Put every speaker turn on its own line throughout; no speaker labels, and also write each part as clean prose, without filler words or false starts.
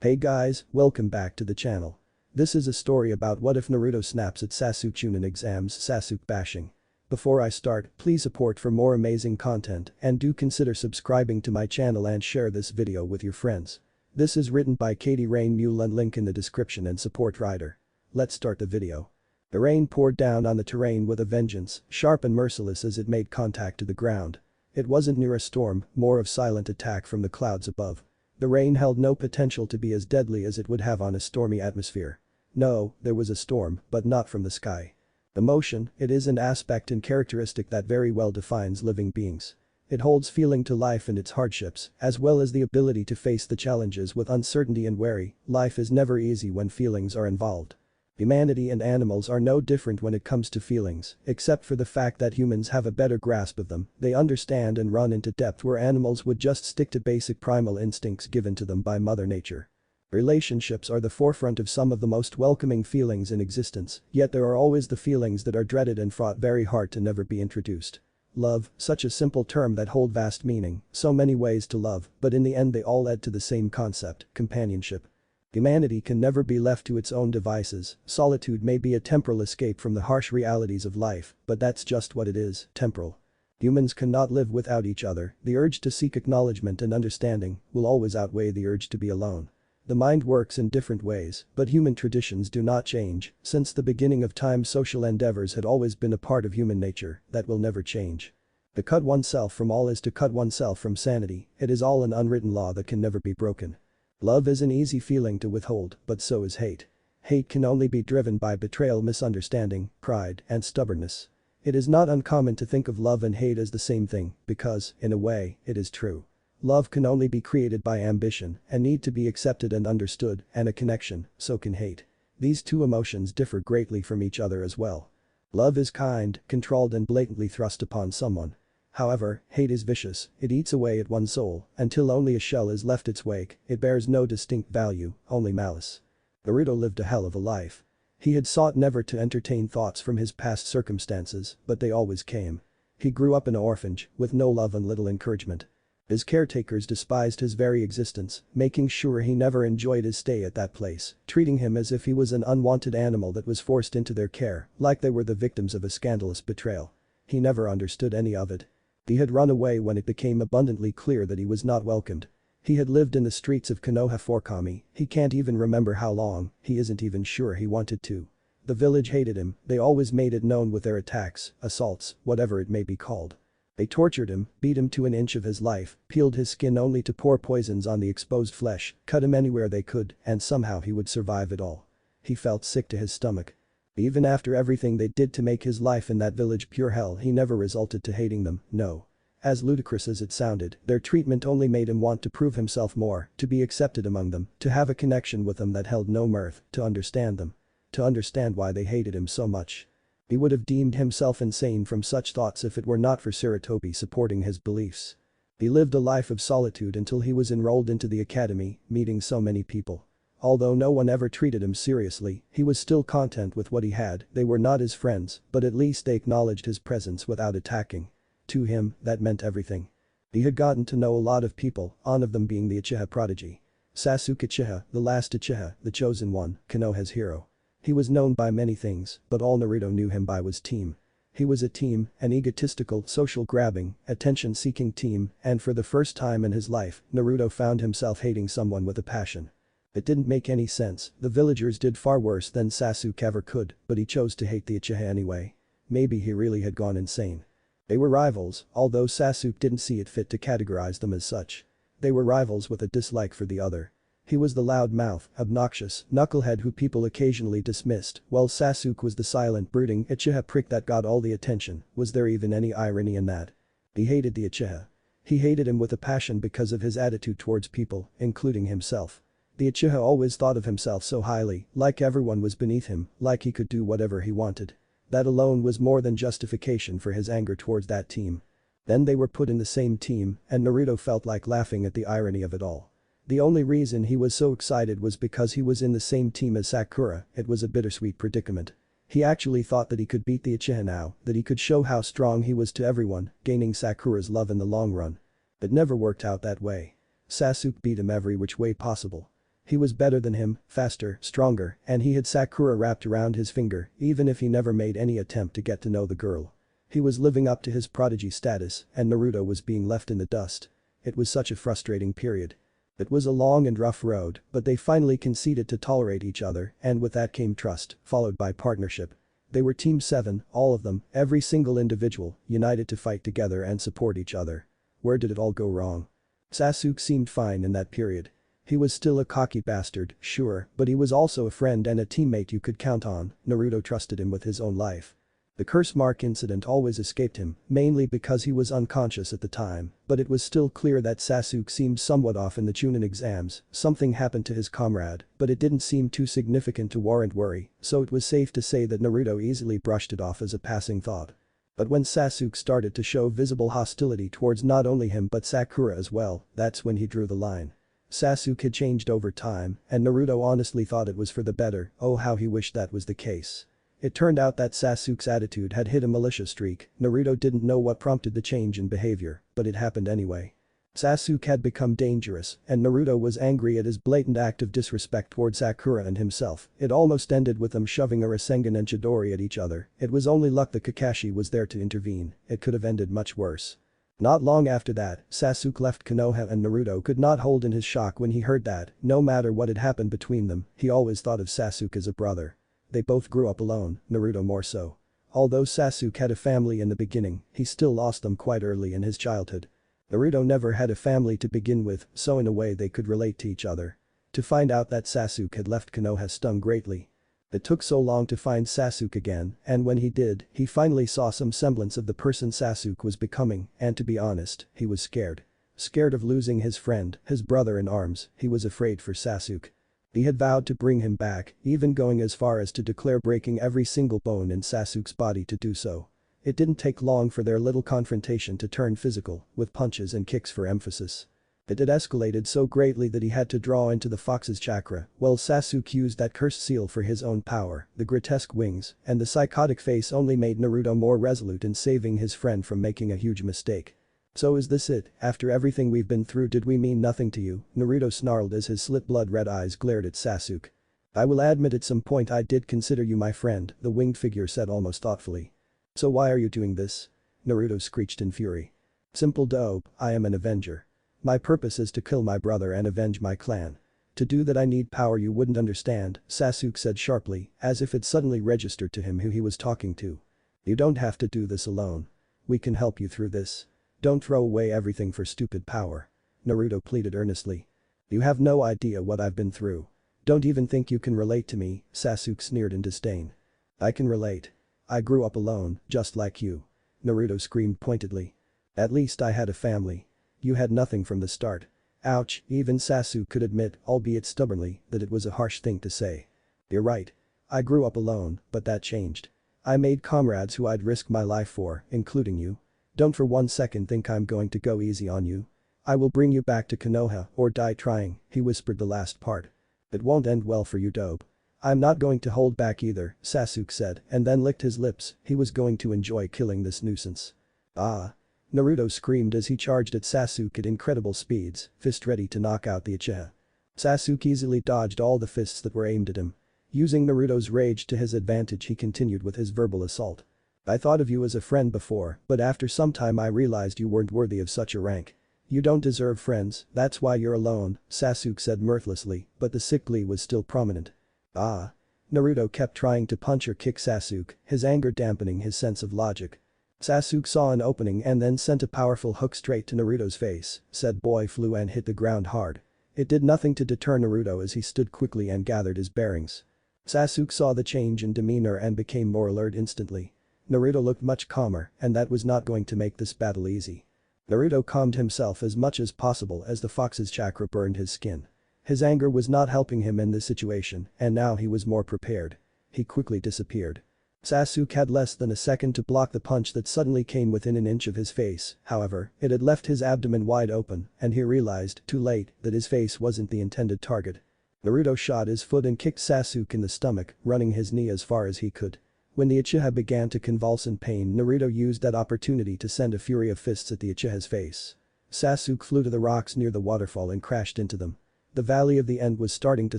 Hey guys, welcome back to the channel. This is a story about what if Naruto snaps at Sasuke chunin exams Sasuke bashing. Before I start, please support for more amazing content and do consider subscribing to my channel and share this video with your friends. This is written by Katy Muhle, link in the description and support writer. Let's start the video. The rain poured down on the terrain with a vengeance, sharp and merciless as it made contact to the ground. It wasn't near a storm, more of silent attack from the clouds above. The rain held no potential to be as deadly as it would have on a stormy atmosphere. No, there was a storm, but not from the sky. Emotion, it is an aspect and characteristic that very well defines living beings. It holds feeling to life and its hardships, as well as the ability to face the challenges with uncertainty and worry. Life is never easy when feelings are involved. Humanity and animals are no different when it comes to feelings, except for the fact that humans have a better grasp of them. They understand and run into depth where animals would just stick to basic primal instincts given to them by Mother Nature. Relationships are the forefront of some of the most welcoming feelings in existence, yet there are always the feelings that are dreaded and fought very hard to never be introduced. Love, such a simple term that hold vast meaning, so many ways to love, but in the end they all lead to the same concept, companionship. Humanity can never be left to its own devices. Solitude may be a temporal escape from the harsh realities of life, but that's just what it is, temporal. Humans cannot live without each other. The urge to seek acknowledgement and understanding will always outweigh the urge to be alone. The mind works in different ways, but human traditions do not change. Since the beginning of time, social endeavors had always been a part of human nature that will never change. To cut oneself from all is to cut oneself from sanity. It is all an unwritten law that can never be broken. Love is an easy feeling to withhold, but so is hate. Hate can only be driven by betrayal, misunderstanding, pride, and stubbornness. It is not uncommon to think of love and hate as the same thing, because, in a way, it is true. Love can only be created by ambition and need to be accepted and understood, and a connection, so can hate. These two emotions differ greatly from each other as well. Love is kind, controlled and blatantly thrust upon someone. However, hate is vicious. It eats away at one's soul until only a shell is left its wake. It bears no distinct value, only malice. Naruto lived a hell of a life. He had sought never to entertain thoughts from his past circumstances, but they always came. He grew up in an orphanage, with no love and little encouragement. His caretakers despised his very existence, making sure he never enjoyed his stay at that place, treating him as if he was an unwanted animal that was forced into their care, like they were the victims of a scandalous betrayal. He never understood any of it. He had run away when it became abundantly clear that he was not welcomed. He had lived in the streets of Konoha for Kami. He can't even remember how long, he isn't even sure he wanted to. The village hated him. They always made it known with their attacks, assaults, whatever it may be called. They tortured him, beat him to an inch of his life, peeled his skin only to pour poisons on the exposed flesh, cut him anywhere they could, and somehow he would survive it all. He felt sick to his stomach. Even after everything they did to make his life in that village pure hell, he never resulted to hating them, no. As ludicrous as it sounded, their treatment only made him want to prove himself more, to be accepted among them, to have a connection with them that held no mirth, to understand them. To understand why they hated him so much. He would have deemed himself insane from such thoughts if it were not for Tsunade supporting his beliefs. He lived a life of solitude until he was enrolled into the academy, meeting so many people. Although no one ever treated him seriously, he was still content with what he had. They were not his friends, but at least they acknowledged his presence without attacking. To him, that meant everything. He had gotten to know a lot of people, one of them being the Uchiha prodigy. Sasuke Uchiha, the last Uchiha, the chosen one, Konoha's hero. He was known by many things, but all Naruto knew him by was team. He was a team, an egotistical, social-grabbing, attention-seeking team, and for the first time in his life, Naruto found himself hating someone with a passion. It didn't make any sense. The villagers did far worse than Sasuke ever could, but he chose to hate the Uchiha anyway. Maybe he really had gone insane. They were rivals, although Sasuke didn't see it fit to categorize them as such. They were rivals with a dislike for the other. He was the loud-mouthed, obnoxious, knucklehead who people occasionally dismissed, while Sasuke was the silent, brooding Uchiha prick that got all the attention. Was there even any irony in that? He hated the Uchiha. He hated him with a passion because of his attitude towards people, including himself. The Uchiha always thought of himself so highly, like everyone was beneath him, like he could do whatever he wanted. That alone was more than justification for his anger towards that team. Then they were put in the same team, and Naruto felt like laughing at the irony of it all. The only reason he was so excited was because he was in the same team as Sakura. It was a bittersweet predicament. He actually thought that he could beat the Uchiha now, that he could show how strong he was to everyone, gaining Sakura's love in the long run. It never worked out that way. Sasuke beat him every which way possible. He was better than him, faster, stronger, and he had Sakura wrapped around his finger even if he never made any attempt to get to know the girl. He was living up to his prodigy status and Naruto was being left in the dust. It was such a frustrating period. It was a long and rough road, but they finally conceded to tolerate each other and with that came trust, followed by partnership. They were Team 7, all of them, every single individual, united to fight together and support each other. Where did it all go wrong? Sasuke seemed fine in that period. He was still a cocky bastard, sure, but he was also a friend and a teammate you could count on. Naruto trusted him with his own life. The curse mark incident always escaped him, mainly because he was unconscious at the time, but it was still clear that Sasuke seemed somewhat off in the chunin exams. Something happened to his comrade, but it didn't seem too significant to warrant worry, so it was safe to say that Naruto easily brushed it off as a passing thought. But when Sasuke started to show visible hostility towards not only him but Sakura as well, that's when he drew the line. Sasuke had changed over time, and Naruto honestly thought it was for the better. Oh, how he wished that was the case. It turned out that Sasuke's attitude had hit a malicious streak. Naruto didn't know what prompted the change in behavior, but it happened anyway. Sasuke had become dangerous, and Naruto was angry at his blatant act of disrespect toward Sakura and himself. It almost ended with them shoving a Rasengan and Chidori at each other. It was only luck that Kakashi was there to intervene. It could have ended much worse. Not long after that, Sasuke left Konoha and Naruto could not hold in his shock when he heard that, no matter what had happened between them, he always thought of Sasuke as a brother. They both grew up alone, Naruto more so. Although Sasuke had a family in the beginning, he still lost them quite early in his childhood. Naruto never had a family to begin with, so in a way they could relate to each other. To find out that Sasuke had left Konoha stung greatly. It took so long to find Sasuke again, and when he did, he finally saw some semblance of the person Sasuke was becoming, and to be honest, he was scared. Scared of losing his friend, his brother in arms, he was afraid for Sasuke. He had vowed to bring him back, even going as far as to declare breaking every single bone in Sasuke's body to do so. It didn't take long for their little confrontation to turn physical, with punches and kicks for emphasis. It had escalated so greatly that he had to draw into the fox's chakra, while Sasuke used that cursed seal for his own power. The grotesque wings and the psychotic face only made Naruto more resolute in saving his friend from making a huge mistake. So is this it? After everything we've been through, did we mean nothing to you? Naruto snarled as his slit blood-red eyes glared at Sasuke. I will admit at some point I did consider you my friend, the winged figure said almost thoughtfully. So why are you doing this? Naruto screeched in fury. Simple dope, I am an avenger. My purpose is to kill my brother and avenge my clan. To do that I need power you wouldn't understand, Sasuke said sharply, as if it suddenly registered to him who he was talking to. You don't have to do this alone. We can help you through this. Don't throw away everything for stupid power. Naruto pleaded earnestly. You have no idea what I've been through. Don't even think you can relate to me, Sasuke sneered in disdain. I can relate. I grew up alone, just like you. Naruto screamed pointedly. At least I had a family. You had nothing from the start. Ouch, even Sasuke could admit, albeit stubbornly, that it was a harsh thing to say. You're right. I grew up alone, but that changed. I made comrades who I'd risk my life for, including you. Don't for 1 second think I'm going to go easy on you. I will bring you back to Konoha or die trying, he whispered the last part. It won't end well for you, dope. I'm not going to hold back either, Sasuke said and then licked his lips. He was going to enjoy killing this nuisance. Ah. Naruto screamed as he charged at Sasuke at incredible speeds, fist ready to knock out the Uchiha. Sasuke easily dodged all the fists that were aimed at him. Using Naruto's rage to his advantage, he continued with his verbal assault. I thought of you as a friend before, but after some time I realized you weren't worthy of such a rank. You don't deserve friends, that's why you're alone, Sasuke said mirthlessly, but the sick glee was still prominent. Ah. Naruto kept trying to punch or kick Sasuke, his anger dampening his sense of logic. Sasuke saw an opening and then sent a powerful hook straight to Naruto's face, said boy flew and hit the ground hard. It did nothing to deter Naruto as he stood quickly and gathered his bearings. Sasuke saw the change in demeanor and became more alert instantly. Naruto looked much calmer, and that was not going to make this battle easy. Naruto calmed himself as much as possible as the fox's chakra burned his skin. His anger was not helping him in this situation, and now he was more prepared. He quickly disappeared. Sasuke had less than a second to block the punch that suddenly came within an inch of his face, however, it had left his abdomen wide open, and he realized, too late, that his face wasn't the intended target. Naruto shot his foot and kicked Sasuke in the stomach, running his knee as far as he could. When the Uchiha began to convulse in pain, Naruto used that opportunity to send a fury of fists at the Uchiha's face. Sasuke flew to the rocks near the waterfall and crashed into them. The valley of the end was starting to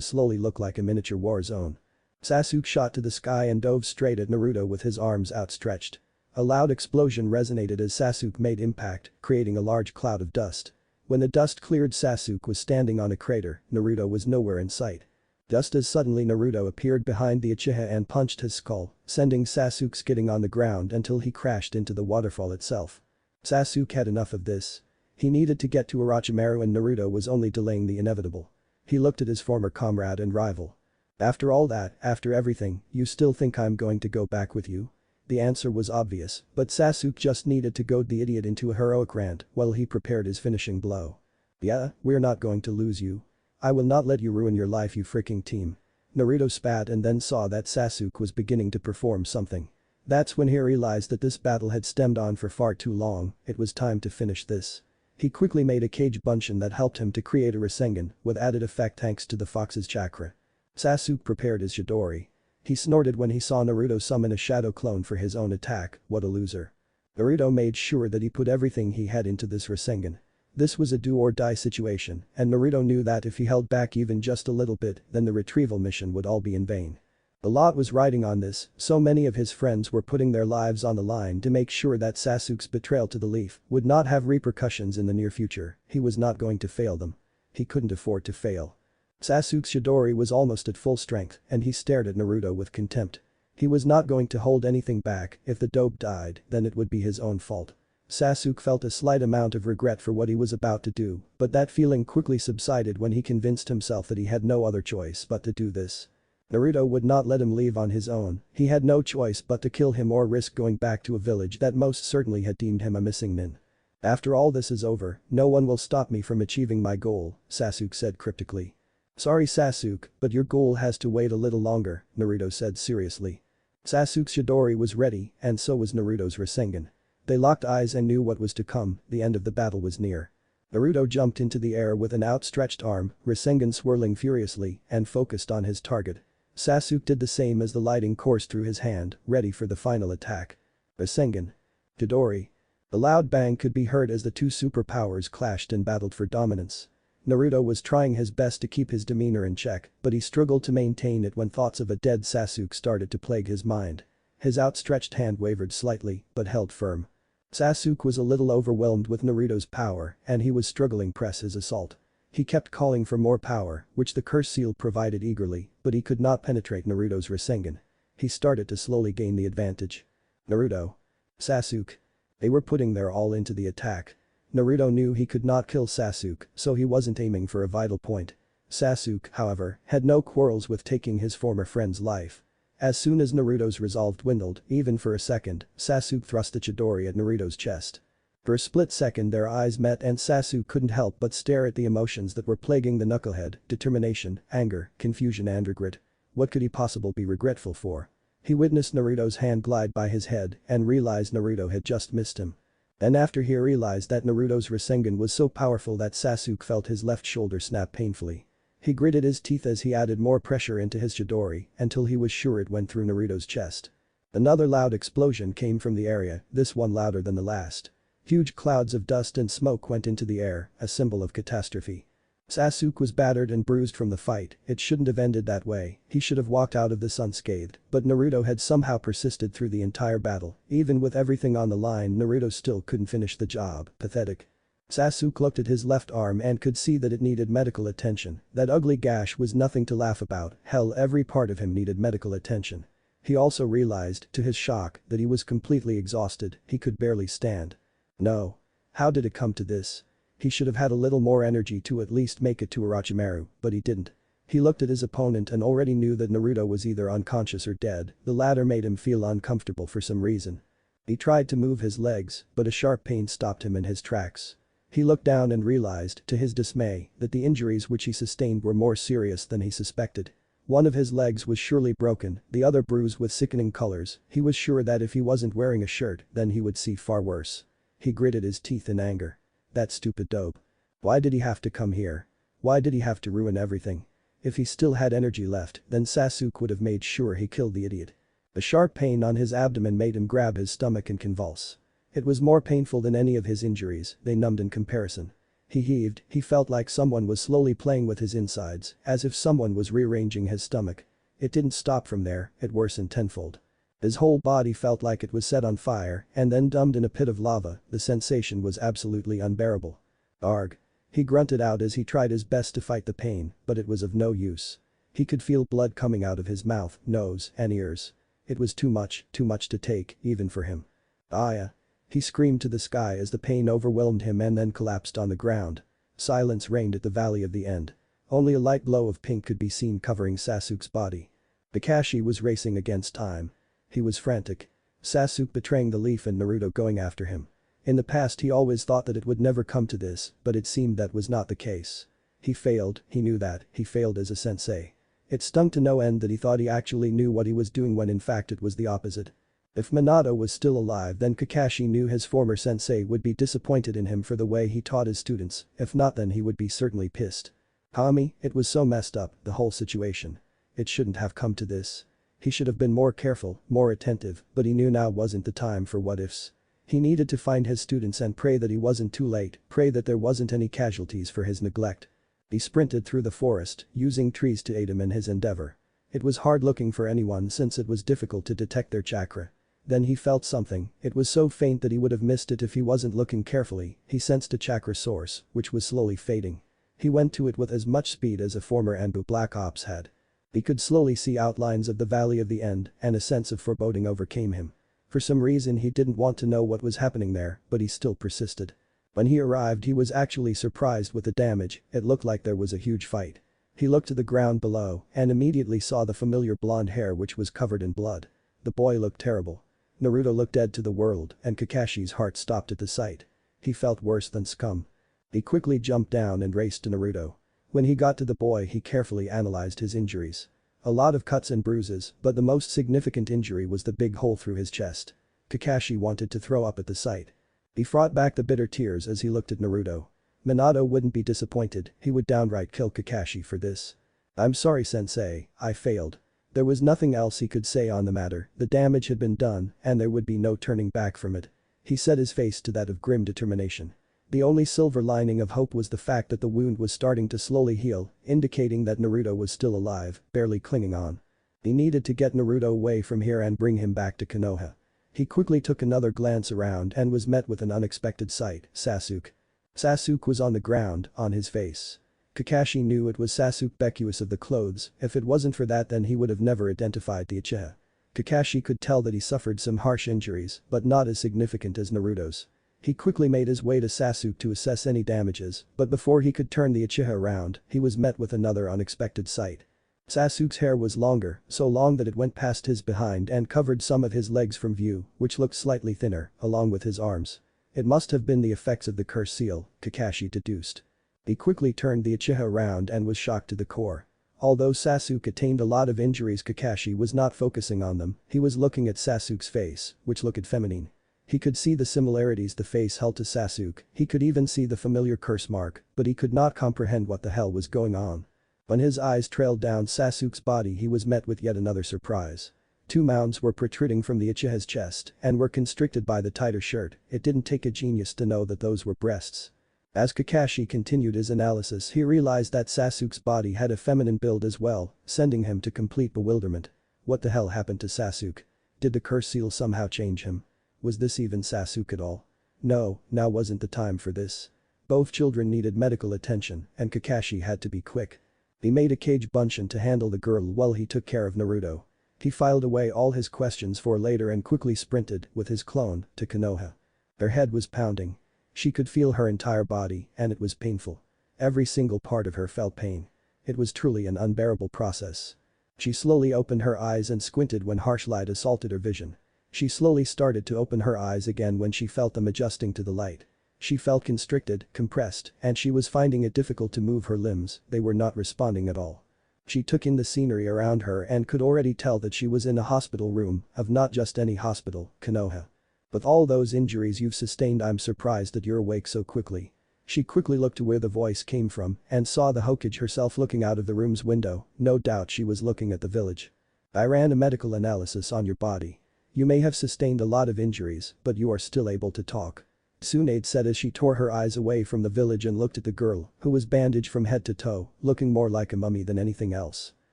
slowly look like a miniature war zone. Sasuke shot to the sky and dove straight at Naruto with his arms outstretched. A loud explosion resonated as Sasuke made impact, creating a large cloud of dust. When the dust cleared, Sasuke was standing on a crater. Naruto was nowhere in sight. Just as suddenly, Naruto appeared behind the Uchiha and punched his skull, sending Sasuke skidding on the ground until he crashed into the waterfall itself. Sasuke had enough of this. He needed to get to Orochimaru, and Naruto was only delaying the inevitable. He looked at his former comrade and rival. "After all that, after everything, you still think I'm going to go back with you?" The answer was obvious, but Sasuke just needed to goad the idiot into a heroic rant while he prepared his finishing blow. "Yeah, we're not going to lose you. I will not let you ruin your life, you freaking team." Naruto spat and then saw that Sasuke was beginning to perform something. That's when he realized that this battle had stemmed on for far too long. It was time to finish this. He quickly made a cage bunshin that helped him to create a Rasengan with added effect thanks to the fox's chakra. Sasuke prepared his Chidori. He snorted when he saw Naruto summon a shadow clone for his own attack. What a loser. Naruto made sure that he put everything he had into this Rasengan. This was a do-or-die situation, and Naruto knew that if he held back even just a little bit, then the retrieval mission would all be in vain. A lot was riding on this, so many of his friends were putting their lives on the line to make sure that Sasuke's betrayal to the Leaf would not have repercussions in the near future. He was not going to fail them. He couldn't afford to fail. Sasuke's Chidori was almost at full strength, and he stared at Naruto with contempt. He was not going to hold anything back. If the dope died, then it would be his own fault. Sasuke felt a slight amount of regret for what he was about to do, but that feeling quickly subsided when he convinced himself that he had no other choice but to do this. Naruto would not let him leave on his own. He had no choice but to kill him or risk going back to a village that most certainly had deemed him a missing nin. "After all this is over, no one will stop me from achieving my goal," Sasuke said cryptically. "Sorry Sasuke, but your goal has to wait a little longer," Naruto said seriously. Sasuke's Chidori was ready, and so was Naruto's Rasengan. They locked eyes and knew what was to come. The end of the battle was near. Naruto jumped into the air with an outstretched arm, Rasengan swirling furiously, and focused on his target. Sasuke did the same as the lighting coursed through his hand, ready for the final attack. Rasengan. Chidori. A loud bang could be heard as the two superpowers clashed and battled for dominance. Naruto was trying his best to keep his demeanor in check, but he struggled to maintain it when thoughts of a dead Sasuke started to plague his mind. His outstretched hand wavered slightly, but held firm. Sasuke was a little overwhelmed with Naruto's power, and he was struggling to press his assault. He kept calling for more power, which the curse seal provided eagerly, but he could not penetrate Naruto's Rasengan. He started to slowly gain the advantage. Naruto. Sasuke. They were putting their all into the attack. Naruto knew he could not kill Sasuke, so he wasn't aiming for a vital point. Sasuke, however, had no quarrels with taking his former friend's life. As soon as Naruto's resolve dwindled, even for a second, Sasuke thrust a Chidori at Naruto's chest. For a split second their eyes met and Sasuke couldn't help but stare at the emotions that were plaguing the knucklehead: determination, anger, confusion and regret. What could he possibly be regretful for? He witnessed Naruto's hand glide by his head and realized Naruto had just missed him. Then after he realized that Naruto's Rasengan was so powerful that Sasuke felt his left shoulder snap painfully. He gritted his teeth as he added more pressure into his Chidori until he was sure it went through Naruto's chest. Another loud explosion came from the area, this one louder than the last. Huge clouds of dust and smoke went into the air, a symbol of catastrophe. Sasuke was battered and bruised from the fight. It shouldn't have ended that way. He should have walked out of this unscathed, but Naruto had somehow persisted through the entire battle. Even with everything on the line, Naruto still couldn't finish the job. Pathetic. Sasuke looked at his left arm and could see that it needed medical attention. That ugly gash was nothing to laugh about. Hell, every part of him needed medical attention. He also realized, to his shock, that he was completely exhausted. He could barely stand. No. How did it come to this? He should have had a little more energy to at least make it to Orochimaru, but he didn't. He looked at his opponent and already knew that Naruto was either unconscious or dead. The latter made him feel uncomfortable for some reason. He tried to move his legs, but a sharp pain stopped him in his tracks. He looked down and realized, to his dismay, that the injuries which he sustained were more serious than he suspected. One of his legs was surely broken, the other bruised with sickening colors. He was sure that if he wasn't wearing a shirt, then he would see far worse. He gritted his teeth in anger. That stupid dope. Why did he have to come here? Why did he have to ruin everything? If he still had energy left, then Sasuke would have made sure he killed the idiot. A sharp pain on his abdomen made him grab his stomach and convulse. It was more painful than any of his injuries, they numbed in comparison. He heaved, he felt like someone was slowly playing with his insides, as if someone was rearranging his stomach. It didn't stop from there, it worsened tenfold. His whole body felt like it was set on fire and then dumped in a pit of lava, the sensation was absolutely unbearable. Arg. He grunted out as he tried his best to fight the pain, but it was of no use. He could feel blood coming out of his mouth, nose, and ears. It was too much to take, even for him. Aya. He screamed to the sky as the pain overwhelmed him and then collapsed on the ground. Silence reigned at the Valley of the End. Only a light glow of pink could be seen covering Sasuke's body. Kakashi was racing against time. He was frantic. Sasuke betraying the leaf and Naruto going after him. In the past he always thought that it would never come to this, but it seemed that was not the case. He failed, he knew that, he failed as a sensei. It stung to no end that he thought he actually knew what he was doing when in fact it was the opposite. If Minato was still alive then Kakashi knew his former sensei would be disappointed in him for the way he taught his students, if not then he would be certainly pissed. Hami, it was so messed up, the whole situation. It shouldn't have come to this. He should have been more careful, more attentive, but he knew now wasn't the time for what-ifs. He needed to find his students and pray that he wasn't too late, pray that there wasn't any casualties for his neglect. He sprinted through the forest, using trees to aid him in his endeavor. It was hard looking for anyone since it was difficult to detect their chakra. Then he felt something, it was so faint that he would have missed it if he wasn't looking carefully, he sensed a chakra source, which was slowly fading. He went to it with as much speed as a former Anbu Black Ops had. He could slowly see outlines of the Valley of the End and a sense of foreboding overcame him. For some reason he didn't want to know what was happening there, but he still persisted. When he arrived he was actually surprised with the damage, it looked like there was a huge fight. He looked to the ground below and immediately saw the familiar blonde hair which was covered in blood. The boy looked terrible. Naruto looked dead to the world and Kakashi's heart stopped at the sight. He felt worse than scum. He quickly jumped down and raced to Naruto. When he got to the boy he carefully analyzed his injuries. A lot of cuts and bruises, but the most significant injury was the big hole through his chest. Kakashi wanted to throw up at the sight. He fought back the bitter tears as he looked at Naruto. Minato wouldn't be disappointed, he would downright kill Kakashi for this. "I'm sorry sensei, I failed." There was nothing else he could say on the matter, the damage had been done and there would be no turning back from it. He set his face to that of grim determination. The only silver lining of hope was the fact that the wound was starting to slowly heal, indicating that Naruto was still alive, barely clinging on. He needed to get Naruto away from here and bring him back to Konoha. He quickly took another glance around and was met with an unexpected sight, Sasuke. Sasuke was on the ground, on his face. Kakashi knew it was Sasuke vacuous of the clothes, if it wasn't for that then he would have never identified the Uchiha. Kakashi could tell that he suffered some harsh injuries, but not as significant as Naruto's. He quickly made his way to Sasuke to assess any damages, but before he could turn the Uchiha around, he was met with another unexpected sight. Sasuke's hair was longer, so long that it went past his behind and covered some of his legs from view, which looked slightly thinner, along with his arms. It must have been the effects of the curse seal, Kakashi deduced. He quickly turned the Uchiha around and was shocked to the core. Although Sasuke attained a lot of injuries Kakashi was not focusing on them, he was looking at Sasuke's face, which looked feminine. He could see the similarities the face held to Sasuke, he could even see the familiar curse mark, but he could not comprehend what the hell was going on. When his eyes trailed down Sasuke's body he was met with yet another surprise. Two mounds were protruding from the Uchiha's chest and were constricted by the tighter shirt, it didn't take a genius to know that those were breasts. As Kakashi continued his analysis he realized that Sasuke's body had a feminine build as well, sending him to complete bewilderment. What the hell happened to Sasuke? Did the curse seal somehow change him? Was this even Sasuke at all? No, now wasn't the time for this. Both children needed medical attention and Kakashi had to be quick. He made a cage bunchen to handle the girl while he took care of Naruto. He filed away all his questions for later and quickly sprinted, with his clone, to Konoha. Her head was pounding. She could feel her entire body and it was painful. Every single part of her felt pain. It was truly an unbearable process. She slowly opened her eyes and squinted when harsh light assaulted her vision. She slowly started to open her eyes again when she felt them adjusting to the light. She felt constricted, compressed, and she was finding it difficult to move her limbs, they were not responding at all. She took in the scenery around her and could already tell that she was in a hospital room, of not just any hospital, Konoha. With all those injuries you've sustained I'm surprised that you're awake so quickly. She quickly looked to where the voice came from and saw the Hokage herself looking out of the room's window, no doubt she was looking at the village. I ran a medical analysis on your body. You may have sustained a lot of injuries, but you are still able to talk. Tsunade said as she tore her eyes away from the village and looked at the girl, who was bandaged from head to toe, looking more like a mummy than anything else.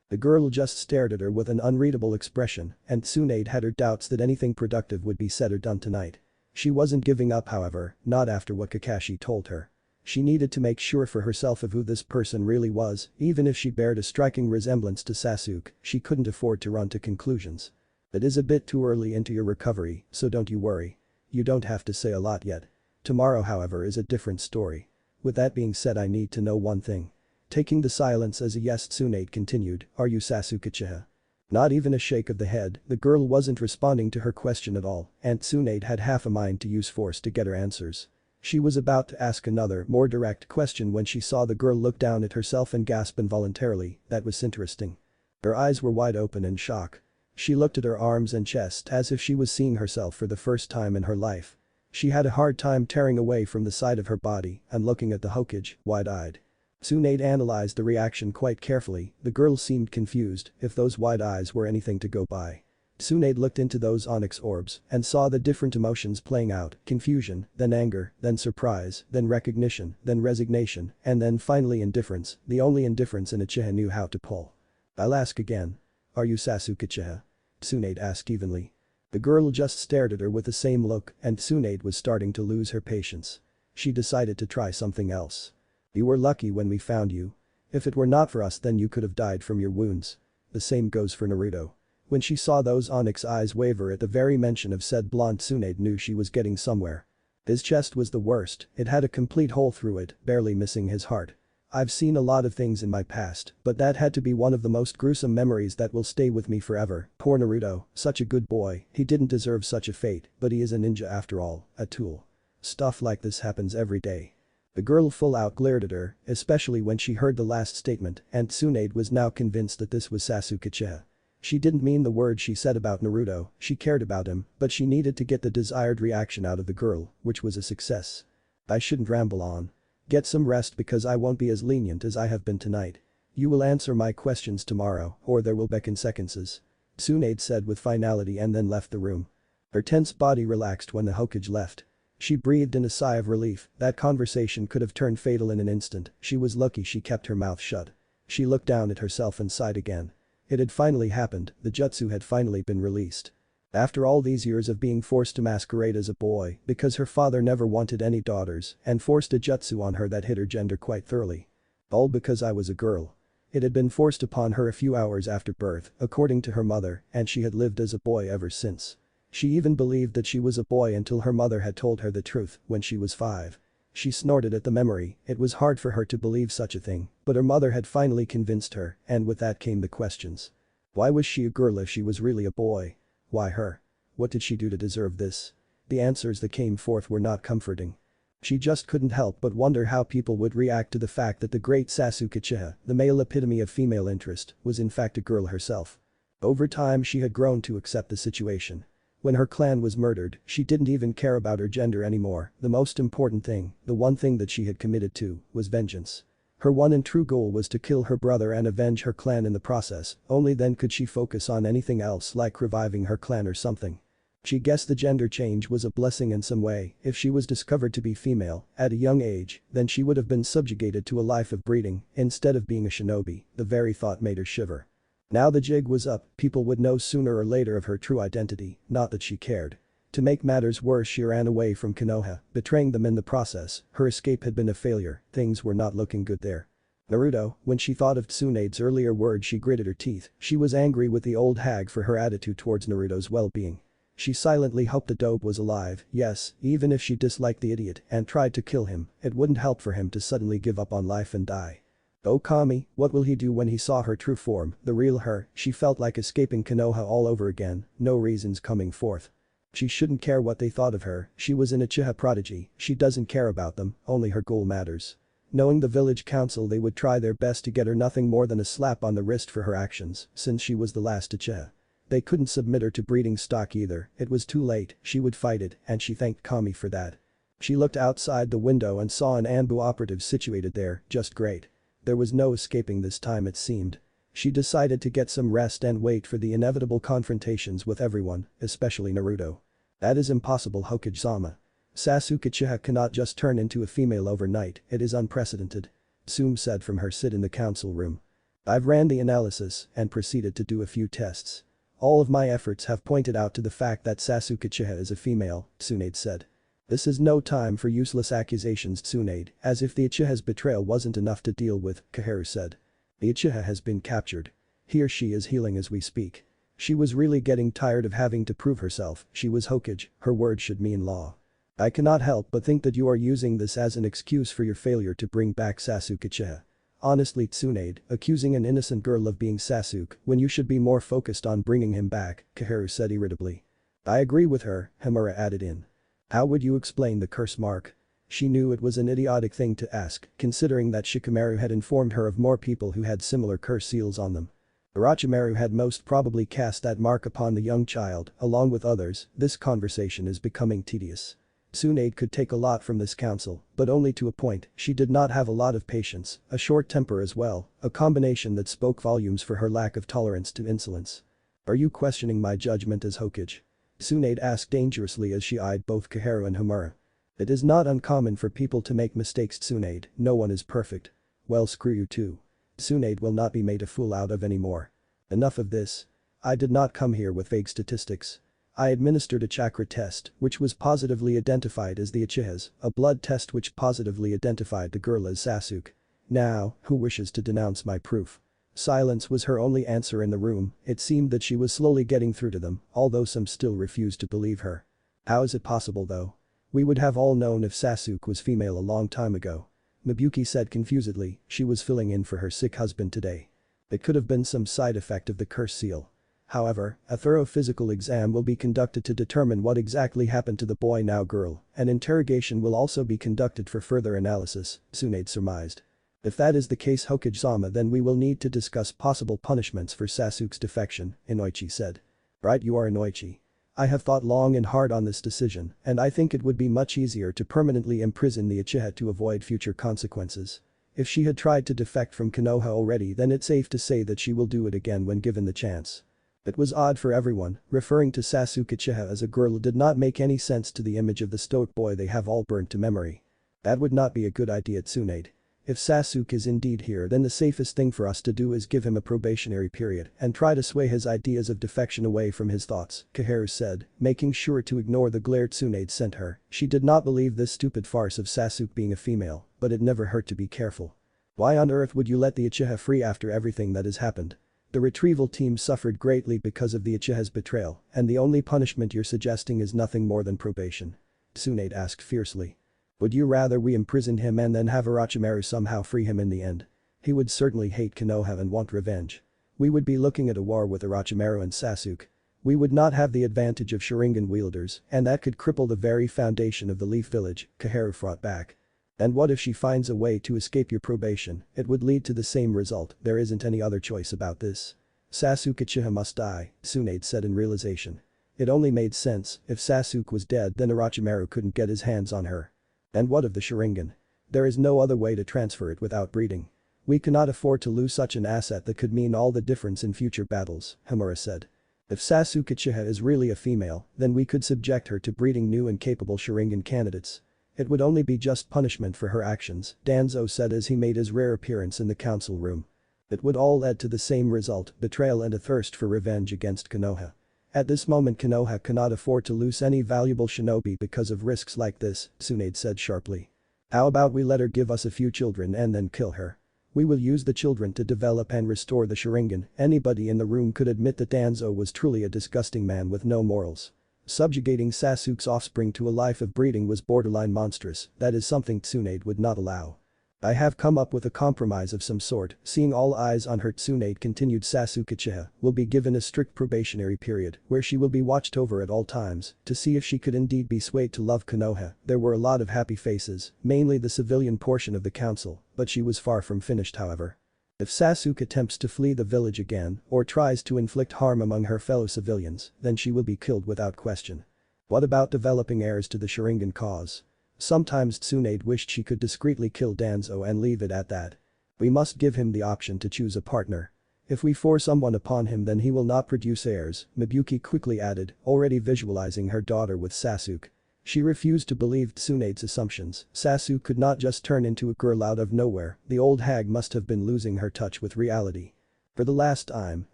The girl just stared at her with an unreadable expression, and Tsunade had her doubts that anything productive would be said or done tonight. She wasn't giving up however, not after what Kakashi told her. She needed to make sure for herself of who this person really was, even if she bared a striking resemblance to Sasuke, she couldn't afford to run to conclusions. It is a bit too early into your recovery, so don't you worry. You don't have to say a lot yet. Tomorrow however is a different story. With that being said I need to know one thing. Taking the silence as a yes, Tsunade continued, are you Sasuke Uchiha? Not even a shake of the head, the girl wasn't responding to her question at all, and Tsunade had half a mind to use force to get her answers. She was about to ask another, more direct question when she saw the girl look down at herself and gasp involuntarily, that was interesting. Her eyes were wide open in shock. She looked at her arms and chest as if she was seeing herself for the first time in her life. She had a hard time tearing away from the side of her body and looking at the Hokage, wide-eyed. Tsunade analyzed the reaction quite carefully, the girl seemed confused, if those wide eyes were anything to go by. Tsunade looked into those onyx orbs and saw the different emotions playing out, confusion, then anger, then surprise, then recognition, then resignation, and then finally indifference, the only indifference an Uchiha knew how to pull. I'll ask again. Are you Sasuke Uchiha? Tsunade asked evenly. The girl just stared at her with the same look and Tsunade was starting to lose her patience. She decided to try something else. You were lucky when we found you. If it were not for us then you could have died from your wounds. The same goes for Naruto. When she saw those onyx eyes waver at the very mention of said blonde, Tsunade knew she was getting somewhere. His chest was the worst, it had a complete hole through it, barely missing his heart. I've seen a lot of things in my past, but that had to be one of the most gruesome memories that will stay with me forever. Poor Naruto, such a good boy, he didn't deserve such a fate, but he is a ninja after all, a tool. Stuff like this happens every day. The girl full out glared at her, especially when she heard the last statement, and Tsunade was now convinced that this was Sasuke Uchiha. She didn't mean the words she said about Naruto, she cared about him, but she needed to get the desired reaction out of the girl, which was a success. I shouldn't ramble on. Get some rest because I won't be as lenient as I have been tonight. You will answer my questions tomorrow, or there will be consequences. Tsunade said with finality and then left the room. Her tense body relaxed when the Hokage left. She breathed in a sigh of relief, that conversation could have turned fatal in an instant, she was lucky she kept her mouth shut. She looked down at herself and sighed again. It had finally happened, the jutsu had finally been released. After all these years of being forced to masquerade as a boy because her father never wanted any daughters and forced a jutsu on her that hid her gender quite thoroughly. All because I was a girl. It had been forced upon her a few hours after birth, according to her mother, and she had lived as a boy ever since. She even believed that she was a boy until her mother had told her the truth when she was 5. She snorted at the memory, it was hard for her to believe such a thing, but her mother had finally convinced her, and with that came the questions. Why was she a girl if she was really a boy? Why her? What did she do to deserve this? The answers that came forth were not comforting. She just couldn't help but wonder how people would react to the fact that the great Sasuke Uchiha, the male epitome of female interest, was in fact a girl herself. Over time she had grown to accept the situation. When her clan was murdered, she didn't even care about her gender anymore, the most important thing, the one thing that she had committed to, was vengeance. Her one and true goal was to kill her brother and avenge her clan in the process, only then could she focus on anything else like reviving her clan or something. She guessed the gender change was a blessing in some way, if she was discovered to be female, at a young age, then she would have been subjugated to a life of breeding, instead of being a shinobi, the very thought made her shiver. Now the jig was up, people would know sooner or later of her true identity, not that she cared. To make matters worse she ran away from Konoha, betraying them in the process, her escape had been a failure, things were not looking good there. Naruto, when she thought of Tsunade's earlier words she gritted her teeth, she was angry with the old hag for her attitude towards Naruto's well-being. She silently hoped the dope was alive, yes, even if she disliked the idiot and tried to kill him, it wouldn't help for him to suddenly give up on life and die. Oh Kami, what will he do when he saw her true form, the real her, she felt like escaping Konoha all over again, no reasons coming forth. She shouldn't care what they thought of her, she was an Uchiha prodigy, she doesn't care about them, only her goal matters. Knowing the village council they would try their best to get her nothing more than a slap on the wrist for her actions, since she was the last Uchiha. They couldn't submit her to breeding stock either, it was too late, she would fight it, and she thanked Kami for that. She looked outside the window and saw an Anbu operative situated there, just great. There was no escaping this time it seemed. She decided to get some rest and wait for the inevitable confrontations with everyone, especially Naruto. That is impossible, Hokage-sama. Sasuke Uchiha cannot just turn into a female overnight, it is unprecedented. Tsume said from her sit in the council room. I've ran the analysis and proceeded to do a few tests. All of my efforts have pointed out to the fact that Sasuke Uchiha is a female, Tsunade said. This is no time for useless accusations, Tsunade, as if the Uchiha's betrayal wasn't enough to deal with, Kaharu said. The Uchiha has been captured. He or she is healing as we speak. She was really getting tired of having to prove herself, she was Hokage, her word should mean law. I cannot help but think that you are using this as an excuse for your failure to bring back Sasuke Uchiha. Honestly, Tsunade, accusing an innocent girl of being Sasuke when you should be more focused on bringing him back, Kaharu said irritably. I agree with her, Himura added in. How would you explain the curse mark? She knew it was an idiotic thing to ask, considering that Shikamaru had informed her of more people who had similar curse seals on them. Orochimaru had most probably cast that mark upon the young child, along with others. This conversation is becoming tedious. Tsunade could take a lot from this council, but only to a point. She did not have a lot of patience, a short temper as well, a combination that spoke volumes for her lack of tolerance to insolence. Are you questioning my judgment as Hokage? Tsunade asked dangerously as she eyed both Kaharu and Himura. It is not uncommon for people to make mistakes, Tsunade, no one is perfect. Well, screw you too. Tsunade will not be made a fool out of anymore. Enough of this. I did not come here with vague statistics. I administered a chakra test which was positively identified as the Uchiha's, a blood test which positively identified the girl as Sasuke. Now, who wishes to denounce my proof? Silence was her only answer in the room. It seemed that she was slowly getting through to them, although some still refused to believe her. How is it possible though? We would have all known if Sasuke was female a long time ago. Mibuki said confusedly, she was filling in for her sick husband today. It could have been some side effect of the curse seal. However, a thorough physical exam will be conducted to determine what exactly happened to the boy now girl. An interrogation will also be conducted for further analysis, Tsunade surmised. If that is the case, Hokage-sama, then we will need to discuss possible punishments for Sasuke's defection, Inoichi said. Right, you are Inoichi. I have thought long and hard on this decision, and I think it would be much easier to permanently imprison the Uchiha to avoid future consequences. If she had tried to defect from Konoha already, then it's safe to say that she will do it again when given the chance. It was odd for everyone, referring to Sasuke Uchiha as a girl did not make any sense to the image of the stoic boy they have all burnt to memory. That would not be a good idea, Tsunade. If Sasuke is indeed here, then the safest thing for us to do is give him a probationary period and try to sway his ideas of defection away from his thoughts, Kaharu said, making sure to ignore the glare Tsunade sent her. She did not believe this stupid farce of Sasuke being a female, but it never hurt to be careful. Why on earth would you let the Uchiha free after everything that has happened? The retrieval team suffered greatly because of the Uchiha's betrayal, and the only punishment you're suggesting is nothing more than probation. Tsunade asked fiercely. Would you rather we imprisoned him and then have Orochimaru somehow free him in the end? He would certainly hate Konoha and want revenge. We would be looking at a war with Orochimaru and Sasuke. We would not have the advantage of Sharingan wielders, and that could cripple the very foundation of the Leaf Village, Kaharu fought back. And what if she finds a way to escape your probation? It would lead to the same result, there isn't any other choice about this. Sasuke Uchiha must die, Tsunade said in realization. It only made sense, if Sasuke was dead then Orochimaru couldn't get his hands on her. And what of the Sharingan? There is no other way to transfer it without breeding. We cannot afford to lose such an asset that could mean all the difference in future battles, Himura said. If Sasuke Uchiha is really a female, then we could subject her to breeding new and capable Sharingan candidates. It would only be just punishment for her actions, Danzo said as he made his rare appearance in the council room. It would all lead to the same result, betrayal and a thirst for revenge against Konoha. At this moment Konoha cannot afford to lose any valuable shinobi because of risks like this, Tsunade said sharply. How about we let her give us a few children and then kill her? We will use the children to develop and restore the Sharingan. Anybody in the room could admit that Danzo was truly a disgusting man with no morals. Subjugating Sasuke's offspring to a life of breeding was borderline monstrous, that is something Tsunade would not allow. I have come up with a compromise of some sort, seeing all eyes on her. Tsunade continued. Sasuke Uchiha will be given a strict probationary period where she will be watched over at all times to see if she could indeed be swayed to love Konoha. There were a lot of happy faces, mainly the civilian portion of the council, but she was far from finished however. If Sasuke attempts to flee the village again or tries to inflict harm among her fellow civilians, then she will be killed without question. What about developing heirs to the Sharingan cause? Sometimes Tsunade wished she could discreetly kill Danzo and leave it at that. We must give him the option to choose a partner. If we force someone upon him then he will not produce heirs, Mibuki quickly added, already visualizing her daughter with Sasuke. She refused to believe Tsunade's assumptions. Sasuke could not just turn into a girl out of nowhere, the old hag must have been losing her touch with reality. For the last time,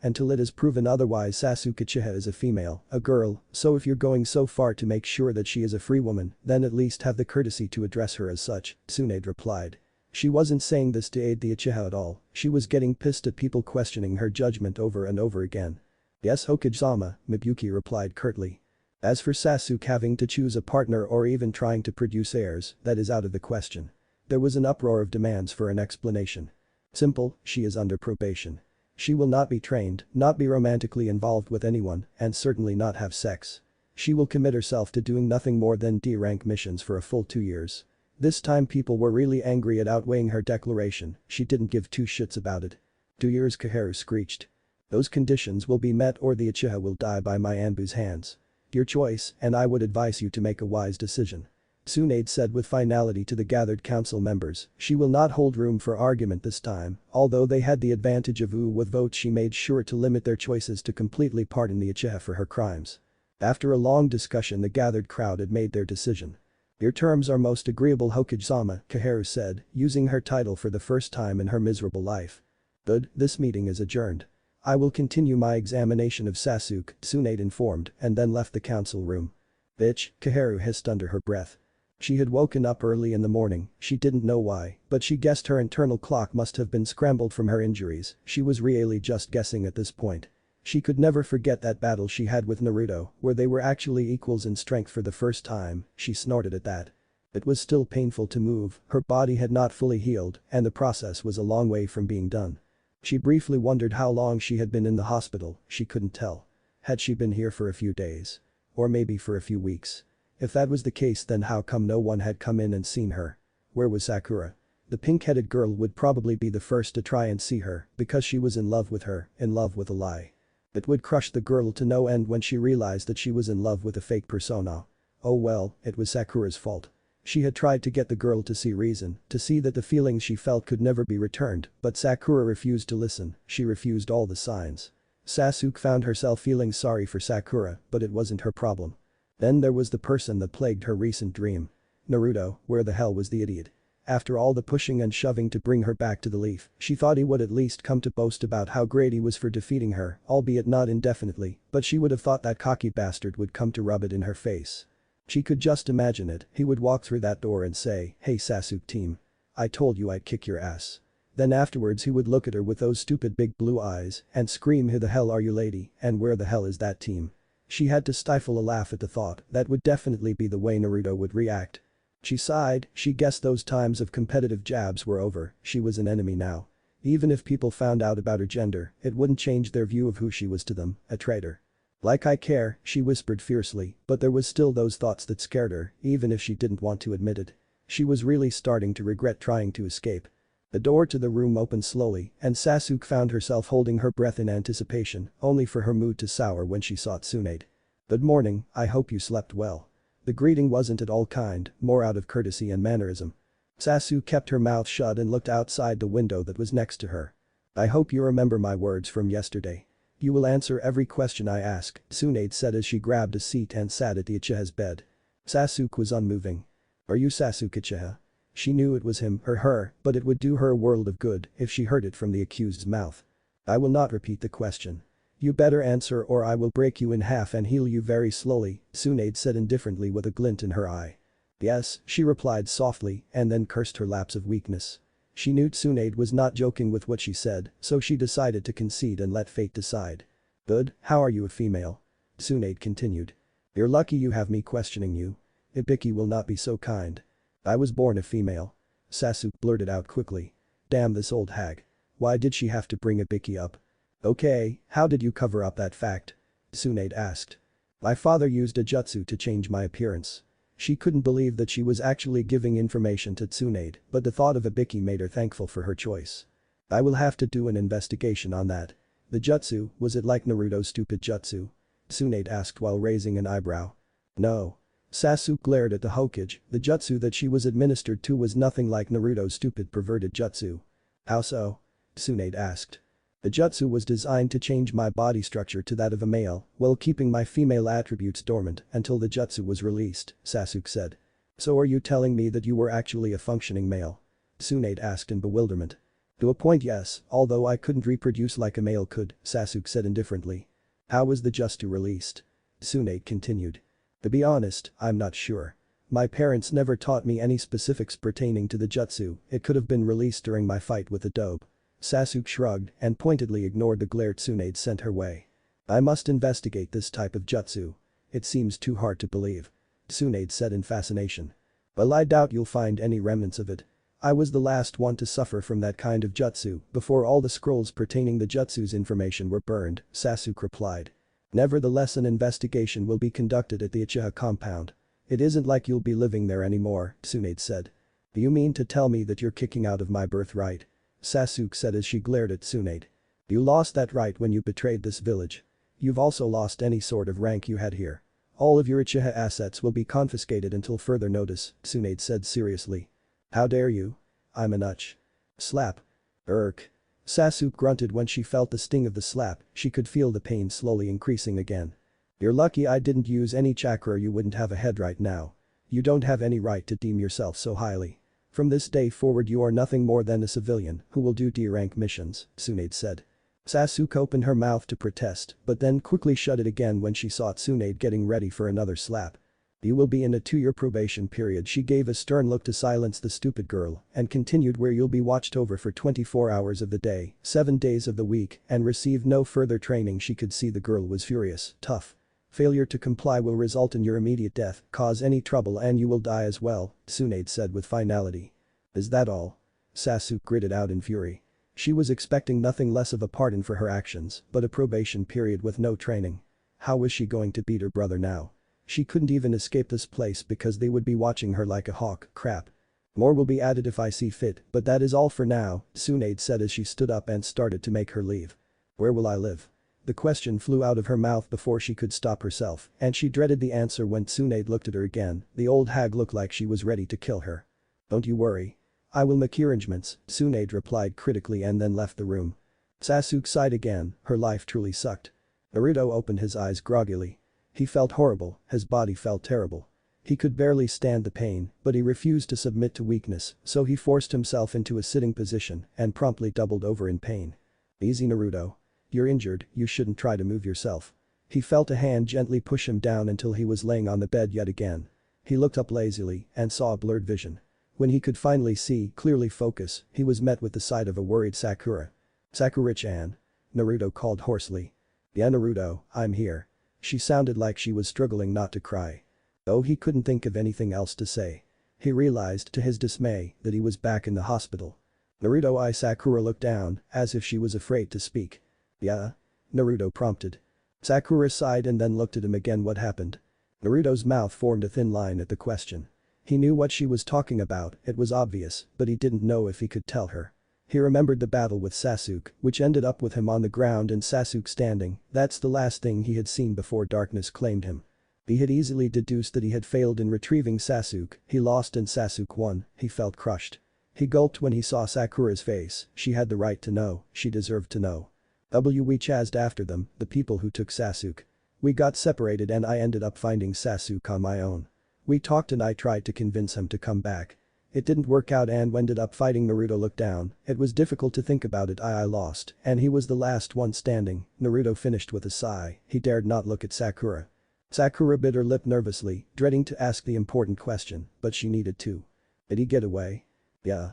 until it is proven otherwise, Sasuke Uchiha is a female, a girl, so if you're going so far to make sure that she is a free woman, then at least have the courtesy to address her as such, Tsunade replied. She wasn't saying this to aid the Uchiha at all, she was getting pissed at people questioning her judgment over and over again. Yes, Hokage-sama, Mibuki replied curtly. As for Sasuke having to choose a partner or even trying to produce heirs, that is out of the question. There was an uproar of demands for an explanation. Simple, she is under probation. She will not be trained, not be romantically involved with anyone, and certainly not have sex. She will commit herself to doing nothing more than D-rank missions for a full 2 years. This time people were really angry at outweighing her declaration, she didn't give two shits about it. 2 years, Kaheru screeched. Those conditions will be met or the Uchiha will die by my Anbu's hands. Your choice, and I would advise you to make a wise decision. Tsunade said with finality to the gathered council members, she will not hold room for argument this time, although they had the advantage of with votes she made sure to limit their choices to completely pardon the Uchiha for her crimes. After a long discussion the gathered crowd had made their decision. Your terms are most agreeable, Hokage-sama, Kaheru said, using her title for the first time in her miserable life. Good, this meeting is adjourned. I will continue my examination of Sasuke, Tsunade informed, and then left the council room. Bitch, Kaheru hissed under her breath. She had woken up early in the morning, she didn't know why, but she guessed her internal clock must have been scrambled from her injuries, she was really just guessing at this point. She could never forget that battle she had with Naruto, where they were actually equals in strength for the first time, she snorted at that. It was still painful to move, her body had not fully healed, and the process was a long way from being done. She briefly wondered how long she had been in the hospital, she couldn't tell. Had she been here for a few days? Or maybe for a few weeks? If that was the case, then how come no one had come in and seen her? Where was Sakura? The pink-headed girl would probably be the first to try and see her, because she was in love with her, in love with a lie. It would crush the girl to no end when she realized that she was in love with a fake persona. Oh well, it was Sakura's fault. She had tried to get the girl to see reason, to see that the feelings she felt could never be returned, but Sakura refused to listen, she refused all the signs. Sasuke found herself feeling sorry for Sakura, but it wasn't her problem. Then there was the person that plagued her recent dream. Naruto, where the hell was the idiot? After all the pushing and shoving to bring her back to the leaf, she thought he would at least come to boast about how great he was for defeating her, albeit not indefinitely, but she would have thought that cocky bastard would come to rub it in her face. She could just imagine it, he would walk through that door and say, "Hey Sasuke team. I told you I'd kick your ass." Then afterwards he would look at her with those stupid big blue eyes and scream, "Who the hell are you, lady, and where the hell is that team?" She had to stifle a laugh at the thought, that would definitely be the way Naruto would react. She sighed, she guessed those times of competitive jabs were over, she was an enemy now. Even if people found out about her gender, it wouldn't change their view of who she was to them, a traitor. Like I care, she whispered fiercely, but there was still those thoughts that scared her, even if she didn't want to admit it. She was really starting to regret trying to escape. The door to the room opened slowly, and Sasuke found herself holding her breath in anticipation, only for her mood to sour when she saw Tsunade. "Good morning, I hope you slept well." The greeting wasn't at all kind, more out of courtesy and mannerism. Sasuke kept her mouth shut and looked outside the window that was next to her. "I hope you remember my words from yesterday. You will answer every question I ask," Tsunade said as she grabbed a seat and sat at the Uchiha's bed. Sasuke was unmoving. "Are you Sasuke Uchiha?" She knew it was him or her, but it would do her a world of good if she heard it from the accused's mouth. "I will not repeat the question. You better answer or I will break you in half and heal you very slowly," Tsunade said indifferently with a glint in her eye. "Yes," she replied softly and then cursed her lapse of weakness. She knew Tsunade was not joking with what she said, so she decided to concede and let fate decide. "Good, how are you a female?" Tsunade continued. "You're lucky you have me questioning you. Ibiki will not be so kind. I was born a female." Sasuke blurted out quickly. Damn this old hag. Why did she have to bring Ibiki up? "Okay, how did you cover up that fact?" Tsunade asked. "My father used a jutsu to change my appearance." She couldn't believe that she was actually giving information to Tsunade, but the thought of Ibiki made her thankful for her choice. "I will have to do an investigation on that. The jutsu, was it like Naruto's stupid jutsu?" Tsunade asked while raising an eyebrow. "No." Sasuke glared at the Hokage, the jutsu that she was administered to was nothing like Naruto's stupid perverted jutsu. "How so?" Tsunade asked. The jutsu was designed to change my body structure to that of a male while keeping my female attributes dormant until the jutsu was released, Sasuke said. So are you telling me that you were actually a functioning male? Tsunade asked in bewilderment. To a point, yes, although I couldn't reproduce like a male could, Sasuke said indifferently. How was the jutsu released? Tsunade continued. To be honest, I'm not sure. My parents never taught me any specifics pertaining to the jutsu, it could have been released during my fight with the dobe. Sasuke shrugged and pointedly ignored the glare Tsunade sent her way. I must investigate this type of jutsu. It seems too hard to believe. Tsunade said in fascination. Well, I doubt you'll find any remnants of it. I was the last one to suffer from that kind of jutsu before all the scrolls pertaining the jutsu's information were burned, Sasuke replied. Nevertheless, an investigation will be conducted at the Uchiha compound. It isn't like you'll be living there anymore, Tsunade said. Do you mean to tell me that you're kicking out of my birthright? Sasuke said as she glared at Tsunade. You lost that right when you betrayed this village. You've also lost any sort of rank you had here. All of your Uchiha assets will be confiscated until further notice, Tsunade said seriously. How dare you? I'm an uch. Slap. Irk. Sasuke grunted when she felt the sting of the slap, she could feel the pain slowly increasing again. You're lucky I didn't use any chakra or you wouldn't have a head right now. You don't have any right to deem yourself so highly. From this day forward you are nothing more than a civilian who will do D-rank missions, Tsunade said. Sasuke opened her mouth to protest but then quickly shut it again when she saw Tsunade getting ready for another slap. You will be in a 2-year probation period. She gave a stern look to silence the stupid girl and continued where you'll be watched over for 24 hours of the day, 7 days of the week and receive no further training. She could see the girl was furious, tough. Failure to comply will result in your immediate death, cause any trouble and you will die as well, Tsunade said with finality. Is that all? Sasuke gritted out in fury. She was expecting nothing less of a pardon for her actions, but a probation period with no training. How was she going to beat her brother now? She couldn't even escape this place because they would be watching her like a hawk, crap. More will be added if I see fit, but that is all for now, Tsunade said as she stood up and started to make her leave. Where will I live? The question flew out of her mouth before she could stop herself, and she dreaded the answer when Tsunade looked at her again. The old hag looked like she was ready to kill her. Don't you worry. I will make arrangements, Tsunade replied critically and then left the room. Sasuke sighed again, her life truly sucked. Naruto opened his eyes groggily. He felt horrible, his body felt terrible. He could barely stand the pain, but he refused to submit to weakness, so he forced himself into a sitting position and promptly doubled over in pain. Easy Naruto. You're injured, you shouldn't try to move yourself. He felt a hand gently push him down until he was laying on the bed yet again. He looked up lazily and saw a blurred vision. When he could finally see, clearly focus, he was met with the sight of a worried Sakura. Sakura-chan. Naruto called hoarsely. Yeah Naruto, I'm here. She sounded like she was struggling not to cry. Though he couldn't think of anything else to say. He realized to his dismay that he was back in the hospital. Naruto. Sakura looked down, as if she was afraid to speak. Yeah? Naruto prompted. Sakura sighed and then looked at him again. What happened? Naruto's mouth formed a thin line at the question. He knew what she was talking about, it was obvious, but he didn't know if he could tell her. He remembered the battle with Sasuke, which ended up with him on the ground and Sasuke standing. That's the last thing he had seen before darkness claimed him. He had easily deduced that he had failed in retrieving Sasuke, he lost and Sasuke won, he felt crushed. He gulped when he saw Sakura's face, she had the right to know, she deserved to know. We chased after them, the people who took Sasuke. We got separated and I ended up finding Sasuke on my own. We talked and I tried to convince him to come back. It didn't work out and ended up fighting. Naruto looked down, it was difficult to think about it. I lost, and he was the last one standing, Naruto finished with a sigh, he dared not look at Sakura. Sakura bit her lip nervously, dreading to ask the important question, but she needed to. Did he get away? Yeah.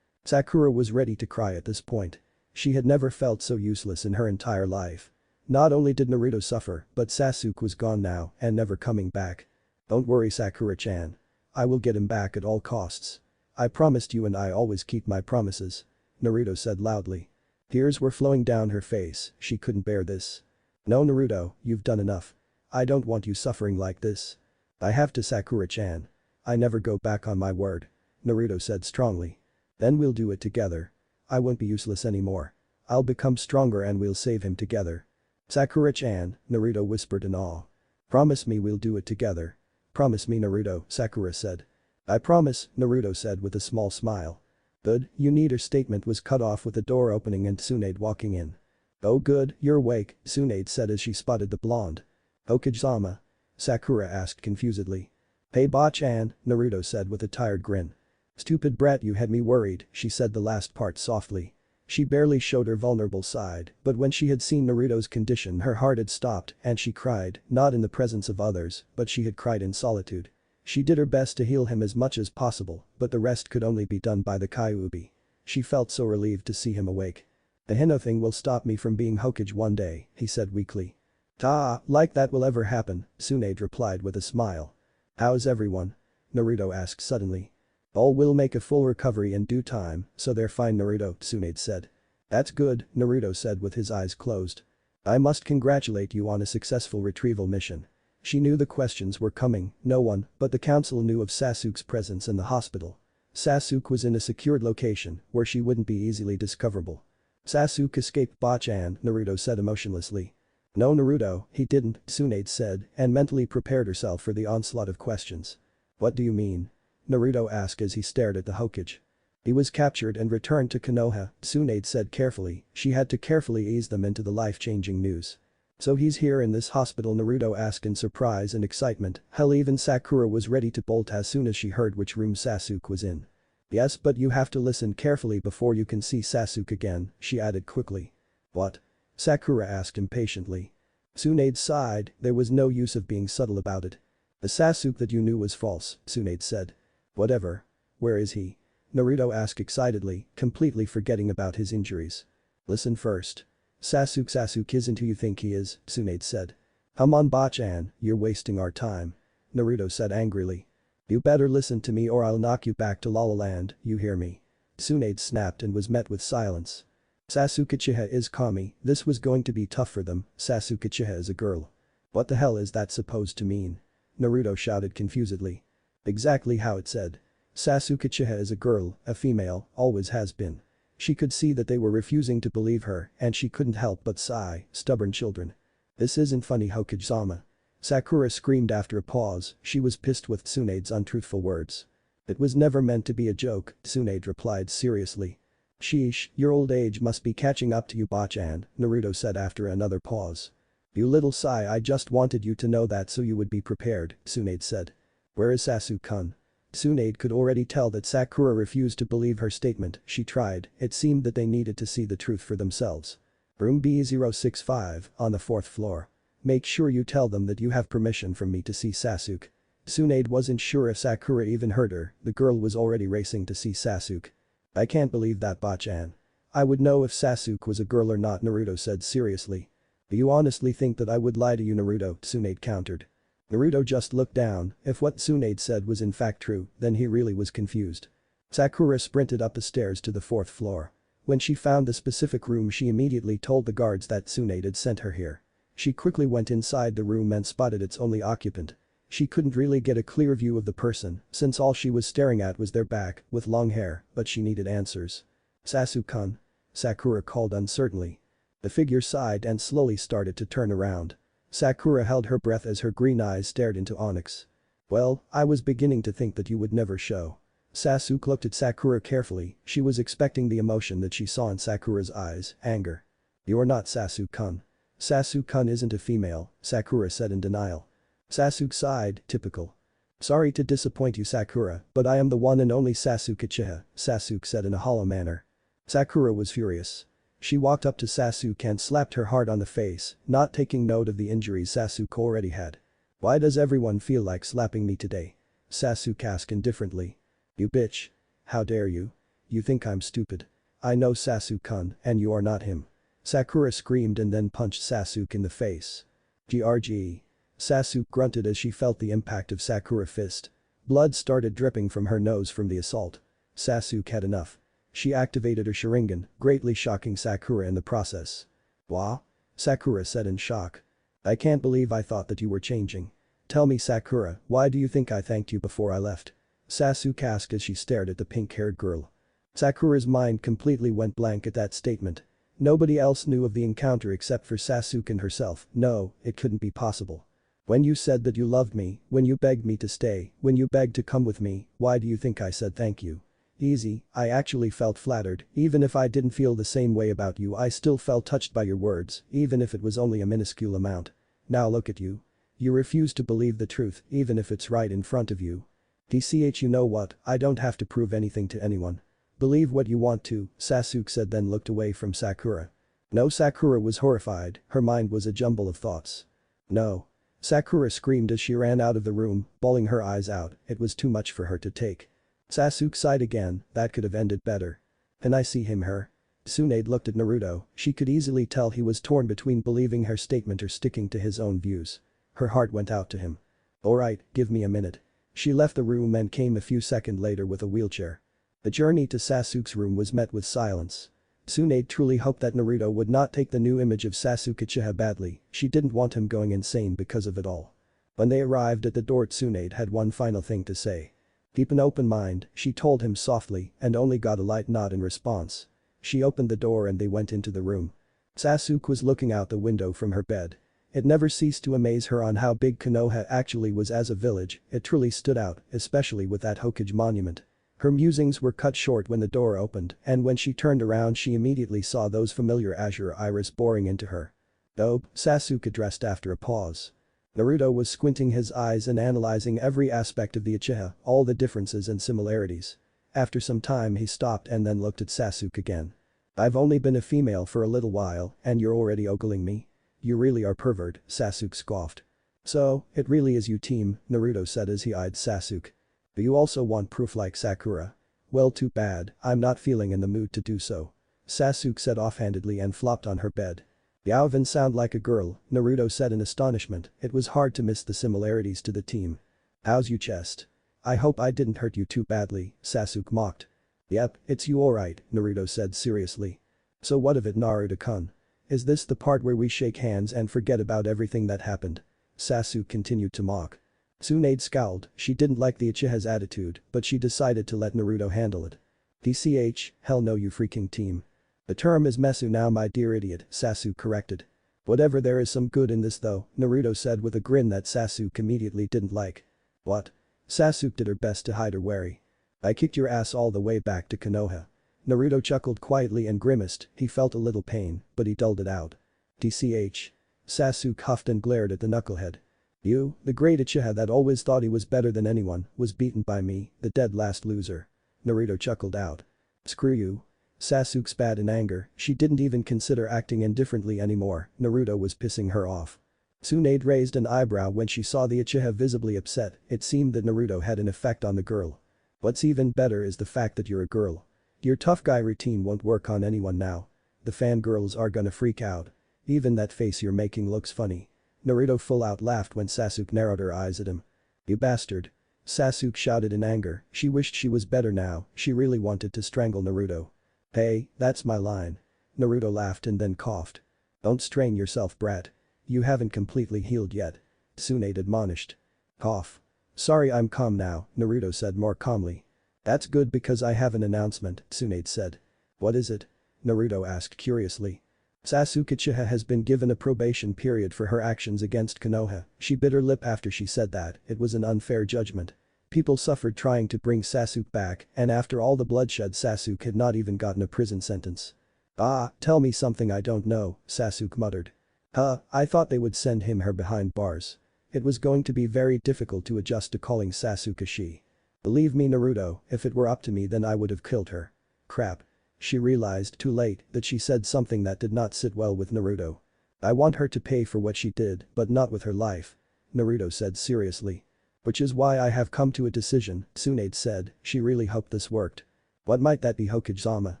Sakura was ready to cry at this point. She had never felt so useless in her entire life. Not only did Naruto suffer, but Sasuke was gone now and never coming back. Don't worry Sakura-chan. I will get him back at all costs. I promised you and I always keep my promises. Naruto said loudly. Tears were flowing down her face, she couldn't bear this. No Naruto, you've done enough. I don't want you suffering like this. I have to Sakura-chan. I never go back on my word. Naruto said strongly. Then we'll do it together. I won't be useless anymore. I'll become stronger and we'll save him together. Sakura-chan, Naruto whispered in awe. Promise me we'll do it together. Promise me Naruto, Sakura said. I promise, Naruto said with a small smile. Good, you need. Her statement was cut off with the door opening and Tsunade walking in. "Oh good, you're awake," Tsunade said as she spotted the blonde. "Okage-sama?" Sakura asked confusedly. "Hey Ba-chan," Naruto said with a tired grin. "Stupid brat, you had me worried," she said the last part softly. She barely showed her vulnerable side, but when she had seen Naruto's condition her heart had stopped and she cried, not in the presence of others, but she had cried in solitude. She did her best to heal him as much as possible, but the rest could only be done by the Kyuubi. She felt so relieved to see him awake. "The Hino thing will stop me from being Hokage one day," he said weakly. Like that will ever happen," Tsunade replied with a smile. "How's everyone?" Naruto asked suddenly. "All will make a full recovery in due time, so they're fine Naruto," Tsunade said. "That's good," Naruto said with his eyes closed. "I must congratulate you on a successful retrieval mission." She knew the questions were coming, no one but the council knew of Sasuke's presence in the hospital. Sasuke was in a secured location where she wouldn't be easily discoverable. "Sasuke escaped Ba-chan," Naruto said emotionlessly. "No Naruto, he didn't," Tsunade said and mentally prepared herself for the onslaught of questions. "What do you mean?" Naruto asked as he stared at the Hokage. "He was captured and returned to Konoha," Tsunade said carefully, she had to carefully ease them into the life-changing news. "So he's here in this hospital?" Naruto asked in surprise and excitement, hell even Sakura was ready to bolt as soon as she heard which room Sasuke was in. "Yes, but you have to listen carefully before you can see Sasuke again," she added quickly. "What?" Sakura asked impatiently. Tsunade sighed, there was no use of being subtle about it. "The Sasuke that you knew was false," Tsunade said. "Whatever. Where is he?" Naruto asked excitedly, completely forgetting about his injuries. "Listen first. Sasuke isn't who you think he is," Tsunade said. "Come on Ba-chan, you're wasting our time," Naruto said angrily. "You better listen to me or I'll knock you back to Lala Land, you hear me?" Tsunade snapped and was met with silence. Sasuke Uchiha is Kami, this was going to be tough for them, Sasuke Uchiha is a girl. "What the hell is that supposed to mean?" Naruto shouted confusedly. "Exactly how it said. Sasuke Uchiha is a girl, a female, always has been." She could see that they were refusing to believe her and she couldn't help but sigh, stubborn children. "This isn't funny Hokage-sama." Sakura screamed after a pause, she was pissed with Tsunade's untruthful words. "It was never meant to be a joke," Tsunade replied seriously. "Sheesh, your old age must be catching up to you Ba-chan," Naruto said after another pause. "You little sigh, I just wanted you to know that so you would be prepared," Tsunade said. "Where is Sasuke-kun?" Tsunade could already tell that Sakura refused to believe her statement, she tried, it seemed that they needed to see the truth for themselves. "Room B065, on the 4th floor. Make sure you tell them that you have permission from me to see Sasuke." Tsunade wasn't sure if Sakura even heard her, the girl was already racing to see Sasuke. "I can't believe that Ba-chan. I would know if Sasuke was a girl or not," Naruto said seriously. "Do you honestly think that I would lie to you Naruto?" Tsunade countered. Naruto just looked down, if what Tsunade said was in fact true, then he really was confused. Sakura sprinted up the stairs to the 4th floor. When she found the specific room she immediately told the guards that Tsunade had sent her here. She quickly went inside the room and spotted its only occupant. She couldn't really get a clear view of the person since all she was staring at was their back with long hair, but she needed answers. "Sasuke-kun?" Sakura called uncertainly. The figure sighed and slowly started to turn around. Sakura held her breath as her green eyes stared into Onyx. "Well, I was beginning to think that you would never show." Sasuke looked at Sakura carefully, she was expecting the emotion that she saw in Sakura's eyes, anger. "You're not Sasuke-kun. Sasuke-kun isn't a female," Sakura said in denial. Sasuke sighed, typical. "Sorry to disappoint you Sakura, but I am the one and only Sasuke Uchiha," Sasuke said in a hollow manner. Sakura was furious. She walked up to Sasuke and slapped her hard on the face, not taking note of the injuries Sasuke already had. "Why does everyone feel like slapping me today?" Sasuke asked indifferently. "You bitch. How dare you? You think I'm stupid. I know Sasuke-kun and you are not him." Sakura screamed and then punched Sasuke in the face. "GRG." Sasuke grunted as she felt the impact of Sakura's fist. Blood started dripping from her nose from the assault. Sasuke had enough. She activated her Sharingan, greatly shocking Sakura in the process. "What?" Sakura said in shock. "I can't believe I thought that you were changing. Tell me Sakura, why do you think I thanked you before I left?" Sasuke asked as she stared at the pink-haired girl. Sakura's mind completely went blank at that statement. Nobody else knew of the encounter except for Sasuke and herself, no, it couldn't be possible. "When you said that you loved me, when you begged me to stay, when you begged to come with me, why do you think I said thank you?" Easy, I actually felt flattered, even if I didn't feel the same way about you I still felt touched by your words, even if it was only a minuscule amount. Now look at you. You refuse to believe the truth, even if it's right in front of you. TCH you know what, I don't have to prove anything to anyone. Believe what you want to, Sasuke said then looked away from Sakura. No Sakura was horrified, her mind was a jumble of thoughts. No. Sakura screamed as she ran out of the room, bawling her eyes out, it was too much for her to take. Sasuke sighed again, that could have ended better. And I see him her. Tsunade looked at Naruto, she could easily tell he was torn between believing her statement or sticking to his own views. Her heart went out to him. Alright, give me a minute. She left the room and came a few seconds later with a wheelchair. The journey to Sasuke's room was met with silence. Tsunade truly hoped that Naruto would not take the new image of Sasuke Uchiha badly, she didn't want him going insane because of it all. When they arrived at the door Tsunade had one final thing to say. Keep an open mind, she told him softly and only got a light nod in response. She opened the door and they went into the room. Sasuke was looking out the window from her bed. It never ceased to amaze her on how big Konoha actually was as a village, it truly stood out, especially with that Hokage monument. Her musings were cut short when the door opened and when she turned around she immediately saw those familiar azure iris boring into her. "Dope," Sasuke addressed after a pause. Naruto was squinting his eyes and analyzing every aspect of the Uchiha, all the differences and similarities. After some time he stopped and then looked at Sasuke again. "I've only been a female for a little while and you're already ogling me? You really are pervert," Sasuke scoffed. "So, it really is you team," Naruto said as he eyed Sasuke. "Do you also want proof like Sakura? Well too bad, I'm not feeling in the mood to do so," Sasuke said offhandedly and flopped on her bed. "You even sound like a girl," Naruto said in astonishment, it was hard to miss the similarities to the team. "How's you chest? I hope I didn't hurt you too badly," Sasuke mocked. "Yep, it's you alright," Naruto said seriously. "So what of it Naruto-kun? Is this the part where we shake hands and forget about everything that happened?" Sasuke continued to mock. Tsunade scowled, she didn't like the Uchiha's attitude, but she decided to let Naruto handle it. "TCH, hell no you freaking team. The term is Mesu now my dear idiot," Sasuke corrected. "Whatever there is some good in this though," Naruto said with a grin that Sasuke immediately didn't like. "What?" Sasuke did her best to hide her worry. "I kicked your ass all the way back to Konoha." Naruto chuckled quietly and grimaced, he felt a little pain, but he dulled it out. "TCH." Sasuke huffed and glared at the knucklehead. "You, the great Uchiha that always thought he was better than anyone, was beaten by me, the dead last loser." Naruto chuckled out. "Screw you." Sasuke spat in anger, she didn't even consider acting indifferently anymore, Naruto was pissing her off. Tsunade raised an eyebrow when she saw the Uchiha visibly upset, it seemed that Naruto had an effect on the girl. "What's even better is the fact that you're a girl. Your tough guy routine won't work on anyone now. The fangirls are gonna freak out. Even that face you're making looks funny." Naruto full out laughed when Sasuke narrowed her eyes at him. "You bastard." Sasuke shouted in anger, she wished she was better now, she really wanted to strangle Naruto. "Hey, that's my line." Naruto laughed and then coughed. "Don't strain yourself brat. You haven't completely healed yet." Tsunade admonished. "Cough. Sorry I'm calm now," Naruto said more calmly. "That's good because I have an announcement," Tsunade said. "What is it?" Naruto asked curiously. "Sasuke Uchiha has been given a probation period for her actions against Konoha." She bit her lip after she said that, it was an unfair judgment. People suffered trying to bring Sasuke back and after all the bloodshed Sasuke had not even gotten a prison sentence. "Ah, tell me something I don't know," Sasuke muttered. "Huh, I thought they would send her behind bars. It was going to be very difficult to adjust to calling Sasuke a she. Believe me Naruto, if it were up to me then I would have killed her." Crap. She realized too late that she said something that did not sit well with Naruto. "I want her to pay for what she did, but not with her life," Naruto said seriously. "Which is why I have come to a decision," Tsunade said, she really hoped this worked. "What might that be Hokage-sama?"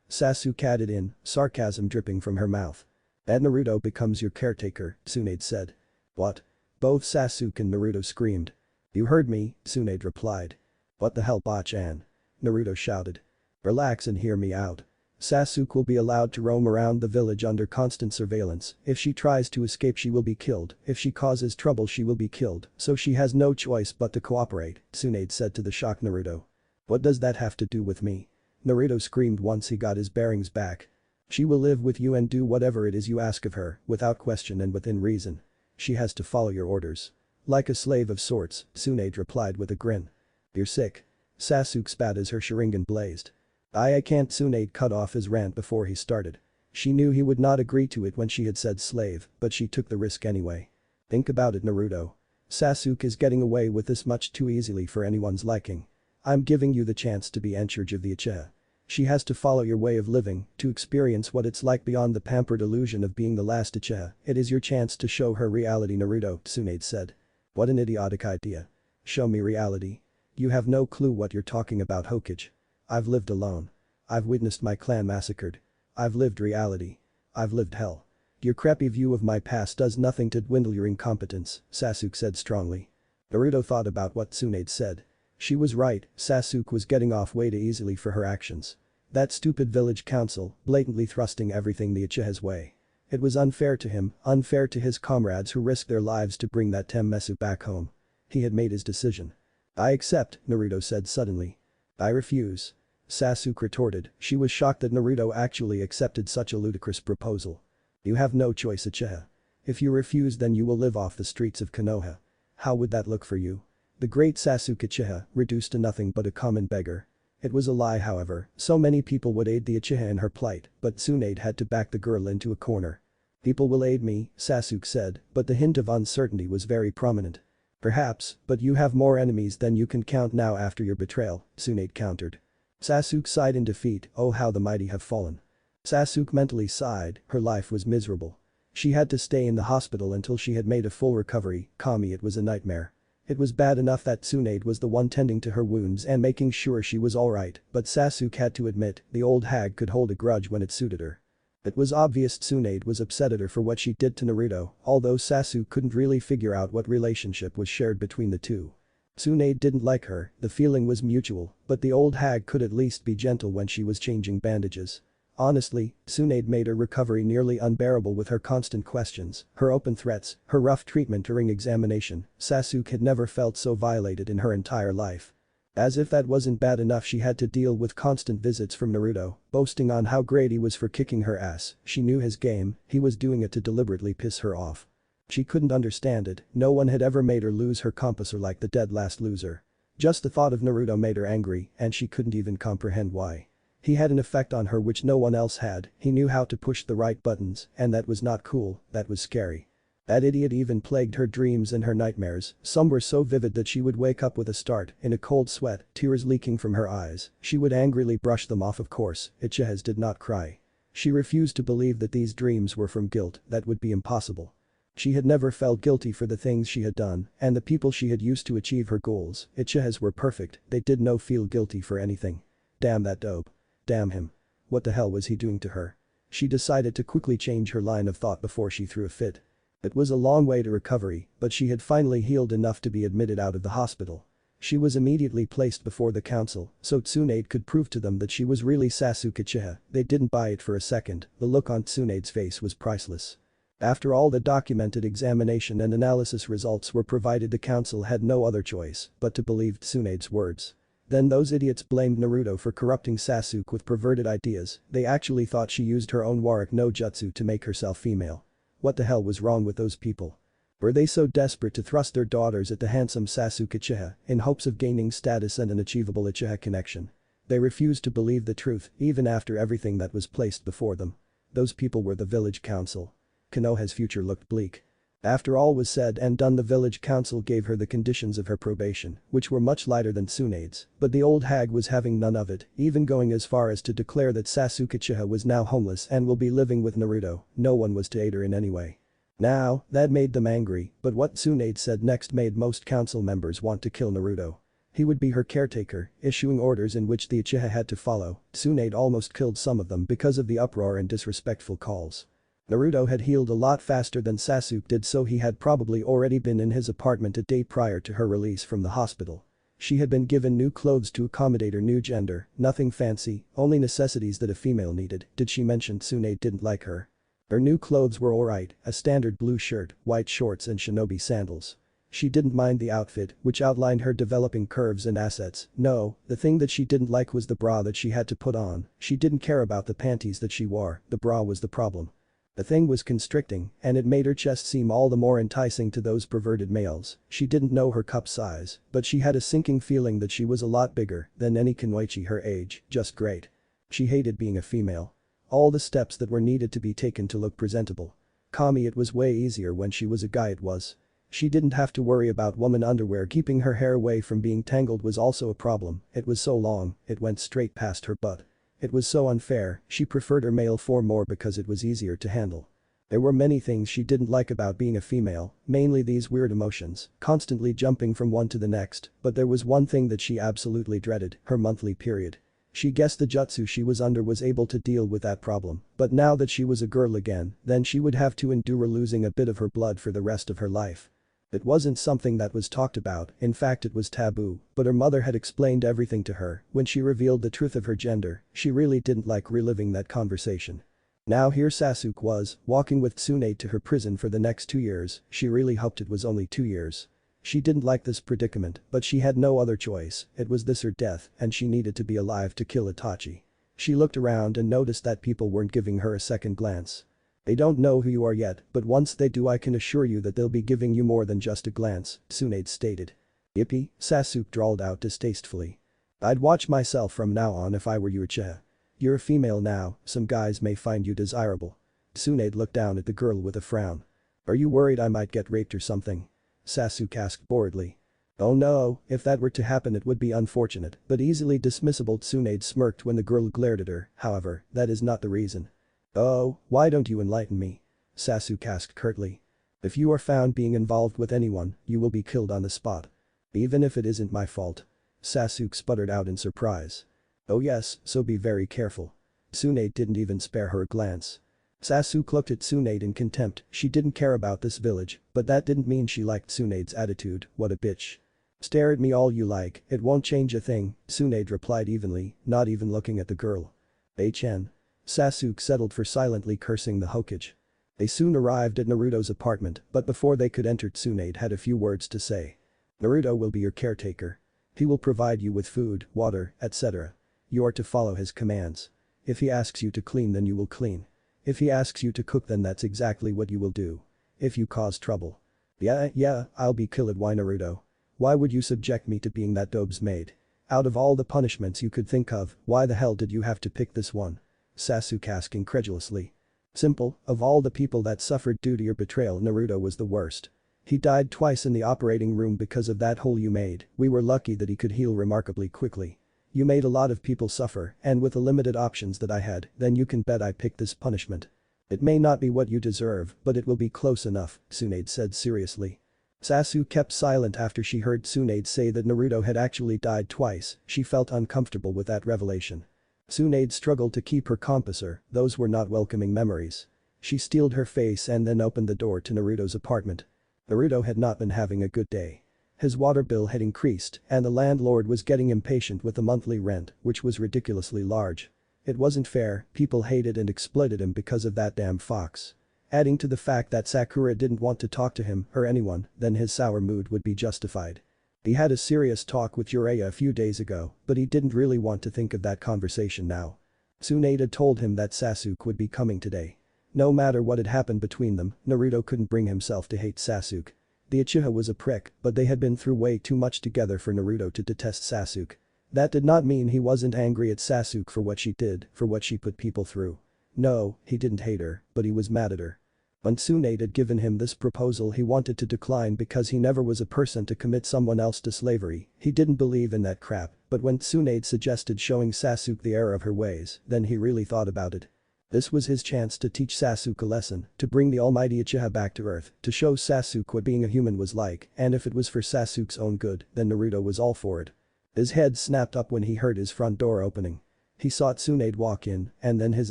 Sasuke added in, sarcasm dripping from her mouth. "That Naruto becomes your caretaker," Tsunade said. "What?" Both Sasuke and Naruto screamed. "You heard me," Tsunade replied. "What the hell Bachan?" Naruto shouted. "Relax and hear me out. Sasuke will be allowed to roam around the village under constant surveillance, if she tries to escape she will be killed, if she causes trouble she will be killed, so she has no choice but to cooperate," Tsunade said to the shocked Naruto. "What does that have to do with me?" Naruto screamed once he got his bearings back. "She will live with you and do whatever it is you ask of her, without question and within reason. She has to follow your orders. Like a slave of sorts," Tsunade replied with a grin. "You're sick." Sasuke spat as her Sharingan blazed. I can't. Tsunade cut off his rant before he started. She knew he would not agree to it when she had said slave, but she took the risk anyway. Think about it, Naruto. Sasuke is getting away with this much too easily for anyone's liking. I'm giving you the chance to be in charge of the Uchiha. She has to follow your way of living, to experience what it's like beyond the pampered illusion of being the last Uchiha. It is your chance to show her reality, Naruto, Tsunade said. What an idiotic idea. Show me reality. You have no clue what you're talking about, Hokage. I've lived alone. I've witnessed my clan massacred. I've lived reality. I've lived hell. Your crappy view of my past does nothing to dwindle your incompetence, Sasuke said strongly. Naruto thought about what Tsunade said. She was right, Sasuke was getting off way too easily for her actions. That stupid village council, blatantly thrusting everything the Uchiha's way. It was unfair to him, unfair to his comrades who risked their lives to bring that Temmesu back home. He had made his decision. I accept, Naruto said suddenly. I refuse. Sasuke retorted, she was shocked that Naruto actually accepted such a ludicrous proposal. You have no choice, Uchiha. If you refuse, then you will live off the streets of Konoha. How would that look for you? The great Sasuke Uchiha, reduced to nothing but a common beggar. It was a lie, however, so many people would aid the Uchiha in her plight, but Tsunade had to back the girl into a corner. People will aid me, Sasuke said, but the hint of uncertainty was very prominent. Perhaps, but you have more enemies than you can count now after your betrayal, Tsunade countered. Sasuke sighed in defeat, oh how the mighty have fallen. Sasuke mentally sighed, her life was miserable. She had to stay in the hospital until she had made a full recovery, Kami, it was a nightmare. It was bad enough that Tsunade was the one tending to her wounds and making sure she was alright, but Sasuke had to admit, the old hag could hold a grudge when it suited her. It was obvious Tsunade was upset at her for what she did to Naruto, although Sasuke couldn't really figure out what relationship was shared between the two. Tsunade didn't like her, the feeling was mutual, but the old hag could at least be gentle when she was changing bandages. Honestly, Tsunade made her recovery nearly unbearable with her constant questions, her open threats, her rough treatment during examination. Sasuke had never felt so violated in her entire life. As if that wasn't bad enough, she had to deal with constant visits from Naruto, boasting on how great he was for kicking her ass. She knew his game, he was doing it to deliberately piss her off. She couldn't understand it, no one had ever made her lose her composure like the dead last loser. Just the thought of Naruto made her angry, and she couldn't even comprehend why. He had an effect on her which no one else had, he knew how to push the right buttons, and that was not cool, that was scary. That idiot even plagued her dreams and her nightmares, some were so vivid that she would wake up with a start, in a cold sweat, tears leaking from her eyes. She would angrily brush them off, of course, Uchihas did not cry. She refused to believe that these dreams were from guilt, that would be impossible. She had never felt guilty for the things she had done, and the people she had used to achieve her goals. Uchihas were perfect, they did not feel guilty for anything. Damn that dope. Damn him. What the hell was he doing to her? She decided to quickly change her line of thought before she threw a fit. It was a long way to recovery, but she had finally healed enough to be admitted out of the hospital. She was immediately placed before the council, so Tsunade could prove to them that she was really Sasuke Uchiha. They didn't buy it for a second, the look on Tsunade's face was priceless. After all the documented examination and analysis results were provided, the council had no other choice but to believe Tsunade's words. Then those idiots blamed Naruto for corrupting Sasuke with perverted ideas, they actually thought she used her own Warrick no Jutsu to make herself female. What the hell was wrong with those people? Were they so desperate to thrust their daughters at the handsome Sasuke Uchiha in hopes of gaining status and an achievable Uchiha connection? They refused to believe the truth even after everything that was placed before them. Those people were the village council. Konoha's future looked bleak. After all was said and done, the village council gave her the conditions of her probation, which were much lighter than Tsunade's, but the old hag was having none of it, even going as far as to declare that Sasuke Uchiha was now homeless and will be living with Naruto. No one was to aid her in any way. Now, that made them angry, but what Tsunade said next made most council members want to kill Naruto. He would be her caretaker, issuing orders in which the Uchiha had to follow. Tsunade almost killed some of them because of the uproar and disrespectful calls. Naruto had healed a lot faster than Sasuke did, so he had probably already been in his apartment a day prior to her release from the hospital. She had been given new clothes to accommodate her new gender, nothing fancy, only necessities that a female needed. Did she mention Tsunade didn't like her? Her new clothes were alright, a standard blue shirt, white shorts and shinobi sandals. She didn't mind the outfit, which outlined her developing curves and assets. No, the thing that she didn't like was the bra that she had to put on. She didn't care about the panties that she wore, the bra was the problem. The thing was constricting, and it made her chest seem all the more enticing to those perverted males. She didn't know her cup size, but she had a sinking feeling that she was a lot bigger than any kunoichi her age, just great. She hated being a female. All the steps that were needed to be taken to look presentable. Kami, it was way easier when she was a guy. It was. She didn't have to worry about woman underwear. Keeping her hair away from being tangled was also a problem. It was so long, it went straight past her butt. It was so unfair. She preferred her male form more because it was easier to handle. There were many things she didn't like about being a female, mainly these weird emotions, constantly jumping from one to the next, but there was one thing that she absolutely dreaded: her monthly period. She guessed the jutsu she was under was able to deal with that problem, but now that she was a girl again, then she would have to endure losing a bit of her blood for the rest of her life. It wasn't something that was talked about, in fact it was taboo, but her mother had explained everything to her. When she revealed the truth of her gender, she really didn't like reliving that conversation. Now here Sasuke was, walking with Tsunade to her prison for the next 2 years. She really hoped it was only 2 years. She didn't like this predicament, but she had no other choice. It was this or death, and she needed to be alive to kill Itachi. She looked around and noticed that people weren't giving her a second glance. They don't know who you are yet, but once they do I can assure you that they'll be giving you more than just a glance, Tsunade stated. Yippee, Sasuke drawled out distastefully. I'd watch myself from now on if I were you, Uchiha. You're a female now, some guys may find you desirable. Tsunade looked down at the girl with a frown. Are you worried I might get raped or something? Sasuke asked boredly. Oh no, if that were to happen it would be unfortunate, but easily dismissible. Tsunade smirked when the girl glared at her. However, that is not the reason. Oh, why don't you enlighten me? Sasuke asked curtly. If you are found being involved with anyone, you will be killed on the spot. Even if it isn't my fault. Sasuke sputtered out in surprise. Oh yes, so be very careful. Tsunade didn't even spare her a glance. Sasuke looked at Tsunade in contempt. She didn't care about this village, but that didn't mean she liked Tsunade's attitude. What a bitch. Stare at me all you like, it won't change a thing, Tsunade replied evenly, not even looking at the girl. HN. Sasuke settled for silently cursing the Hokage. They soon arrived at Naruto's apartment, but before they could enter Tsunade had a few words to say. Naruto will be your caretaker. He will provide you with food, water, etc. You are to follow his commands. If he asks you to clean then you will clean. If he asks you to cook then that's exactly what you will do. If you cause trouble. Yeah, I'll be killed. Why Naruto? Why would you subject me to being that dope's maid? Out of all the punishments you could think of, why the hell did you have to pick this one? Sasuke asked incredulously. Simple, of all the people that suffered due to your betrayal Naruto was the worst. He died twice in the operating room because of that hole you made. We were lucky that he could heal remarkably quickly. You made a lot of people suffer, and with the limited options that I had, then you can bet I picked this punishment. It may not be what you deserve, but it will be close enough, Tsunade said seriously. Sasuke kept silent after she heard Tsunade say that Naruto had actually died twice. She felt uncomfortable with that revelation. Tsunade struggled to keep her composure, those were not welcoming memories. She steeled her face and then opened the door to Naruto's apartment. Naruto had not been having a good day. His water bill had increased, and the landlord was getting impatient with the monthly rent, which was ridiculously large. It wasn't fair, people hated and exploited him because of that damn fox. Adding to the fact that Sakura didn't want to talk to him or anyone, then his sour mood would be justified. He had a serious talk with Jiraiya a few days ago, but he didn't really want to think of that conversation now. Tsunade had told him that Sasuke would be coming today. No matter what had happened between them, Naruto couldn't bring himself to hate Sasuke. The Uchiha was a prick, but they had been through way too much together for Naruto to detest Sasuke. That did not mean he wasn't angry at Sasuke for what she did, for what she put people through. No, he didn't hate her, but he was mad at her. When Tsunade had given him this proposal he wanted to decline because he never was a person to commit someone else to slavery. He didn't believe in that crap, but when Tsunade suggested showing Sasuke the error of her ways, then he really thought about it. This was his chance to teach Sasuke a lesson, to bring the almighty Uchiha back to earth, to show Sasuke what being a human was like, and if it was for Sasuke's own good, then Naruto was all for it. His head snapped up when he heard his front door opening. He saw Tsunade walk in, and then his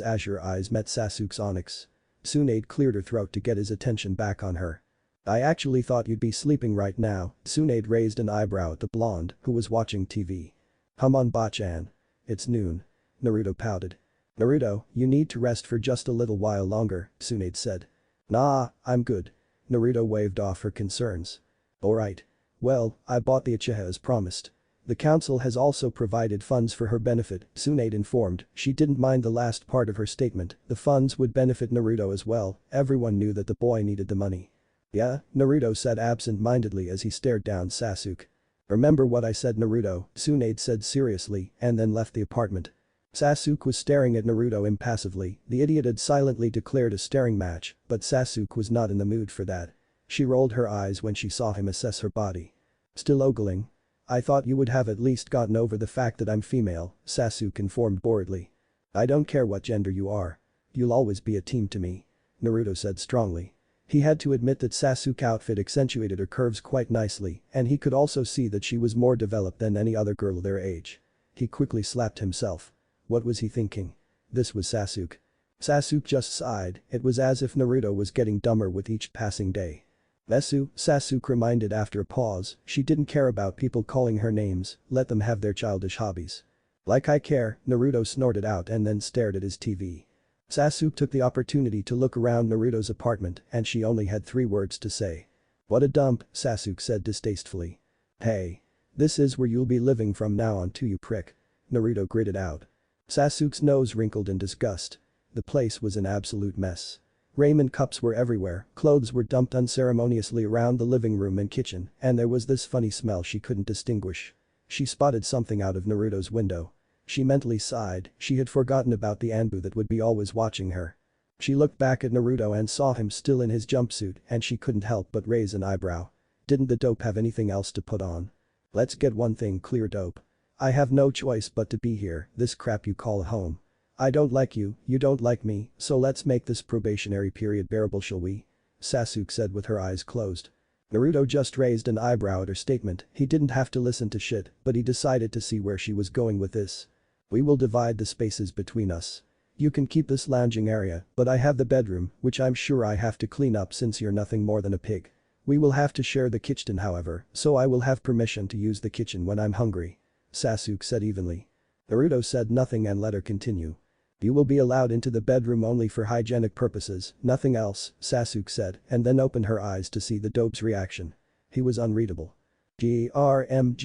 azure eyes met Sasuke's onyx. Tsunade cleared her throat to get his attention back on her. I actually thought you'd be sleeping right now, Tsunade raised an eyebrow at the blonde, who was watching TV. Come on Bachan. It's noon. Naruto pouted. Naruto, you need to rest for just a little while longer, Tsunade said. Nah, I'm good. Naruto waved off her concerns. Alright. Well, I bought the Uchiha as promised. The council has also provided funds for her benefit, Tsunade informed. She didn't mind the last part of her statement, the funds would benefit Naruto as well, everyone knew that the boy needed the money. Yeah, Naruto said absent-mindedly as he stared down Sasuke. Remember what I said, Naruto, Tsunade said seriously, and then left the apartment. Sasuke was staring at Naruto impassively, the idiot had silently declared a staring match, but Sasuke was not in the mood for that. She rolled her eyes when she saw him assess her body. Still ogling? I thought you would have at least gotten over the fact that I'm female, Sasuke informed boredly. I don't care what gender you are. You'll always be a team to me. Naruto said strongly. He had to admit that Sasuke's outfit accentuated her curves quite nicely, and he could also see that she was more developed than any other girl their age. He quickly slapped himself. What was he thinking? This was Sasuke. Sasuke just sighed, it was as if Naruto was getting dumber with each passing day. Sasuke reminded after a pause, she didn't care about people calling her names, let them have their childish hobbies. Like I care, Naruto snorted out and then stared at his TV. Sasuke took the opportunity to look around Naruto's apartment and she only had 3 words to say. What a dump, Sasuke said distastefully. Hey. This is where you'll be living from now on too, you prick. Naruto gritted out. Sasuke's nose wrinkled in disgust. The place was an absolute mess. Ramen cups were everywhere, clothes were dumped unceremoniously around the living room and kitchen, and there was this funny smell she couldn't distinguish. She spotted something out of Naruto's window. She mentally sighed, she had forgotten about the Anbu that would be always watching her. She looked back at Naruto and saw him still in his jumpsuit and she couldn't help but raise an eyebrow. Didn't the dope have anything else to put on? Let's get one thing clear, dope. I have no choice but to be here, this crap you call a home. I don't like you, you don't like me, so let's make this probationary period bearable, shall we? Sasuke said with her eyes closed. Naruto just raised an eyebrow at her statement, he didn't have to listen to shit, but he decided to see where she was going with this. We will divide the spaces between us. You can keep this lounging area, but I have the bedroom, which I'm sure I have to clean up since you're nothing more than a pig. We will have to share the kitchen however, so I will have permission to use the kitchen when I'm hungry. Sasuke said evenly. Naruto said nothing and let her continue. You will be allowed into the bedroom only for hygienic purposes, nothing else, Sasuke said, and then opened her eyes to see the dope's reaction. He was unreadable. Grmgrrrrmm.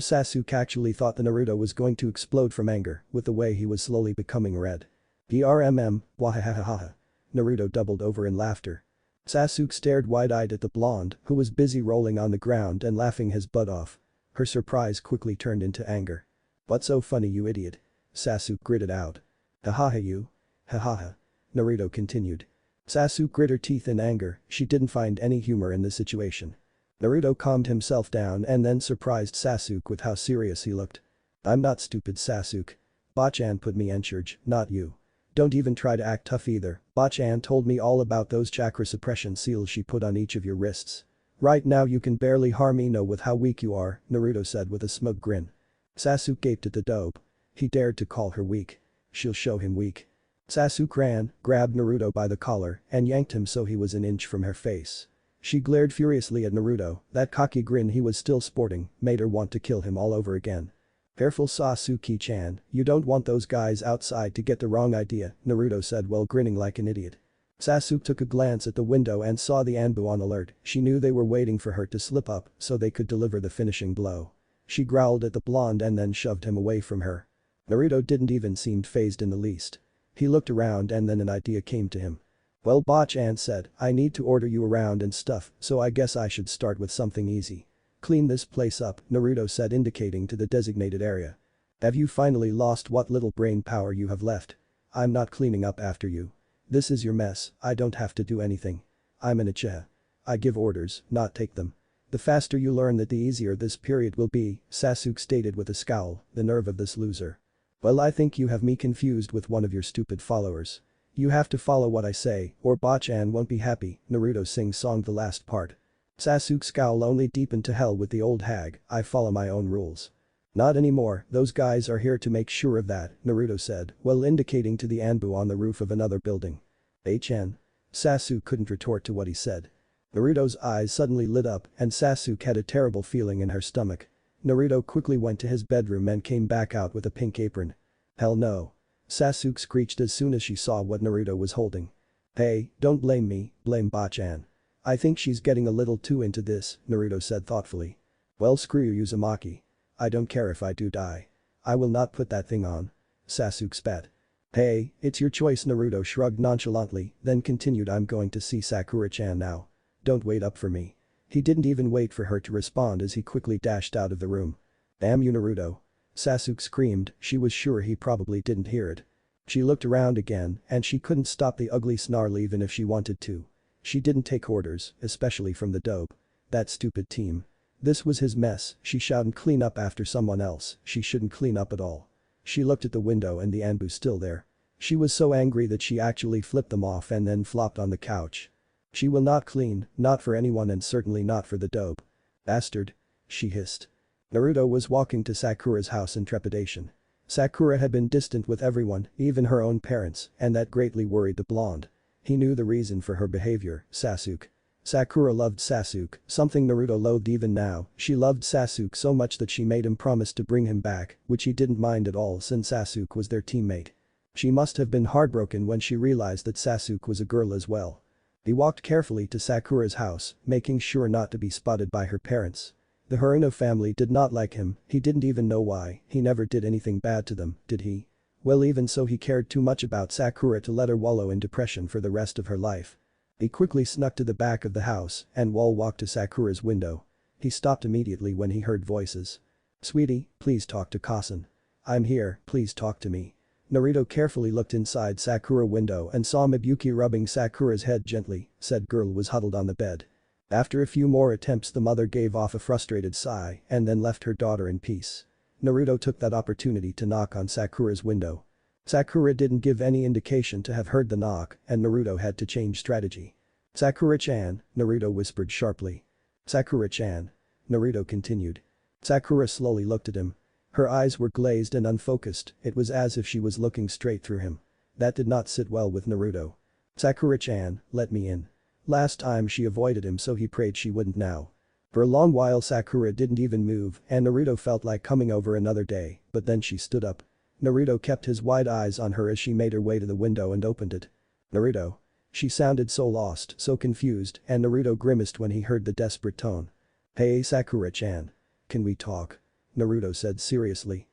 Sasuke actually thought that Naruto was going to explode from anger with the way he was slowly becoming red. Grmm, wahahaha. Naruto doubled over in laughter. Sasuke stared wide-eyed at the blonde, who was busy rolling on the ground and laughing his butt off. Her surprise quickly turned into anger. What's so funny, you idiot? Sasuke gritted out. Hahaha you. Hahaha. Naruto continued. Sasuke grit her teeth in anger, she didn't find any humor in the situation. Naruto calmed himself down and then surprised Sasuke with how serious he looked. I'm not stupid, Sasuke. Bachan put me in charge, not you. Don't even try to act tough either, Bachan told me all about those chakra suppression seals she put on each of your wrists. Right now you can barely harm Yino with how weak you are, Naruto said with a smug grin. Sasuke gaped at the dope. He dared to call her weak. She'll show him weak. Sasuke ran, grabbed Naruto by the collar, and yanked him so he was an inch from her face. She glared furiously at Naruto, that cocky grin he was still sporting made her want to kill him all over again. Careful, Sasuke-chan, you don't want those guys outside to get the wrong idea, Naruto said while grinning like an idiot. Sasuke took a glance at the window and saw the Anbu on alert, she knew they were waiting for her to slip up so they could deliver the finishing blow. She growled at the blonde and then shoved him away from her. Naruto didn't even seem fazed in the least. He looked around and then an idea came to him. Well, Bachan said, I need to order you around and stuff, so I guess I should start with something easy. Clean this place up, Naruto said indicating to the designated area. Have you finally lost what little brain power you have left? I'm not cleaning up after you. This is your mess, I don't have to do anything. I'm an Uchiha. I give orders, not take them. The faster you learn that the easier this period will be, Sasuke stated with a scowl, the nerve of this loser. Well, I think you have me confused with one of your stupid followers. You have to follow what I say, or Bachan won't be happy, Naruto sing-songed the last part. Sasuke's scowl only deepened. To hell with the old hag, I follow my own rules. Not anymore, those guys are here to make sure of that, Naruto said, while indicating to the Anbu on the roof of another building. HN. Sasuke couldn't retort to what he said. Naruto's eyes suddenly lit up and Sasuke had a terrible feeling in her stomach. Naruto quickly went to his bedroom and came back out with a pink apron. Hell no. Sasuke screeched as soon as she saw what Naruto was holding. Hey, don't blame me, blame Bachan. I think she's getting a little too into this, Naruto said thoughtfully. Well, screw you, Uzumaki. I don't care if I do die. I will not put that thing on. Sasuke spat. Hey, it's your choice. Naruto shrugged nonchalantly, then continued, I'm going to see Sakura-chan now. Don't wait up for me. He didn't even wait for her to respond as he quickly dashed out of the room. Damn you, Naruto. Sasuke screamed, she was sure he probably didn't hear it. She looked around again and she couldn't stop the ugly snarl even if she wanted to. She didn't take orders, especially from the dope. That stupid team. This was his mess, she shouted, clean up after someone else, she shouldn't clean up at all. She looked at the window and the Anbu still there. She was so angry that she actually flipped them off and then flopped on the couch. She will not clean, not for anyone and certainly not for the dope. Bastard. She hissed. Naruto was walking to Sakura's house in trepidation. Sakura had been distant with everyone, even her own parents, and that greatly worried the blonde. He knew the reason for her behavior, Sasuke. Sakura loved Sasuke, something Naruto loathed even now. She loved Sasuke so much that she made him promise to bring him back, which he didn't mind at all since Sasuke was their teammate. She must have been heartbroken when she realized that Sasuke was a girl as well. He walked carefully to Sakura's house, making sure not to be spotted by her parents. The Haruno family did not like him, he didn't even know why, he never did anything bad to them, did he? Well, even so, he cared too much about Sakura to let her wallow in depression for the rest of her life. He quickly snuck to the back of the house and walked to Sakura's window. He stopped immediately when he heard voices. Sweetie, please talk to Kasen. I'm here, please talk to me. Naruto carefully looked inside Sakura's window and saw Mibuyuki rubbing Sakura's head gently, said girl was huddled on the bed. After a few more attempts, the mother gave off a frustrated sigh and then left her daughter in peace. Naruto took that opportunity to knock on Sakura's window. Sakura didn't give any indication to have heard the knock and Naruto had to change strategy. Sakura-chan, Naruto whispered sharply. Sakura-chan. Naruto continued. Sakura slowly looked at him. Her eyes were glazed and unfocused, it was as if she was looking straight through him. That did not sit well with Naruto. Sakura-chan, let me in. Last time she avoided him, so he prayed she wouldn't now. For a long while Sakura didn't even move and Naruto felt like coming over another day, but then she stood up. Naruto kept his wide eyes on her as she made her way to the window and opened it. Naruto. She sounded so lost, so confused, and Naruto grimaced when he heard the desperate tone. Hey Sakura-chan. Can we talk? Naruto said seriously.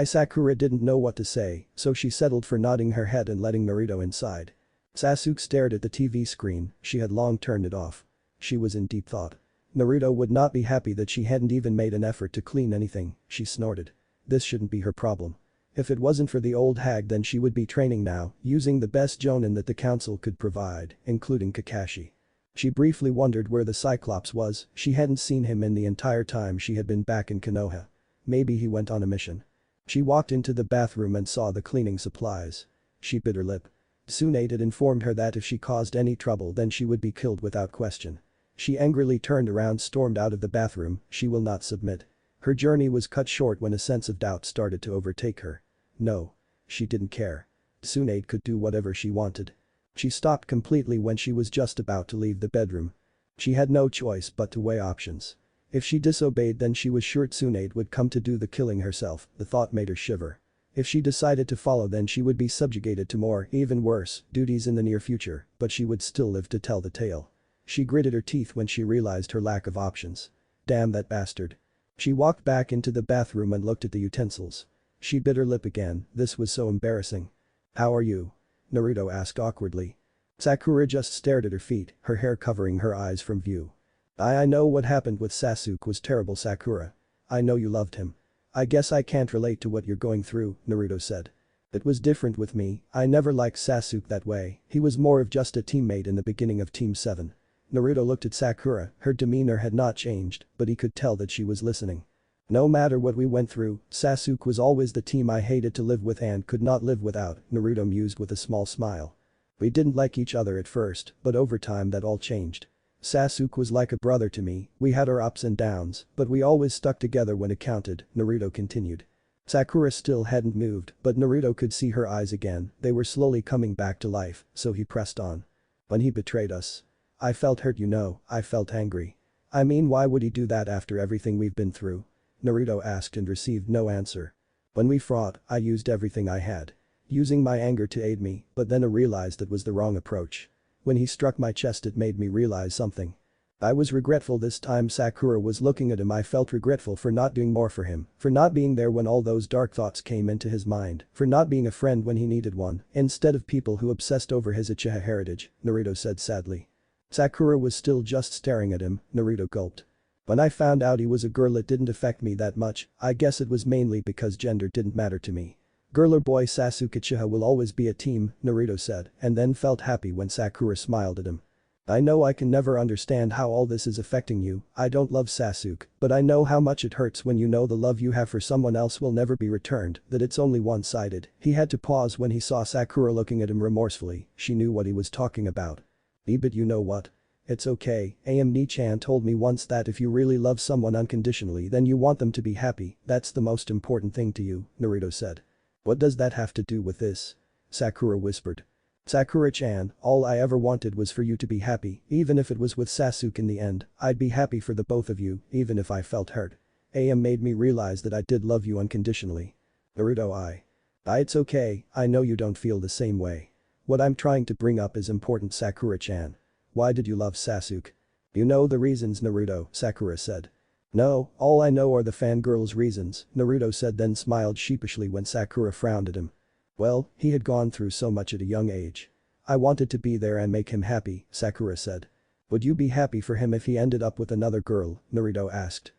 Sakura didn't know what to say, so she settled for nodding her head and letting Naruto inside. Sasuke stared at the TV screen, she had long turned it off. She was in deep thought. Naruto would not be happy that she hadn't even made an effort to clean anything, she snorted. This shouldn't be her problem. If it wasn't for the old hag, then she would be training now, using the best jonin that the council could provide, including Kakashi. She briefly wondered where the Cyclops was, she hadn't seen him in the entire time she had been back in Konoha. Maybe he went on a mission. She walked into the bathroom and saw the cleaning supplies. She bit her lip. Tsunade had informed her that if she caused any trouble then she would be killed without question. She angrily turned around, stormed out of the bathroom, she will not submit. Her journey was cut short when a sense of doubt started to overtake her. No. She didn't care. Tsunade could do whatever she wanted. She stopped completely when she was just about to leave the bedroom. She had no choice but to weigh options. If she disobeyed then she was sure Tsunade would come to do the killing herself, the thought made her shiver. If she decided to follow then she would be subjugated to more, even worse, duties in the near future, but she would still live to tell the tale. She gritted her teeth when she realized her lack of options. Damn that bastard. She walked back into the bathroom and looked at the utensils. She bit her lip again, this was so embarrassing. How are you? Naruto asked awkwardly. Sakura just stared at her feet, her hair covering her eyes from view. I know what happened with Sasuke was terrible, Sakura. I know you loved him. I guess I can't relate to what you're going through, Naruto said. It was different with me, I never liked Sasuke that way, he was more of just a teammate in the beginning of Team 7. Naruto looked at Sakura, her demeanor had not changed, but he could tell that she was listening. No matter what we went through, Sasuke was always the team I hated to live with and could not live without, Naruto mused with a small smile. We didn't like each other at first, but over time that all changed. Sasuke was like a brother to me, we had our ups and downs, but we always stuck together when it counted, Naruto continued. Sakura still hadn't moved, but Naruto could see her eyes again, they were slowly coming back to life, so he pressed on. When he betrayed us. I felt hurt, you know, I felt angry. I mean, why would he do that after everything we've been through? Naruto asked and received no answer. When we fought, I used everything I had. Using my anger to aid me, but then I realized that was the wrong approach. When he struck my chest it made me realize something. I was regretful this time Sakura was looking at him. I felt regretful for not doing more for him, for not being there when all those dark thoughts came into his mind, for not being a friend when he needed one, instead of people who obsessed over his Uchiha heritage, Naruto said sadly. Sakura was still just staring at him, Naruto gulped. When I found out he was a girl it didn't affect me that much, I guess it was mainly because gender didn't matter to me. Girl or boy Sasuke Uchiha will always be a team, Naruto said, and then felt happy when Sakura smiled at him. I know I can never understand how all this is affecting you, I don't love Sasuke, but I know how much it hurts when you know the love you have for someone else will never be returned, that it's only one-sided. He had to pause when he saw Sakura looking at him remorsefully, she knew what he was talking about. But you know what? It's okay, Ni-chan told me once that if you really love someone unconditionally then you want them to be happy, that's the most important thing to you, Naruto said. What does that have to do with this? Sakura whispered. Sakura-chan, all I ever wanted was for you to be happy, even if it was with Sasuke in the end, I'd be happy for the both of you, even if I felt hurt. Made me realize that I did love you unconditionally. Naruto it's okay, I know you don't feel the same way. What I'm trying to bring up is important Sakura-chan. Why did you love Sasuke? You know the reasons Naruto, Sakura said. No, all I know are the fangirl's reasons, Naruto said then smiled sheepishly when Sakura frowned at him. Well, he had gone through so much at a young age. I wanted to be there and make him happy, Sakura said. Would you be happy for him if he ended up with another girl, Naruto asked.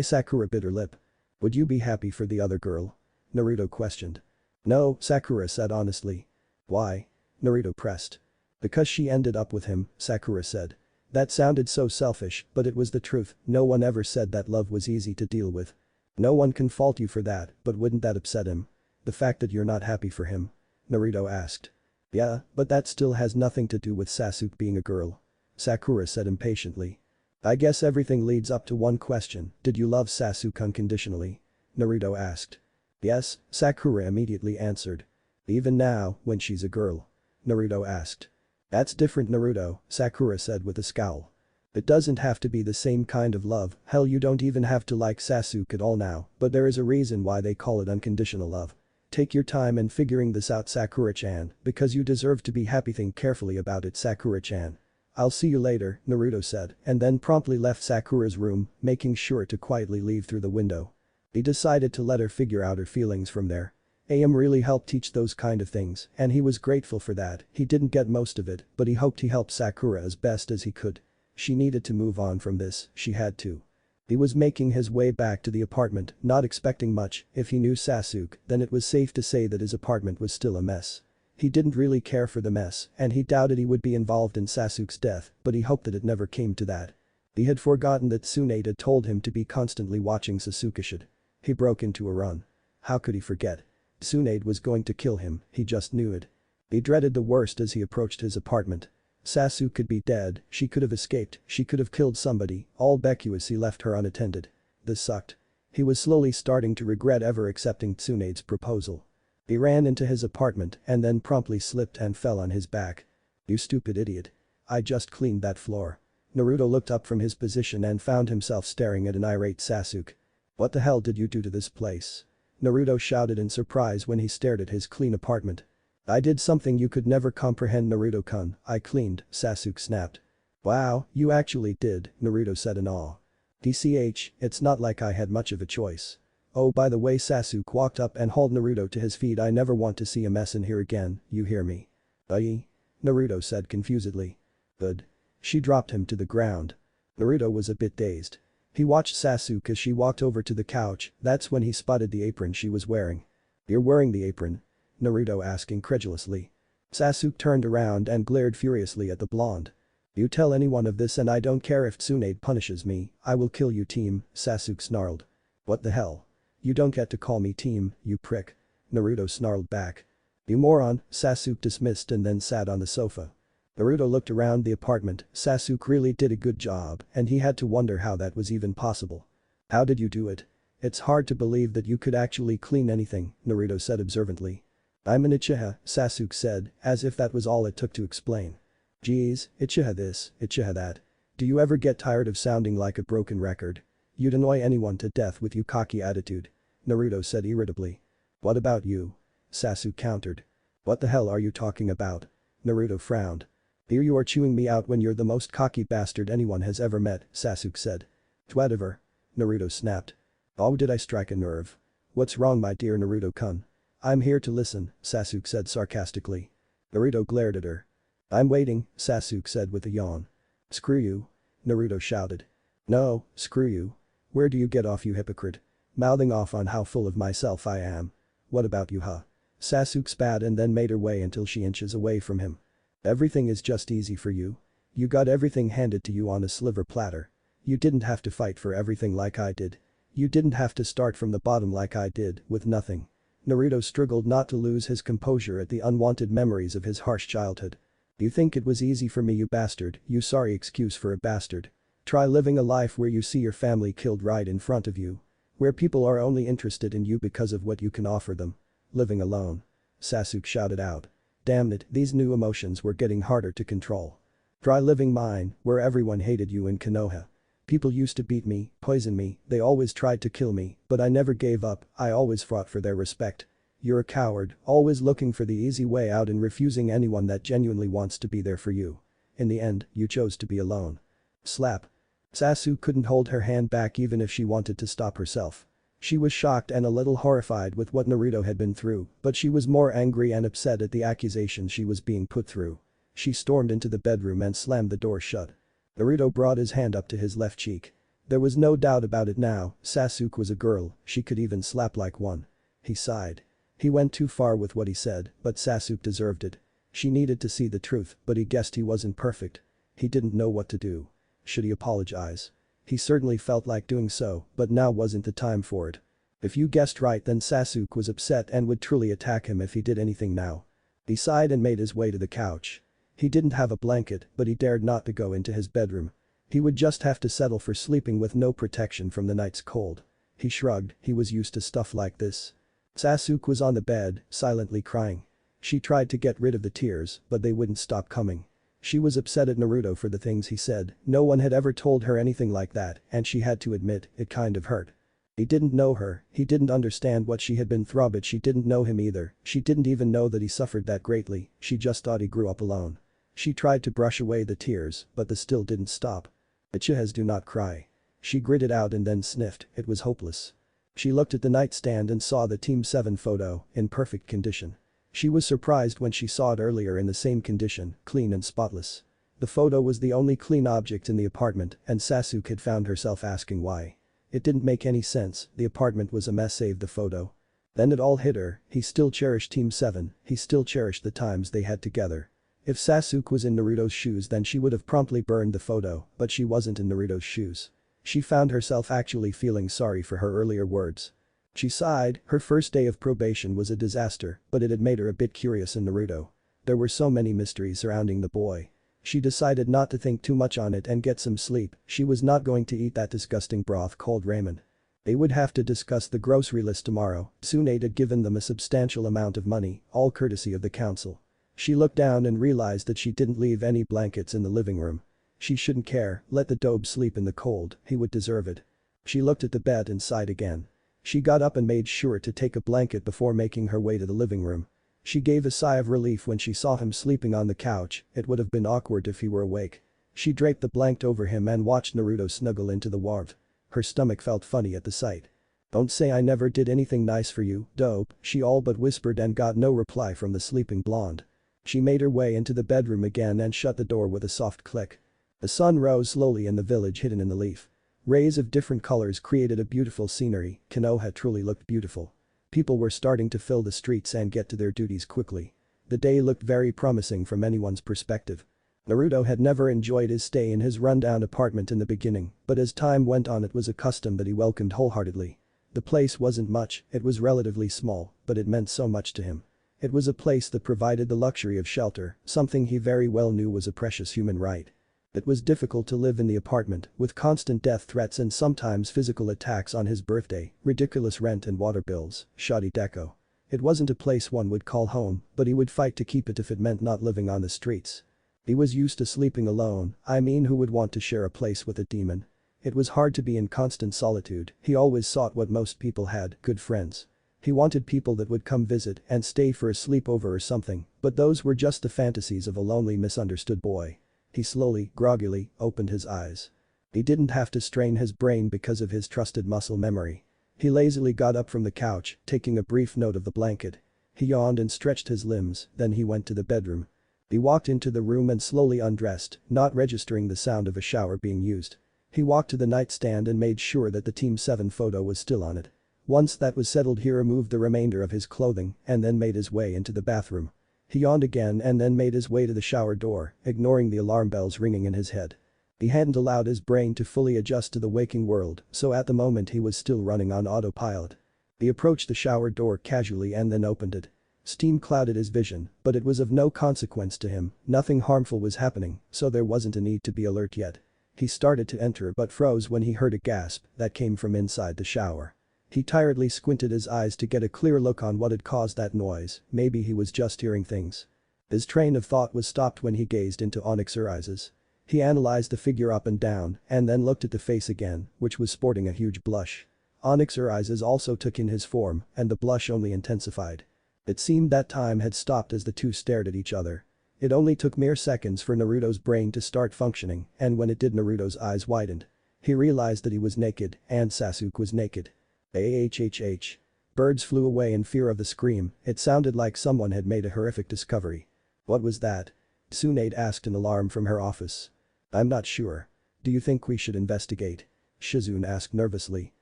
Sakura bit her lip. Would you be happy for the other girl? Naruto questioned. No, Sakura said honestly. Why? Naruto pressed. Because she ended up with him, Sakura said. That sounded so selfish, but it was the truth, no one ever said that love was easy to deal with. No one can fault you for that, but wouldn't that upset him? The fact that you're not happy for him? Naruto asked. Yeah, but that still has nothing to do with Sasuke being a girl. Sakura said impatiently. I guess everything leads up to one question, did you love Sasuke unconditionally? Naruto asked. Yes, Sakura immediately answered. Even now, when she's a girl? Naruto asked. That's different Naruto, Sakura said with a scowl. It doesn't have to be the same kind of love, hell you don't even have to like Sasuke at all now, but there is a reason why they call it unconditional love. Take your time in figuring this out Sakura-chan, because you deserve to be happy. Think carefully about it Sakura-chan. I'll see you later, Naruto said, and then promptly left Sakura's room, making sure to quietly leave through the window. He decided to let her figure out her feelings from there. Really helped teach those kind of things, and he was grateful for that. He didn't get most of it, but he hoped he helped Sakura as best as he could. She needed to move on from this, she had to. He was making his way back to the apartment, not expecting much. If he knew Sasuke, then it was safe to say that his apartment was still a mess. He didn't really care for the mess, and he doubted he would be involved in Sasuke's death, but he hoped that it never came to that. He had forgotten that Tsunade had told him to be constantly watching Sasuke. He broke into a run. How could he forget? Tsunade was going to kill him, he just knew it. He dreaded the worst as he approached his apartment. Sasuke could be dead, she could have escaped, she could have killed somebody, all because he left her unattended. This sucked. He was slowly starting to regret ever accepting Tsunade's proposal. He ran into his apartment and then promptly slipped and fell on his back. You stupid idiot. I just cleaned that floor. Naruto looked up from his position and found himself staring at an irate Sasuke. What the hell did you do to this place? Naruto shouted in surprise when he stared at his clean apartment. I did something you could never comprehend Naruto-kun, I cleaned, Sasuke snapped. Wow, you actually did, Naruto said in awe. DCH, it's not like I had much of a choice. Oh by the way Sasuke walked up and hauled Naruto to his feet. I never want to see a mess in here again, you hear me? Aye? Naruto said confusedly. Good. She dropped him to the ground. Naruto was a bit dazed. He watched Sasuke as she walked over to the couch, that's when he spotted the apron she was wearing. You're wearing the apron? Naruto asked incredulously. Sasuke turned around and glared furiously at the blonde. You tell anyone of this and I don't care if Tsunade punishes me, I will kill you team, Sasuke snarled. What the hell? You don't get to call me team, you prick. Naruto snarled back. You moron, Sasuke dismissed and then sat on the sofa. Naruto looked around the apartment, Sasuke really did a good job and he had to wonder how that was even possible. How did you do it? It's hard to believe that you could actually clean anything, Naruto said observantly. I'm an Uchiha, Sasuke said, as if that was all it took to explain. Geez, Uchiha this, Uchiha that. Do you ever get tired of sounding like a broken record? You'd annoy anyone to death with your cocky attitude. Naruto said irritably. What about you? Sasuke countered. What the hell are you talking about? Naruto frowned. Here you are chewing me out when you're the most cocky bastard anyone has ever met, Sasuke said. Whatever. Naruto snapped. Oh, did I strike a nerve? What's wrong, my dear Naruto-kun? I'm here to listen, Sasuke said sarcastically. Naruto glared at her. I'm waiting, Sasuke said with a yawn. Screw you. Naruto shouted. No, screw you. Where do you get off, you hypocrite? Mouthing off on how full of myself I am. What about you, huh? Sasuke spat and then made her way until she inches away from him. Everything is just easy for you. You got everything handed to you on a silver platter. You didn't have to fight for everything like I did. You didn't have to start from the bottom like I did, with nothing. Naruto struggled not to lose his composure at the unwanted memories of his harsh childhood. You think it was easy for me, you bastard, you sorry excuse for a bastard. Try living a life where you see your family killed right in front of you. Where people are only interested in you because of what you can offer them. Living alone. Sasuke shouted out. Damn it, these new emotions were getting harder to control. Try living mine, where everyone hated you in Konoha. People used to beat me, poison me, they always tried to kill me, but I never gave up, I always fought for their respect. You're a coward, always looking for the easy way out and refusing anyone that genuinely wants to be there for you. In the end, you chose to be alone. Slap. Sasuke couldn't hold her hand back even if she wanted to stop herself. She was shocked and a little horrified with what Naruto had been through, but she was more angry and upset at the accusations she was being put through. She stormed into the bedroom and slammed the door shut. Naruto brought his hand up to his left cheek. There was no doubt about it now, Sasuke was a girl, she could even slap like one. He sighed. He went too far with what he said, but Sasuke deserved it. She needed to see the truth, but he guessed he wasn't perfect. He didn't know what to do. Should he apologize? He certainly felt like doing so, but now wasn't the time for it. If you guessed right, then Sasuke was upset and would truly attack him if he did anything now. He sighed and made his way to the couch. He didn't have a blanket, but he dared not to go into his bedroom. He would just have to settle for sleeping with no protection from the night's cold. He shrugged, he was used to stuff like this. Sasuke was on the bed, silently crying. She tried to get rid of the tears, but they wouldn't stop coming. She was upset at Naruto for the things he said, no one had ever told her anything like that, and she had to admit, it kind of hurt. He didn't know her, he didn't understand what she had been through, but she didn't know him either, she didn't even know that he suffered that greatly, she just thought he grew up alone. She tried to brush away the tears, but they still didn't stop. Teases, do not cry. She gritted out and then sniffed, it was hopeless. She looked at the nightstand and saw the Team 7 photo, in perfect condition. She was surprised when she saw it earlier in the same condition, clean and spotless. The photo was the only clean object in the apartment, and Sasuke had found herself asking why. It didn't make any sense, the apartment was a mess save the photo. Then it all hit her, he still cherished Team 7, he still cherished the times they had together. If Sasuke was in Naruto's shoes then she would have promptly burned the photo, but she wasn't in Naruto's shoes. She found herself actually feeling sorry for her earlier words. She sighed, her first day of probation was a disaster, but it had made her a bit curious in Naruto. There were so many mysteries surrounding the boy. She decided not to think too much on it and get some sleep, she was not going to eat that disgusting broth called ramen. They would have to discuss the grocery list tomorrow, Tsunade had given them a substantial amount of money, all courtesy of the council. She looked down and realized that she didn't leave any blankets in the living room. She shouldn't care, let the dope sleep in the cold, he would deserve it. She looked at the bed and sighed again. She got up and made sure to take a blanket before making her way to the living room. She gave a sigh of relief when she saw him sleeping on the couch, it would have been awkward if he were awake. She draped the blanket over him and watched Naruto snuggle into the warmth. Her stomach felt funny at the sight. Don't say I never did anything nice for you, dope, she all but whispered and got no reply from the sleeping blonde. She made her way into the bedroom again and shut the door with a soft click. The sun rose slowly in the village hidden in the leaf. Rays of different colors created a beautiful scenery, Konoha truly looked beautiful. People were starting to fill the streets and get to their duties quickly. The day looked very promising from anyone's perspective. Naruto had never enjoyed his stay in his rundown apartment in the beginning, but as time went on it was a custom that he welcomed wholeheartedly. The place wasn't much, it was relatively small, but it meant so much to him. It was a place that provided the luxury of shelter, something he very well knew was a precious human right. It was difficult to live in the apartment, with constant death threats and sometimes physical attacks on his birthday, ridiculous rent and water bills, shoddy deco. It wasn't a place one would call home, but he would fight to keep it if it meant not living on the streets. He was used to sleeping alone, I mean who would want to share a place with a demon? It was hard to be in constant solitude, he always sought what most people had, good friends. He wanted people that would come visit and stay for a sleepover or something, but those were just the fantasies of a lonely misunderstood boy. He slowly, groggily, opened his eyes. He didn't have to strain his brain because of his trusted muscle memory. He lazily got up from the couch, taking a brief note of the blanket. He yawned and stretched his limbs, then he went to the bedroom. He walked into the room and slowly undressed, not registering the sound of a shower being used. He walked to the nightstand and made sure that the Team 7 photo was still on it. Once that was settled, he removed the remainder of his clothing and then made his way into the bathroom. He yawned again and then made his way to the shower door, ignoring the alarm bells ringing in his head. He hadn't allowed his brain to fully adjust to the waking world, so at the moment he was still running on autopilot. He approached the shower door casually and then opened it. Steam clouded his vision, but it was of no consequence to him, nothing harmful was happening, so there wasn't a need to be alert yet. He started to enter but froze when he heard a gasp that came from inside the shower. He tiredly squinted his eyes to get a clear look on what had caused that noise, maybe he was just hearing things. His train of thought was stopped when he gazed into Onyx's eyes. He analyzed the figure up and down and then looked at the face again, which was sporting a huge blush. Onyx's eyes also took in his form and the blush only intensified. It seemed that time had stopped as the two stared at each other. It only took mere seconds for Naruto's brain to start functioning, and when it did, Naruto's eyes widened. He realized that he was naked and Sasuke was naked. Ahhh. Birds flew away in fear of the scream, it sounded like someone had made a horrific discovery. What was that? Tsunade asked in alarm from her office. I'm not sure. Do you think we should investigate? Shizune asked nervously.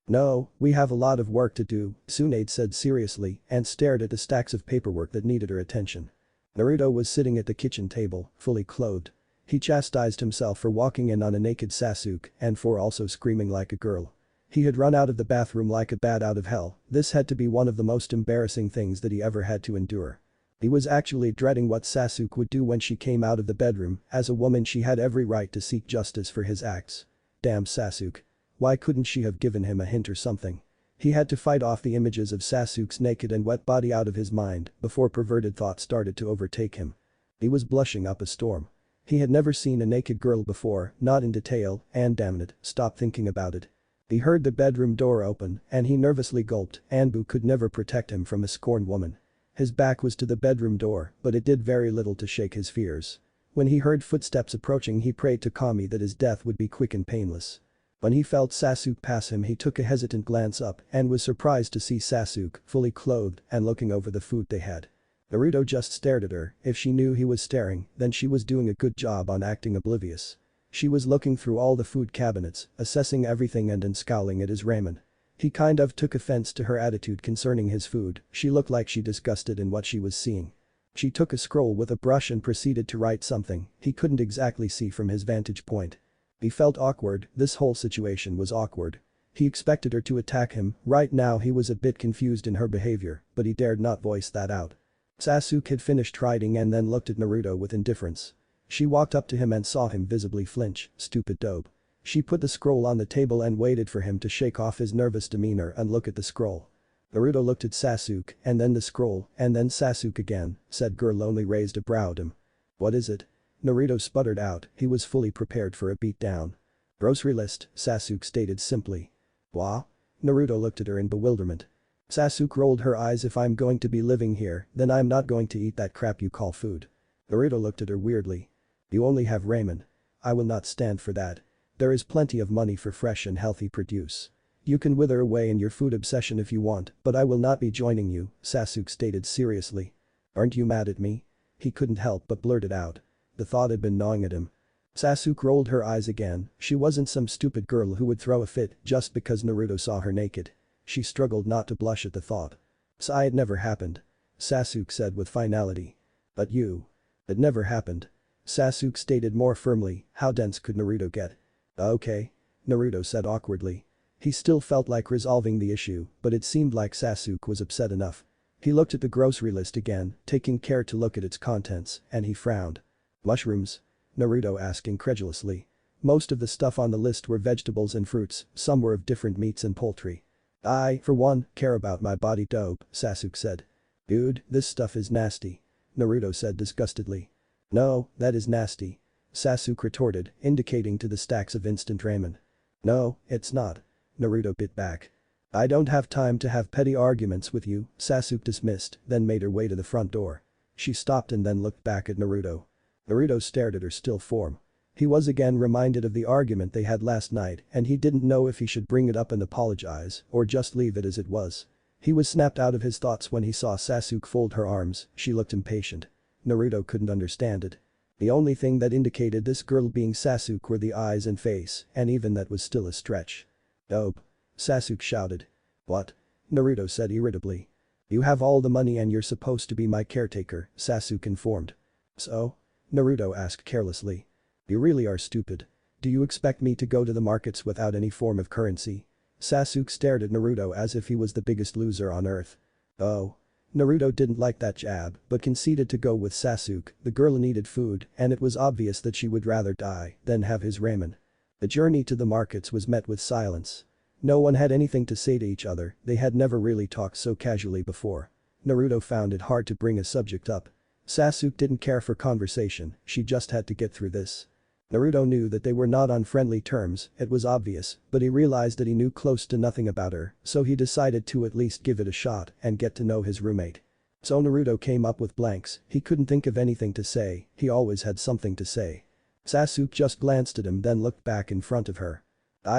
No, we have a lot of work to do, Tsunade said seriously and stared at the stacks of paperwork that needed her attention. Naruto was sitting at the kitchen table, fully clothed. He chastised himself for walking in on a naked Sasuke and for also screaming like a girl. He had run out of the bathroom like a bat out of hell, this had to be one of the most embarrassing things that he ever had to endure. He was actually dreading what Sasuke would do when she came out of the bedroom, as a woman she had every right to seek justice for his acts. Damn Sasuke. Why couldn't she have given him a hint or something? He had to fight off the images of Sasuke's naked and wet body out of his mind before perverted thoughts started to overtake him. He was blushing up a storm. He had never seen a naked girl before, not in detail, and damn it, stop thinking about it. He heard the bedroom door open and he nervously gulped, Anbu could never protect him from a scorned woman. His back was to the bedroom door, but it did very little to shake his fears. When he heard footsteps approaching, he prayed to Kami that his death would be quick and painless. When he felt Sasuke pass him, he took a hesitant glance up and was surprised to see Sasuke fully clothed and looking over the food they had. Naruto just stared at her, if she knew he was staring, then she was doing a good job on acting oblivious. She was looking through all the food cabinets, assessing everything and then scowling at his ramen. He kind of took offense to her attitude concerning his food, she looked like she disgusted in what she was seeing. She took a scroll with a brush and proceeded to write something he couldn't exactly see from his vantage point. He felt awkward, this whole situation was awkward. He expected her to attack him, right now he was a bit confused in her behavior, but he dared not voice that out. Sasuke had finished writing and then looked at Naruto with indifference. She walked up to him and saw him visibly flinch, stupid dope. She put the scroll on the table and waited for him to shake off his nervous demeanor and look at the scroll. Naruto looked at Sasuke and then the scroll and then Sasuke again, said girl only raised a brow at him. What is it? Naruto sputtered out, he was fully prepared for a beatdown. Grocery list, Sasuke stated simply. What? Naruto looked at her in bewilderment. Sasuke rolled her eyes, if I'm going to be living here, then I'm not going to eat that crap you call food. Naruto looked at her weirdly. You only have ramen. I will not stand for that. There is plenty of money for fresh and healthy produce. You can wither away in your food obsession if you want, but I will not be joining you, Sasuke stated seriously. Aren't you mad at me? He couldn't help but blurt it out. The thought had been gnawing at him. Sasuke rolled her eyes again, she wasn't some stupid girl who would throw a fit just because Naruto saw her naked. She struggled not to blush at the thought. Sigh, it never happened. Sasuke said with finality. But you. It never happened. Sasuke stated more firmly, how dense could Naruto get? Okay. Naruto said awkwardly. He still felt like resolving the issue, but it seemed like Sasuke was upset enough. He looked at the grocery list again, taking care to look at its contents, and he frowned. Mushrooms? Naruto asked incredulously. Most of the stuff on the list were vegetables and fruits, some were of different meats and poultry. I, for one, care about my body dope, Sasuke said. Dude, this stuff is nasty. Naruto said disgustedly. No, that is nasty. Sasuke retorted, indicating to the stacks of instant ramen. No, it's not. Naruto bit back. I don't have time to have petty arguments with you, Sasuke dismissed, then made her way to the front door. She stopped and then looked back at Naruto. Naruto stared at her still form. He was again reminded of the argument they had last night and he didn't know if he should bring it up and apologize or just leave it as it was. He was snapped out of his thoughts when he saw Sasuke fold her arms. She looked impatient. Naruto couldn't understand it. The only thing that indicated this girl being Sasuke were the eyes and face, and even that was still a stretch. "Dope," Sasuke shouted. "What?" Naruto said irritably. "You have all the money and you're supposed to be my caretaker," Sasuke informed. "So?" Naruto asked carelessly. "You really are stupid. Do you expect me to go to the markets without any form of currency?" Sasuke stared at Naruto as if he was the biggest loser on earth. "Oh." Naruto didn't like that jab but conceded to go with Sasuke. The girl needed food and it was obvious that she would rather die than have his ramen. The journey to the markets was met with silence. No one had anything to say to each other, they had never really talked so casually before. Naruto found it hard to bring a subject up. Sasuke didn't care for conversation, she just had to get through this. Naruto knew that they were not on friendly terms, it was obvious, but he realized that he knew close to nothing about her, so he decided to at least give it a shot and get to know his roommate. So Naruto came up with blanks, he couldn't think of anything to say, he always had something to say. Sasuke just glanced at him then looked back in front of her.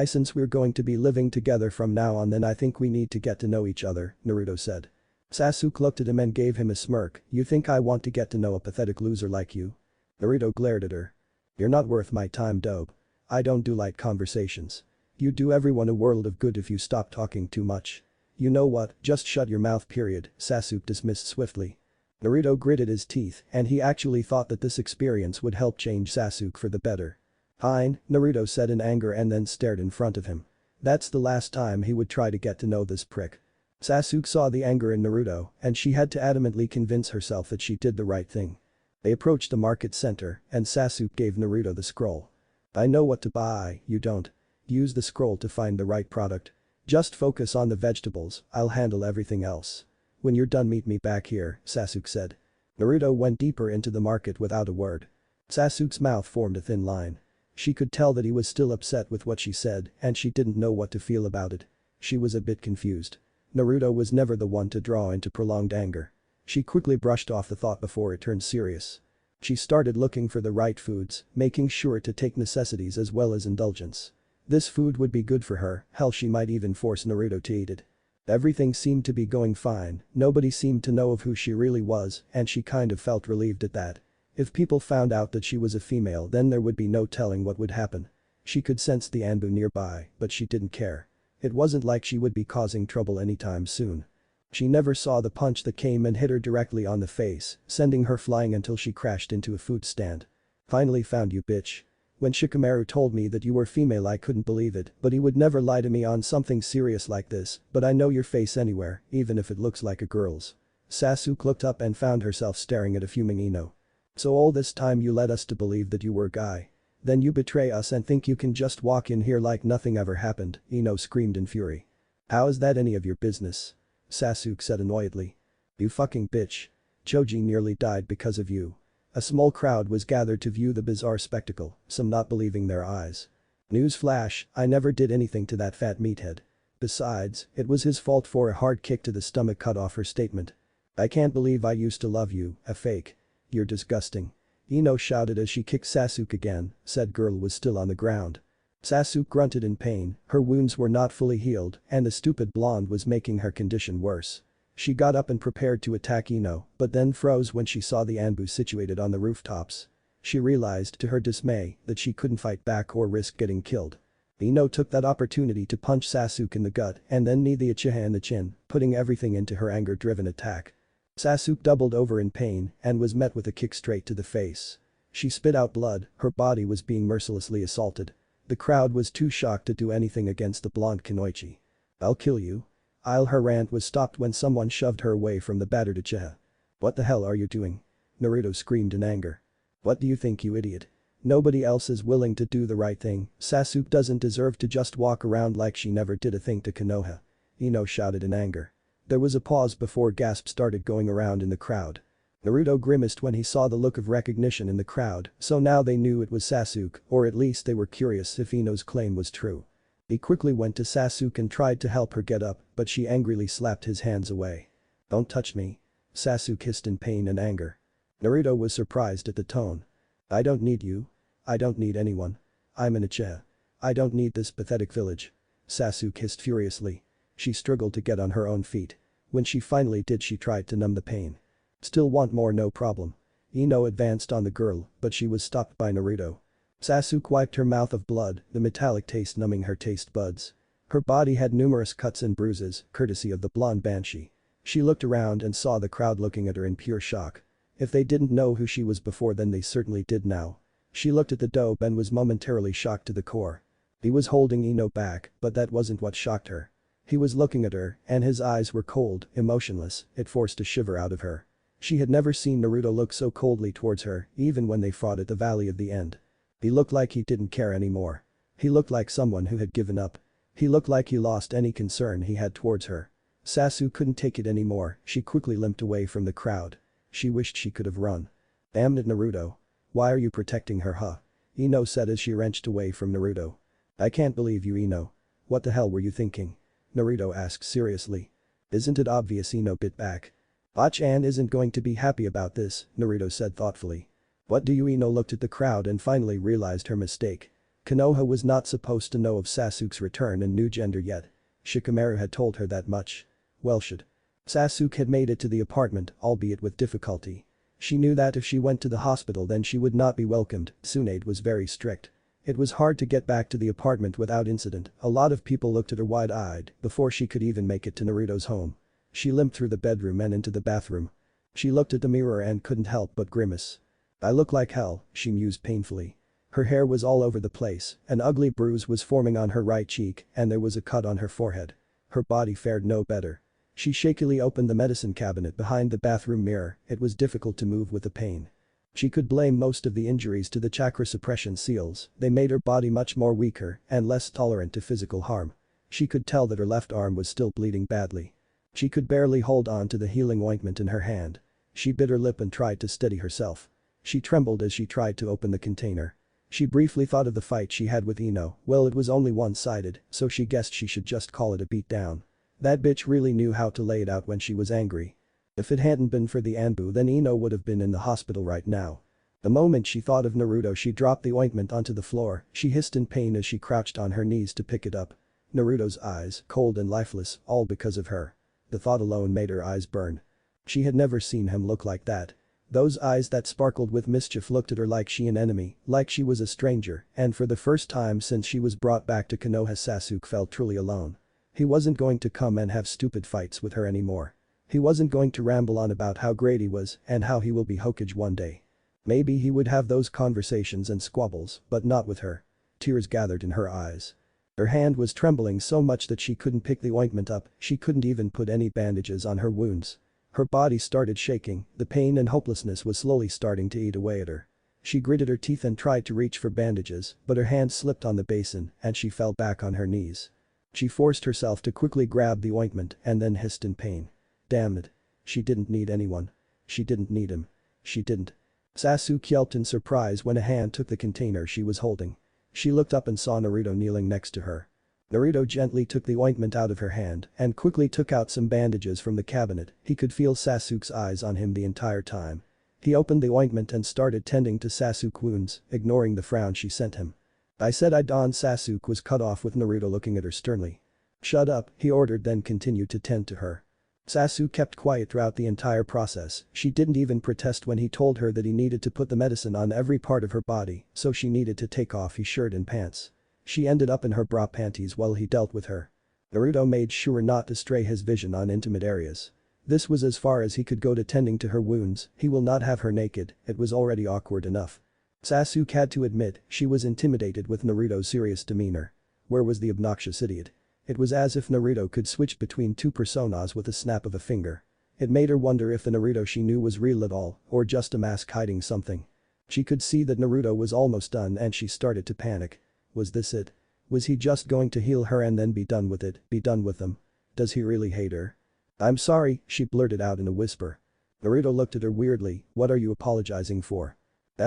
Since we're going to be living together from now on then I think we need to get to know each other," Naruto said. Sasuke looked at him and gave him a smirk. "You think I want to get to know a pathetic loser like you?" Naruto glared at her. "You're not worth my time, dope. I don't do light conversations. You do everyone a world of good if you stop talking too much. You know what, just shut your mouth period," Sasuke dismissed swiftly. Naruto gritted his teeth and he actually thought that this experience would help change Sasuke for the better. "Fine," Naruto said in anger and then stared in front of him. That's the last time he would try to get to know this prick. Sasuke saw the anger in Naruto and she had to adamantly convince herself that she did the right thing. They approached the market center and Sasuke gave Naruto the scroll. "I know what to buy, you don't. Use the scroll to find the right product. Just focus on the vegetables, I'll handle everything else. When you're done meet me back here," Sasuke said. Naruto went deeper into the market without a word. Sasuke's mouth formed a thin line. She could tell that he was still upset with what she said and she didn't know what to feel about it. She was a bit confused. Naruto was never the one to draw into prolonged anger. She quickly brushed off the thought before it turned serious. She started looking for the right foods, making sure to take necessities as well as indulgence. This food would be good for her, hell she might even force Naruto to eat it. Everything seemed to be going fine, nobody seemed to know of who she really was and she kind of felt relieved at that. If people found out that she was a female then there would be no telling what would happen. She could sense the Anbu nearby, but she didn't care. It wasn't like she would be causing trouble anytime soon. She never saw the punch that came and hit her directly on the face, sending her flying until she crashed into a food stand. "Finally found you, bitch. When Shikamaru told me that you were female I couldn't believe it, but he would never lie to me on something serious like this, but I know your face anywhere, even if it looks like a girl's." Sasuke looked up and found herself staring at a fuming Yino. "So all this time you led us to believe that you were a guy. Then you betray us and think you can just walk in here like nothing ever happened," Yino screamed in fury. "How is that any of your business?" Sasuke said annoyedly. "You fucking bitch. Choji nearly died because of you." A small crowd was gathered to view the bizarre spectacle, some not believing their eyes. "Newsflash, I never did anything to that fat meathead. Besides, it was his fault for a hard kick to the stomach cut off her statement. I can't believe I used to love you, a fake. You're disgusting." Yino shouted as she kicked Sasuke again, said girl was still on the ground. Sasuke grunted in pain, her wounds were not fully healed and the stupid blonde was making her condition worse. She got up and prepared to attack Yino, but then froze when she saw the Anbu situated on the rooftops. She realized to her dismay that she couldn't fight back or risk getting killed. Yino took that opportunity to punch Sasuke in the gut and then knee the Uchiha in the chin, putting everything into her anger-driven attack. Sasuke doubled over in pain and was met with a kick straight to the face. She spit out blood, her body was being mercilessly assaulted. The crowd was too shocked to do anything against the blonde Kunoichi. "I'll kill you." Her rant was stopped when someone shoved her away from the battered Uchiha. "What the hell are you doing?" Naruto screamed in anger. "What do you think, you idiot? Nobody else is willing to do the right thing. Sasuke doesn't deserve to just walk around like she never did a thing to Konoha." Yino shouted in anger. There was a pause before gasps started going around in the crowd. Naruto grimaced when he saw the look of recognition in the crowd, so now they knew it was Sasuke, or at least they were curious if Ino's claim was true. He quickly went to Sasuke and tried to help her get up, but she angrily slapped his hands away. "Don't touch me." Sasuke hissed in pain and anger. Naruto was surprised at the tone. "I don't need you. I don't need anyone. I'm an Uchiha. I don't need this pathetic village." Sasuke hissed furiously. She struggled to get on her own feet. When she finally did, she tried to numb the pain. "Still want more? No problem." Yino advanced on the girl, but she was stopped by Naruto. Sasuke wiped her mouth of blood, the metallic taste numbing her taste buds. Her body had numerous cuts and bruises, courtesy of the blonde banshee. She looked around and saw the crowd looking at her in pure shock. If they didn't know who she was before, then they certainly did now. She looked at the dope and was momentarily shocked to the core. He was holding Yino back, but that wasn't what shocked her. He was looking at her, and his eyes were cold, emotionless. It forced a shiver out of her. She had never seen Naruto look so coldly towards her, even when they fought at the Valley of the End. He looked like he didn't care anymore. He looked like someone who had given up. He looked like he lost any concern he had towards her. Sasuke couldn't take it anymore. She quickly limped away from the crowd. She wished she could have run. "Damn it, Naruto. Why are you protecting her, huh?" Yino said as she wrenched away from Naruto. "I can't believe you, Yino. What the hell were you thinking?" Naruto asked seriously. "Isn't it obvious?" Yino bit back. "Bachan isn't going to be happy about this," Naruto said thoughtfully. "What do you?" Yino looked at the crowd and finally realized her mistake. Konoha was not supposed to know of Sasuke's return and new gender yet. Shikamaru had told her that much. Well, should. Sasuke had made it to the apartment, albeit with difficulty. She knew that if she went to the hospital then she would not be welcomed. Tsunade was very strict. It was hard to get back to the apartment without incident. A lot of people looked at her wide-eyed before she could even make it to Naruto's home. She limped through the bedroom and into the bathroom. She looked at the mirror and couldn't help but grimace. "I look like hell," she mused painfully. Her hair was all over the place, an ugly bruise was forming on her right cheek, and there was a cut on her forehead. Her body fared no better. She shakily opened the medicine cabinet behind the bathroom mirror. It was difficult to move with the pain. She could blame most of the injuries to the chakra suppression seals. They made her body much more weaker and less tolerant to physical harm. She could tell that her left arm was still bleeding badly. She could barely hold on to the healing ointment in her hand. She bit her lip and tried to steady herself. She trembled as she tried to open the container. She briefly thought of the fight she had with Yino. Well, it was only one-sided, so she guessed she should just call it a beatdown. That bitch really knew how to lay it out when she was angry. If it hadn't been for the Anbu, then Yino would have been in the hospital right now. The moment she thought of Naruto, she dropped the ointment onto the floor. She hissed in pain as she crouched on her knees to pick it up. Naruto's eyes, cold and lifeless, all because of her. The thought alone made her eyes burn. She had never seen him look like that. Those eyes that sparkled with mischief looked at her like she an enemy, like she was a stranger, and for the first time since she was brought back to Konoha, Sasuke felt truly alone. He wasn't going to come and have stupid fights with her anymore. He wasn't going to ramble on about how great he was and how he will be Hokage one day. Maybe he would have those conversations and squabbles, but not with her. Tears gathered in her eyes. Her hand was trembling so much that she couldn't pick the ointment up. She couldn't even put any bandages on her wounds. Her body started shaking. The pain and hopelessness was slowly starting to eat away at her. She gritted her teeth and tried to reach for bandages, but her hand slipped on the basin and she fell back on her knees. She forced herself to quickly grab the ointment and then hissed in pain. Damn it. She didn't need anyone. She didn't need him. She didn't. Sasuke yelped in surprise when a hand took the container she was holding. She looked up and saw Naruto kneeling next to her. Naruto gently took the ointment out of her hand and quickly took out some bandages from the cabinet. He could feel Sasuke's eyes on him the entire time. He opened the ointment and started tending to Sasuke's wounds, ignoring the frown she sent him. "I said I'd on." Sasuke was cut off with Naruto looking at her sternly. "Shut up," he ordered, then continued to tend to her. Sasuke kept quiet throughout the entire process. She didn't even protest when he told her that he needed to put the medicine on every part of her body, so she needed to take off his shirt and pants. She ended up in her bra panties while he dealt with her. Naruto made sure not to stray his vision on intimate areas. This was as far as he could go to tending to her wounds. He will not have her naked, it was already awkward enough. Sasuke had to admit she was intimidated with Naruto's serious demeanor. Where was the obnoxious idiot? It was as if Naruto could switch between two personas with a snap of a finger. It made her wonder if the Naruto she knew was real at all, or just a mask hiding something. She could see that Naruto was almost done and she started to panic. Was this it? Was he just going to heal her and then be done with it, be done with them? Does he really hate her? "I'm sorry," she blurted out in a whisper. Naruto looked at her weirdly. "What are you apologizing for?"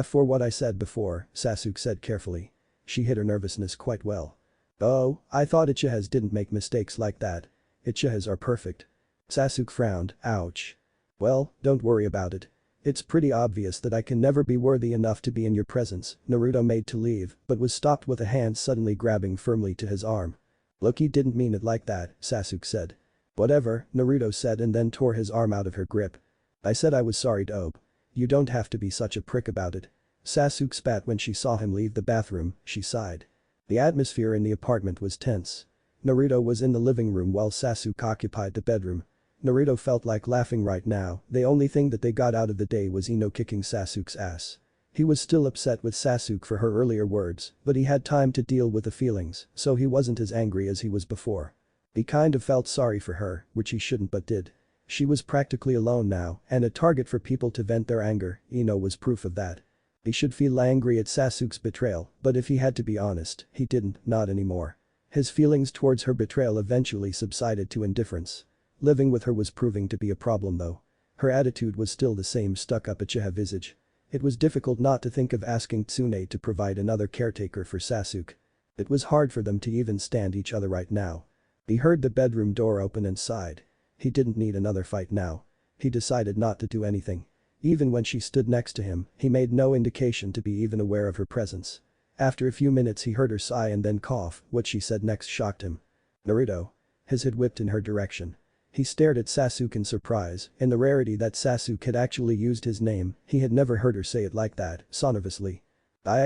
"For what I said before," Sasuke said carefully. She hid her nervousness quite well. Oh, I thought Uchihas didn't make mistakes like that. Uchihas are perfect. Sasuke frowned, ouch. Well, don't worry about it. It's pretty obvious that I can never be worthy enough to be in your presence, Naruto made to leave, but was stopped with a hand suddenly grabbing firmly to his arm. Look, he didn't mean it like that, Sasuke said. Whatever, Naruto said and then tore his arm out of her grip. I said I was sorry, Dope. You don't have to be such a prick about it. Sasuke spat when she saw him leave the bathroom, she sighed. The atmosphere in the apartment was tense. Naruto was in the living room while Sasuke occupied the bedroom. Naruto felt like laughing right now, the only thing that they got out of the day was Yino kicking Sasuke's ass. He was still upset with Sasuke for her earlier words, but he had time to deal with the feelings, so he wasn't as angry as he was before. He kind of felt sorry for her, which he shouldn't but did. She was practically alone now, and a target for people to vent their anger, Yino was proof of that. He should feel angry at Sasuke's betrayal, but if he had to be honest, he didn't, not anymore. His feelings towards her betrayal eventually subsided to indifference. Living with her was proving to be a problem though. Her attitude was still the same stuck-up Uchiha visage. It was difficult not to think of asking Tsunade to provide another caretaker for Sasuke. It was hard for them to even stand each other right now. He heard the bedroom door open and sighed. He didn't need another fight now. He decided not to do anything. Even when she stood next to him, he made no indication to be even aware of her presence. After a few minutes he heard her sigh and then cough, what she said next shocked him. Naruto. His head whipped in her direction. He stared at Sasuke in surprise, in the rarity that Sasuke had actually used his name, he had never heard her say it like that, sonorously.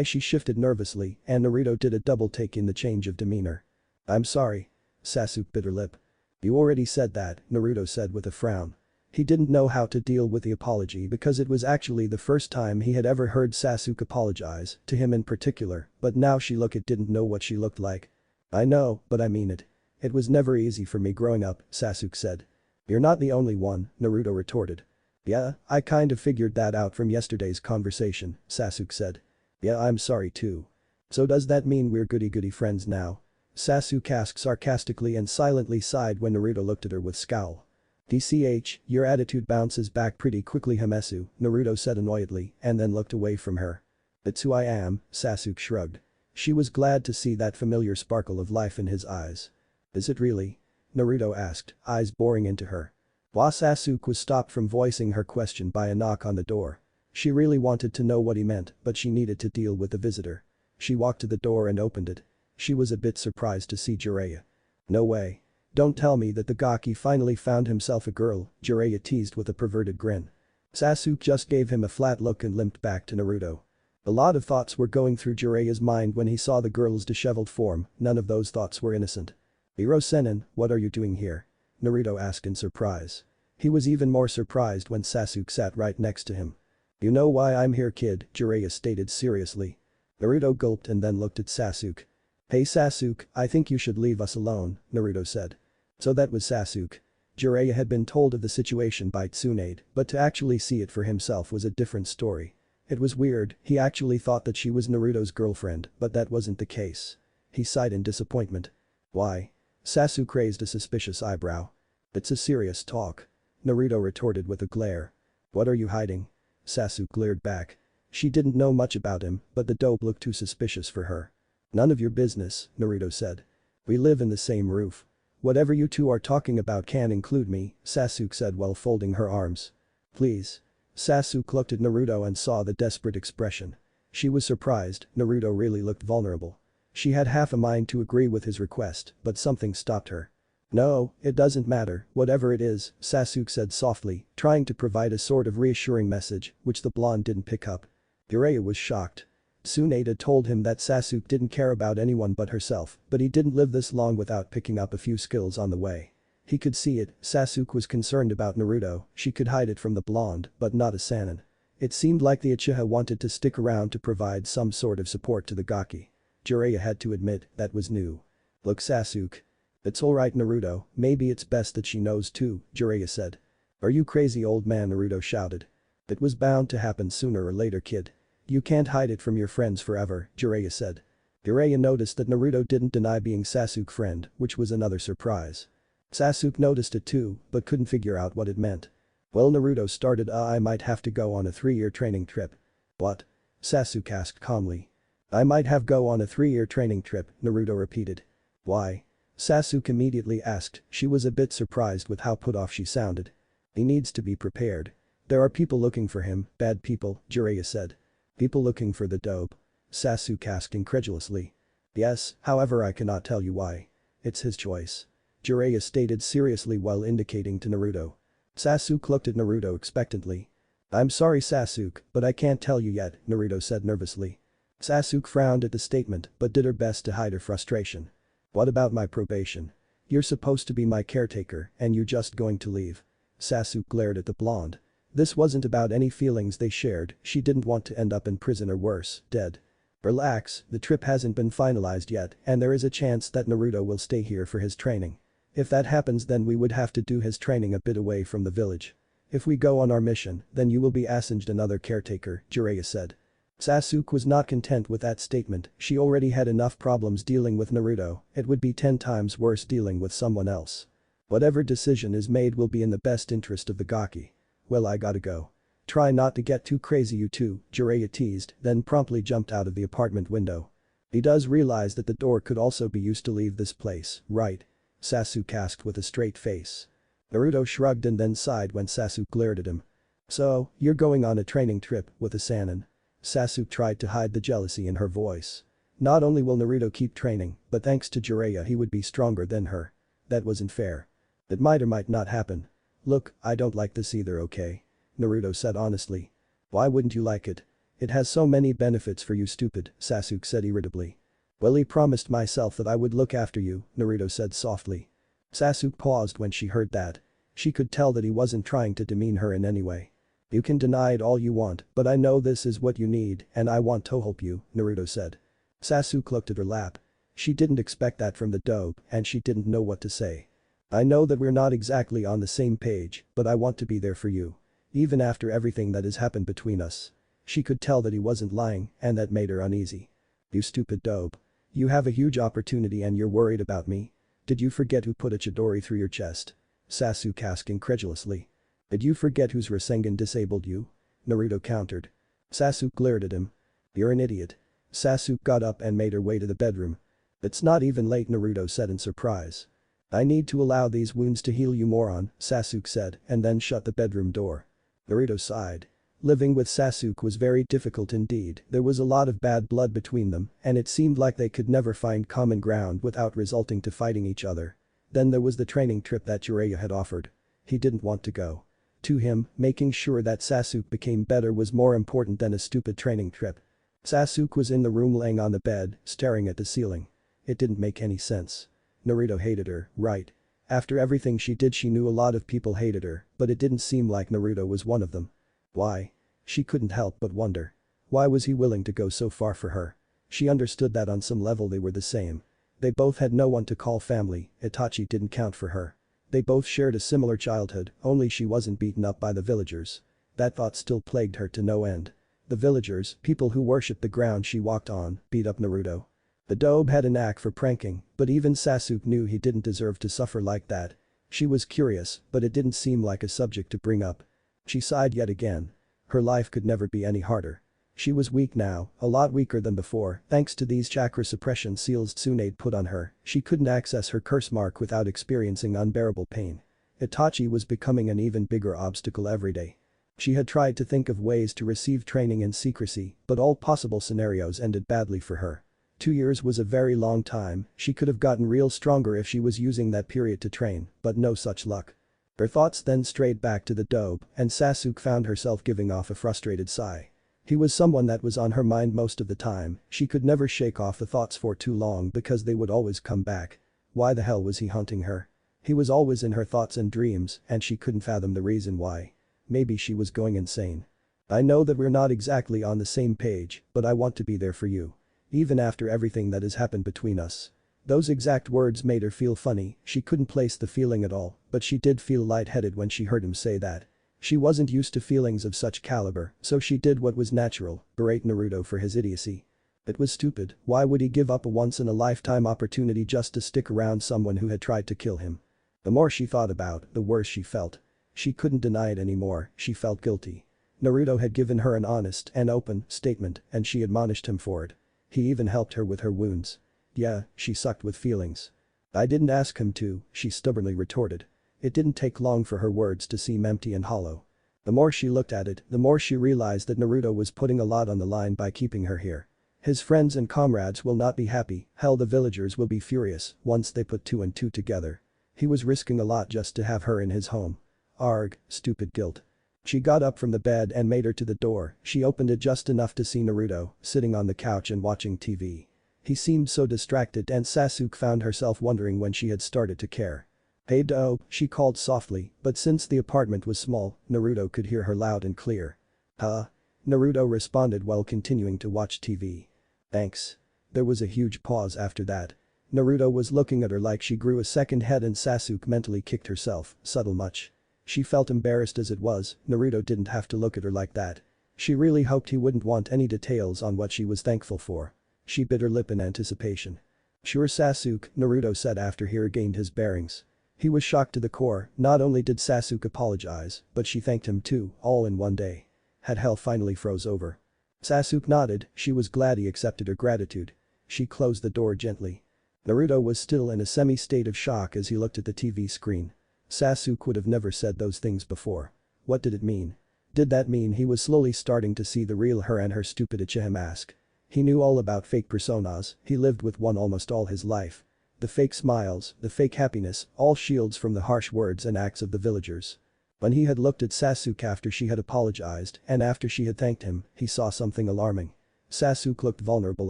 She shifted nervously, and Naruto did a double take in the change of demeanor. I'm sorry. Sasuke bit her lip. You already said that, Naruto said with a frown. He didn't know how to deal with the apology because it was actually the first time he had ever heard Sasuke apologize, to him in particular, but now didn't know what she looked like. I know, but I mean it. It was never easy for me growing up, Sasuke said. You're not the only one, Naruto retorted. Yeah, I kind of figured that out from yesterday's conversation, Sasuke said. Yeah, I'm sorry too. So does that mean we're goody-goody friends now? Sasuke asked sarcastically and silently sighed when Naruto looked at her with scowl. DCH, your attitude bounces back pretty quickly, Hamesu, Naruto said annoyedly and then looked away from her. That's who I am, Sasuke shrugged. She was glad to see that familiar sparkle of life in his eyes. Is it really? Naruto asked, eyes boring into her. Sasuke was stopped from voicing her question by a knock on the door. She really wanted to know what he meant, but she needed to deal with the visitor. She walked to the door and opened it. She was a bit surprised to see Jiraiya. No way. Don't tell me that the Gaki finally found himself a girl, Jiraiya teased with a perverted grin. Sasuke just gave him a flat look and limped back to Naruto. A lot of thoughts were going through Jiraiya's mind when he saw the girl's disheveled form, none of those thoughts were innocent. Hiro-sennin, what are you doing here? Naruto asked in surprise. He was even more surprised when Sasuke sat right next to him. You know why I'm here, kid, Jiraiya stated seriously. Naruto gulped and then looked at Sasuke. Hey Sasuke, I think you should leave us alone, Naruto said. So that was Sasuke. Jiraiya had been told of the situation by Tsunade, but to actually see it for himself was a different story. It was weird, he actually thought that she was Naruto's girlfriend, but that wasn't the case. He sighed in disappointment. Why? Sasuke raised a suspicious eyebrow. It's a serious talk. Naruto retorted with a glare. What are you hiding? Sasuke glared back. She didn't know much about him, but the dope looked too suspicious for her. None of your business, Naruto said. We live in the same roof. Whatever you two are talking about can include me, Sasuke said while folding her arms. Please. Sasuke looked at Naruto and saw the desperate expression. She was surprised, Naruto really looked vulnerable. She had half a mind to agree with his request, but something stopped her. No, it doesn't matter, whatever it is, Sasuke said softly, trying to provide a sort of reassuring message, which the blonde didn't pick up. Jiraiya was shocked. Tsunade told him that Sasuke didn't care about anyone but herself, but he didn't live this long without picking up a few skills on the way. He could see it, Sasuke was concerned about Naruto, she could hide it from the blonde, but not a Sannin. It seemed like the Uchiha wanted to stick around to provide some sort of support to the Gaki. Jiraiya had to admit, that was new. Look Sasuke. It's alright Naruto, maybe it's best that she knows too, Jiraiya said. Are you crazy old man, Naruto shouted. It was bound to happen sooner or later, kid. You can't hide it from your friends forever, Jiraiya said. Jiraiya noticed that Naruto didn't deny being Sasuke's friend, which was another surprise. Sasuke noticed it too, but couldn't figure out what it meant. Well, Naruto started, I might have to go on a 3-year training trip. What? Sasuke asked calmly. I might have go on a 3-year training trip, Naruto repeated. Why? Sasuke immediately asked, she was a bit surprised with how put off she sounded. He needs to be prepared. There are people looking for him, bad people, Jiraiya said. People looking for the dope? Sasuke asked incredulously. Yes, however I cannot tell you why. It's his choice. Jiraiya stated seriously while indicating to Naruto. Sasuke looked at Naruto expectantly. I'm sorry Sasuke, but I can't tell you yet, Naruto said nervously. Sasuke frowned at the statement but did her best to hide her frustration. What about my probation? You're supposed to be my caretaker and you're just going to leave. Sasuke glared at the blonde. This wasn't about any feelings they shared, she didn't want to end up in prison or worse, dead. Relax, the trip hasn't been finalized yet and there is a chance that Naruto will stay here for his training. If that happens then we would have to do his training a bit away from the village. If we go on our mission, then you will be assigned another caretaker, Jiraiya said. Sasuke was not content with that statement, she already had enough problems dealing with Naruto, it would be 10 times worse dealing with someone else. Whatever decision is made will be in the best interest of the Gaki. Well I gotta go. Try not to get too crazy you two, Jiraiya teased, then promptly jumped out of the apartment window. He does realize that the door could also be used to leave this place, right? Sasuke asked with a straight face. Naruto shrugged and then sighed when Sasuke glared at him. So, you're going on a training trip with a Sannin? Sasuke tried to hide the jealousy in her voice. Not only will Naruto keep training, but thanks to Jiraiya he would be stronger than her. That wasn't fair. It might or might not happen. Look, I don't like this either, okay? Naruto said honestly. Why wouldn't you like it? It has so many benefits for you stupid, Sasuke said irritably. Well he promised myself that I would look after you, Naruto said softly. Sasuke paused when she heard that. She could tell that he wasn't trying to demean her in any way. You can deny it all you want, but I know this is what you need and I want to help you, Naruto said. Sasuke looked at her lap. She didn't expect that from the dope and she didn't know what to say. I know that we're not exactly on the same page, but I want to be there for you. Even after everything that has happened between us. She could tell that he wasn't lying and that made her uneasy. You stupid dope. You have a huge opportunity and you're worried about me? Did you forget who put a Chidori through your chest? Sasuke asked incredulously. Did you forget whose Rasengan disabled you? Naruto countered. Sasuke glared at him. You're an idiot. Sasuke got up and made her way to the bedroom. It's not even late, Naruto said in surprise. I need to allow these wounds to heal, you moron, Sasuke said and then shut the bedroom door. Naruto sighed. Living with Sasuke was very difficult indeed, there was a lot of bad blood between them and it seemed like they could never find common ground without resulting to fighting each other. Then there was the training trip that Jiraiya had offered. He didn't want to go. To him, making sure that Sasuke became better was more important than a stupid training trip. Sasuke was in the room laying on the bed, staring at the ceiling. It didn't make any sense. Naruto hated her, right? After everything she did she knew a lot of people hated her, but it didn't seem like Naruto was one of them. Why? She couldn't help but wonder. Why was he willing to go so far for her? She understood that on some level they were the same. They both had no one to call family, Itachi didn't count for her. They both shared a similar childhood, only she wasn't beaten up by the villagers. That thought still plagued her to no end. The villagers, people who worshipped the ground she walked on, beat up Naruto. The dobe had a knack for pranking, but even Sasuke knew he didn't deserve to suffer like that. She was curious, but it didn't seem like a subject to bring up. She sighed yet again. Her life could never be any harder. She was weak now, a lot weaker than before, thanks to these chakra suppression seals Tsunade put on her, she couldn't access her curse mark without experiencing unbearable pain. Itachi was becoming an even bigger obstacle every day. She had tried to think of ways to receive training in secrecy, but all possible scenarios ended badly for her. 2 years was a very long time, she could have gotten real stronger if she was using that period to train, but no such luck. Her thoughts then strayed back to the dobe and Sasuke found herself giving off a frustrated sigh. He was someone that was on her mind most of the time, she could never shake off the thoughts for too long because they would always come back. Why the hell was he haunting her? He was always in her thoughts and dreams and she couldn't fathom the reason why. Maybe she was going insane. I know that we're not exactly on the same page, but I want to be there for you. Even after everything that has happened between us. Those exact words made her feel funny, she couldn't place the feeling at all, but she did feel lightheaded when she heard him say that. She wasn't used to feelings of such caliber, so she did what was natural, berate Naruto for his idiocy. It was stupid, why would he give up a once-in-a-lifetime opportunity just to stick around someone who had tried to kill him? The more she thought about, the worse she felt. She couldn't deny it anymore, she felt guilty. Naruto had given her an honest and open statement and she admonished him for it. He even helped her with her wounds. Yeah, she sucked with feelings. I didn't ask him to, she stubbornly retorted. It didn't take long for her words to seem empty and hollow. The more she looked at it, the more she realized that Naruto was putting a lot on the line by keeping her here. His friends and comrades will not be happy, hell the villagers will be furious once they put two and two together. He was risking a lot just to have her in his home. Arg, stupid guilt. She got up from the bed and made her to the door, she opened it just enough to see Naruto, sitting on the couch and watching TV. He seemed so distracted and Sasuke found herself wondering when she had started to care. Hey Do, she called softly, but since the apartment was small, Naruto could hear her loud and clear. Huh? Naruto responded while continuing to watch TV. Thanks. There was a huge pause after that. Naruto was looking at her like she grew a second head and Sasuke mentally kicked herself, subtle much. She felt embarrassed as it was, Naruto didn't have to look at her like that. She really hoped he wouldn't want any details on what she was thankful for. She bit her lip in anticipation. Sure Sasuke, Naruto said after he regained his bearings. He was shocked to the core, not only did Sasuke apologize, but she thanked him too, all in one day. Had hell finally froze over. Sasuke nodded, she was glad he accepted her gratitude. She closed the door gently. Naruto was still in a semi-state of shock as he looked at the TV screen. Sasuke would have never said those things before. What did it mean? Did that mean he was slowly starting to see the real her and her stupid Uchiha mask? He knew all about fake personas, he lived with one almost all his life. The fake smiles, the fake happiness, all shields from the harsh words and acts of the villagers. When he had looked at Sasuke after she had apologized and after she had thanked him, he saw something alarming. Sasuke looked vulnerable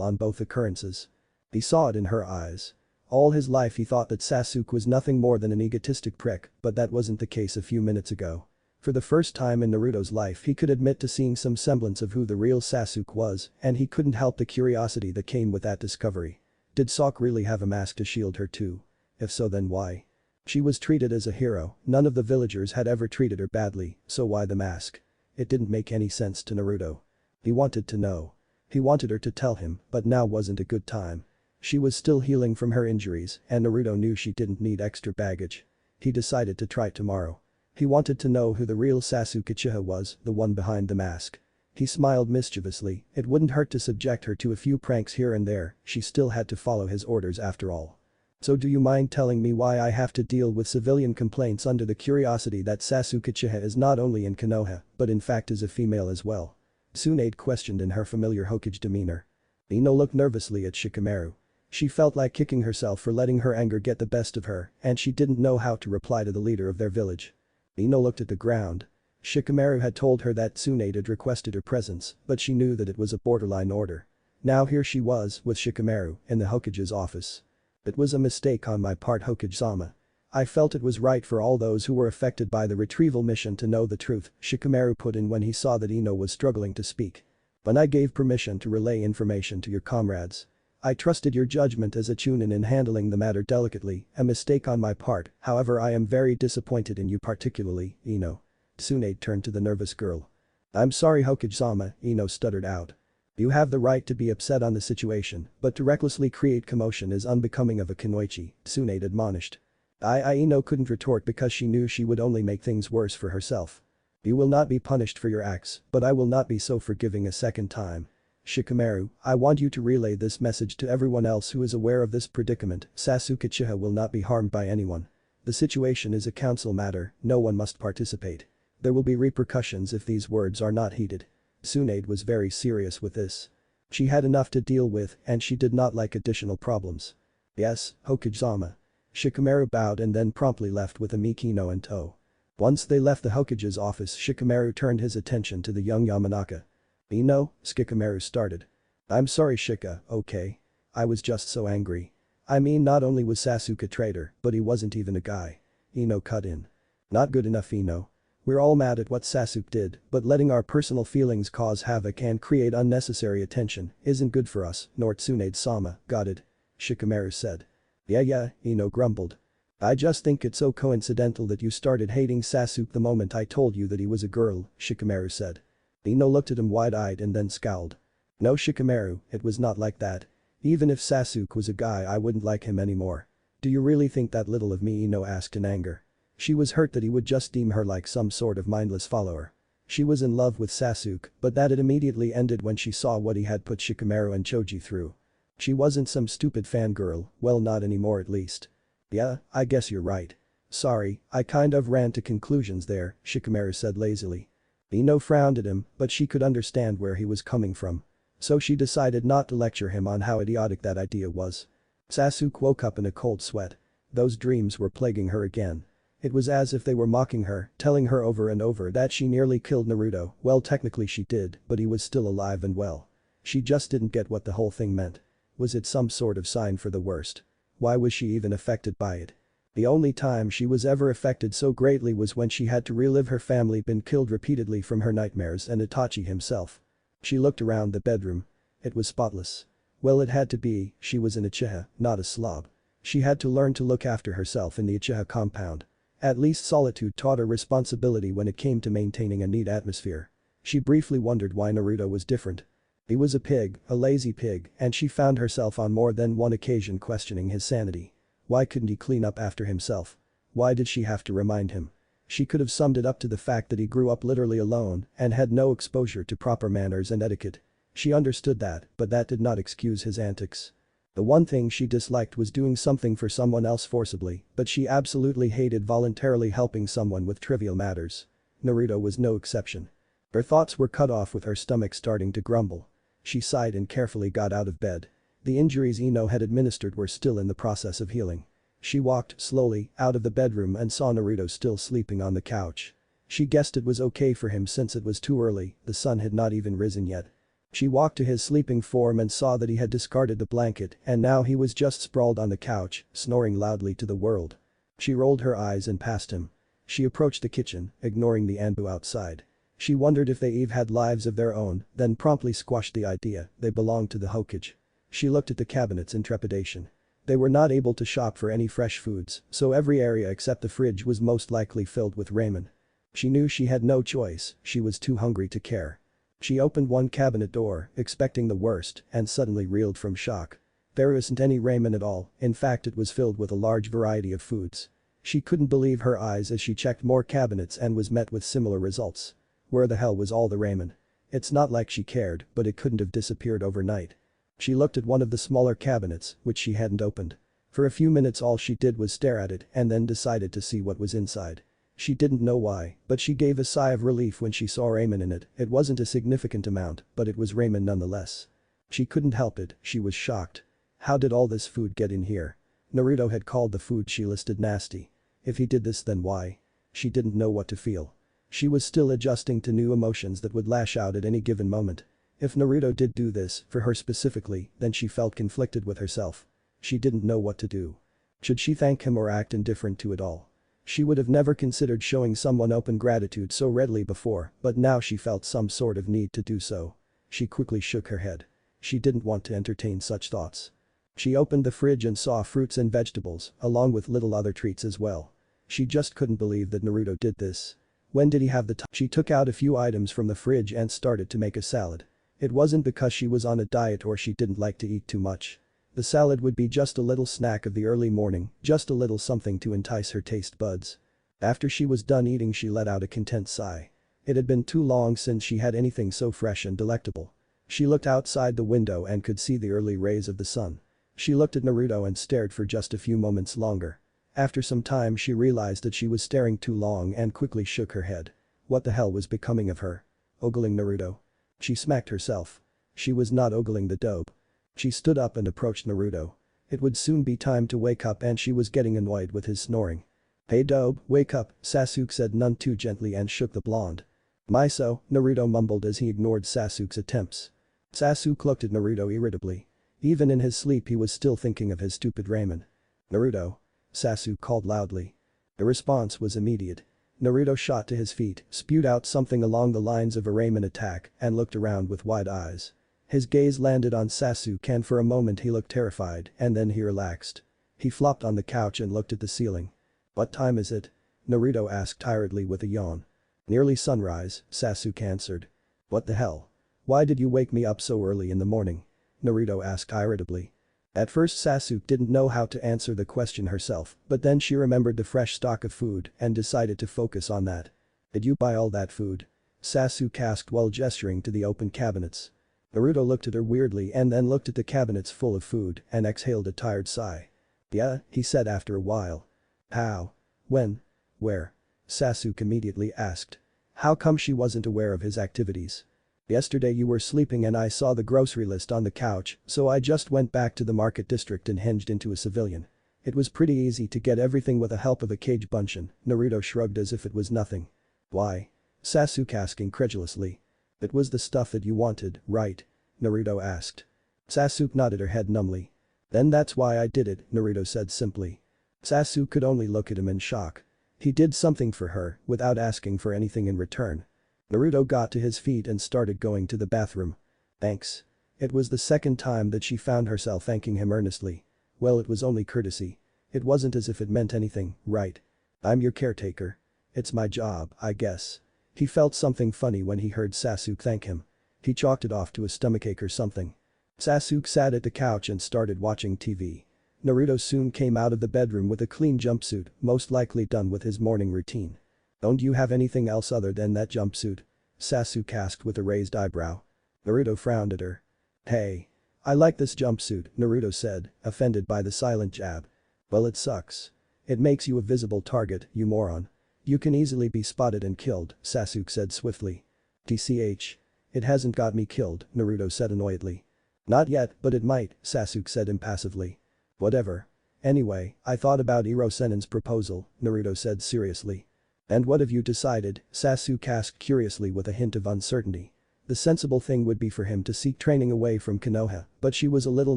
on both occurrences. He saw it in her eyes. All his life he thought that Sasuke was nothing more than an egotistic prick, but that wasn't the case a few minutes ago. For the first time in Naruto's life he could admit to seeing some semblance of who the real Sasuke was, and he couldn't help the curiosity that came with that discovery. Did Sakura really have a mask to shield her too? If so, then why? She was treated as a hero, none of the villagers had ever treated her badly, so why the mask? It didn't make any sense to Naruto. He wanted to know. He wanted her to tell him, but now wasn't a good time. She was still healing from her injuries and Naruto knew she didn't need extra baggage. He decided to try tomorrow. He wanted to know who the real Sasuke Uchiha was, the one behind the mask. He smiled mischievously, it wouldn't hurt to subject her to a few pranks here and there, she still had to follow his orders after all. So do you mind telling me why I have to deal with civilian complaints under the curiosity that Sasuke Uchiha is not only in Konoha, but in fact is a female as well? Tsunade questioned in her familiar Hokage demeanor. Yino looked nervously at Shikamaru. She felt like kicking herself for letting her anger get the best of her, and she didn't know how to reply to the leader of their village. Yino looked at the ground. Shikamaru had told her that Tsunade had requested her presence, but she knew that it was a borderline order. Now here she was, with Shikamaru, in the Hokage's office. It was a mistake on my part, Hokage-sama. I felt it was right for all those who were affected by the retrieval mission to know the truth, Shikamaru put in when he saw that Yino was struggling to speak. But I gave permission to relay information to your comrades. I trusted your judgment as a chunin in handling the matter delicately, a mistake on my part, however I am very disappointed in you particularly, Yino. Tsunade turned to the nervous girl. I'm sorry Hokage-sama, Yino stuttered out. You have the right to be upset on the situation, but to recklessly create commotion is unbecoming of a kunoichi, Tsunade admonished. Yino couldn't retort because she knew she would only make things worse for herself. You will not be punished for your acts, but I will not be so forgiving a second time. Shikamaru, I want you to relay this message to everyone else who is aware of this predicament, Sasuke Uchiha will not be harmed by anyone. The situation is a council matter, no one must participate. There will be repercussions if these words are not heeded. Tsunade was very serious with this. She had enough to deal with and she did not like additional problems. Yes, Hokage-sama. Shikamaru bowed and then promptly left with a meek Yino in tow. Once they left the Hokage's office, Shikamaru turned his attention to the young Yamanaka. Yino, Shikamaru started. I'm sorry Shika, okay? I was just so angry. I mean not only was Sasuke a traitor, but he wasn't even a guy. Yino cut in. Not good enough Yino. We're all mad at what Sasuke did, but letting our personal feelings cause havoc and create unnecessary attention isn't good for us, nor Tsunade-sama, got it? Shikamaru said. Yeah, Yino grumbled. I just think it's so coincidental that you started hating Sasuke the moment I told you that he was a girl, Shikamaru said. Yino looked at him wide-eyed and then scowled. No Shikamaru, it was not like that. Even if Sasuke was a guy I wouldn't like him anymore. Do you really think that little of me? Yino asked in anger. She was hurt that he would just deem her like some sort of mindless follower. She was in love with Sasuke, but that had immediately ended when she saw what he had put Shikamaru and Choji through. She wasn't some stupid fangirl, well not anymore at least. Yeah, I guess you're right. Sorry, I kind of ran to conclusions there, Shikamaru said lazily. Yino frowned at him, but she could understand where he was coming from. So she decided not to lecture him on how idiotic that idea was. Sasuke woke up in a cold sweat. Those dreams were plaguing her again. It was as if they were mocking her, telling her over and over that she nearly killed Naruto. Well, technically she did, but he was still alive and well. She just didn't get what the whole thing meant. Was it some sort of sign for the worst? Why was she even affected by it? The only time she was ever affected so greatly was when she had to relive her family been killed repeatedly from her nightmares and Itachi himself. She looked around the bedroom. It was spotless. Well, it had to be, she was an Uchiha, not a slob. She had to learn to look after herself in the Uchiha compound. At least solitude taught her responsibility when it came to maintaining a neat atmosphere. She briefly wondered why Naruto was different. He was a pig, a lazy pig, and she found herself on more than one occasion questioning his sanity. Why couldn't he clean up after himself? Why did she have to remind him? She could have summed it up to the fact that he grew up literally alone and had no exposure to proper manners and etiquette. She understood that, but that did not excuse his antics. The one thing she disliked was doing something for someone else forcibly, but she absolutely hated voluntarily helping someone with trivial matters. Naruto was no exception. Her thoughts were cut off with her stomach starting to grumble. She sighed and carefully got out of bed. The injuries Yino had administered were still in the process of healing. She walked slowly out of the bedroom and saw Naruto still sleeping on the couch. She guessed it was okay for him since it was too early, the sun had not even risen yet. She walked to his sleeping form and saw that he had discarded the blanket and now he was just sprawled on the couch, snoring loudly to the world. She rolled her eyes and passed him. She approached the kitchen, ignoring the Anbu outside. She wondered if they had lives of their own, then promptly squashed the idea, they belonged to the Hokage. She looked at the cabinets in trepidation. They were not able to shop for any fresh foods, so every area except the fridge was most likely filled with ramen. She knew she had no choice, she was too hungry to care. She opened one cabinet door, expecting the worst, and suddenly reeled from shock. There wasn't any ramen at all, in fact it was filled with a large variety of foods. She couldn't believe her eyes as she checked more cabinets and was met with similar results. Where the hell was all the ramen? It's not like she cared, but it couldn't have disappeared overnight. She looked at one of the smaller cabinets, which she hadn't opened. For a few minutes all she did was stare at it and then decided to see what was inside. She didn't know why, but she gave a sigh of relief when she saw ramen in it. It wasn't a significant amount, but it was ramen nonetheless. She couldn't help it, she was shocked. How did all this food get in here? Naruto had called the food she listed nasty. If he did this then why? She didn't know what to feel. She was still adjusting to new emotions that would lash out at any given moment. If Naruto did do this, for her specifically, then she felt conflicted with herself. She didn't know what to do. Should she thank him or act indifferent to it all? She would have never considered showing someone open gratitude so readily before, but now she felt some sort of need to do so. She quickly shook her head. She didn't want to entertain such thoughts. She opened the fridge and saw fruits and vegetables, along with little other treats as well. She just couldn't believe that Naruto did this. When did he have the time? She took out a few items from the fridge and started to make a salad. It wasn't because she was on a diet or she didn't like to eat too much. The salad would be just a little snack of the early morning, just a little something to entice her taste buds. After she was done eating she let out a content sigh. It had been too long since she had anything so fresh and delectable. She looked outside the window and could see the early rays of the sun. She looked at Naruto and stared for just a few moments longer. After some time she realized that she was staring too long and quickly shook her head. What the hell was becoming of her? Ogling Naruto? She smacked herself. She was not ogling the dope. She stood up and approached Naruto. It would soon be time to wake up and she was getting annoyed with his snoring. Hey dope, wake up, Sasuke said none too gently and shook the blonde. Miso, Naruto mumbled as he ignored Sasuke's attempts. Sasuke looked at Naruto irritably. Even in his sleep he was still thinking of his stupid ramen. Naruto. Sasuke called loudly. The response was immediate. Naruto shot to his feet, spewed out something along the lines of a ramen attack, and looked around with wide eyes. His gaze landed on Sasuke and for a moment he looked terrified and then he relaxed. He flopped on the couch and looked at the ceiling. What time is it? Naruto asked tiredly with a yawn. Nearly sunrise, Sasuke answered. What the hell? Why did you wake me up so early in the morning? Naruto asked irritably. At first Sasuke didn't know how to answer the question herself, but then she remembered the fresh stock of food and decided to focus on that. Did you buy all that food? Sasuke asked while gesturing to the open cabinets. Naruto looked at her weirdly and then looked at the cabinets full of food and exhaled a tired sigh. Yeah, he said after a while. How? When? Where? Sasuke immediately asked. How come she wasn't aware of his activities? Yesterday you were sleeping and I saw the grocery list on the couch, so I just went back to the market district and hinged into a civilian. It was pretty easy to get everything with the help of a cage bunshin. Naruto shrugged as if it was nothing. Why? Sasuke asked incredulously. It was the stuff that you wanted, right? Naruto asked. Sasuke nodded her head numbly. Then that's why I did it, Naruto said simply. Sasuke could only look at him in shock. He did something for her without asking for anything in return. Naruto got to his feet and started going to the bathroom. Thanks. It was the second time that she found herself thanking him earnestly. Well, it was only courtesy. It wasn't as if it meant anything, right? I'm your caretaker. It's my job, I guess. He felt something funny when he heard Sasuke thank him. He chalked it off to a stomachache or something. Sasuke sat at the couch and started watching TV. Naruto soon came out of the bedroom with a clean jumpsuit, most likely done with his morning routine. Don't you have anything else other than that jumpsuit? Sasuke asked with a raised eyebrow. Naruto frowned at her. Hey. I like this jumpsuit, Naruto said, offended by the silent jab. Well, it sucks. It makes you a visible target, you moron. You can easily be spotted and killed, Sasuke said swiftly. TCH. It hasn't got me killed, Naruto said annoyedly. Not yet, but it might, Sasuke said impassively. Whatever. Anyway, I thought about Iro-sennin's proposal, Naruto said seriously. And what have you decided? Sasuke asked curiously with a hint of uncertainty. The sensible thing would be for him to seek training away from Konoha, but she was a little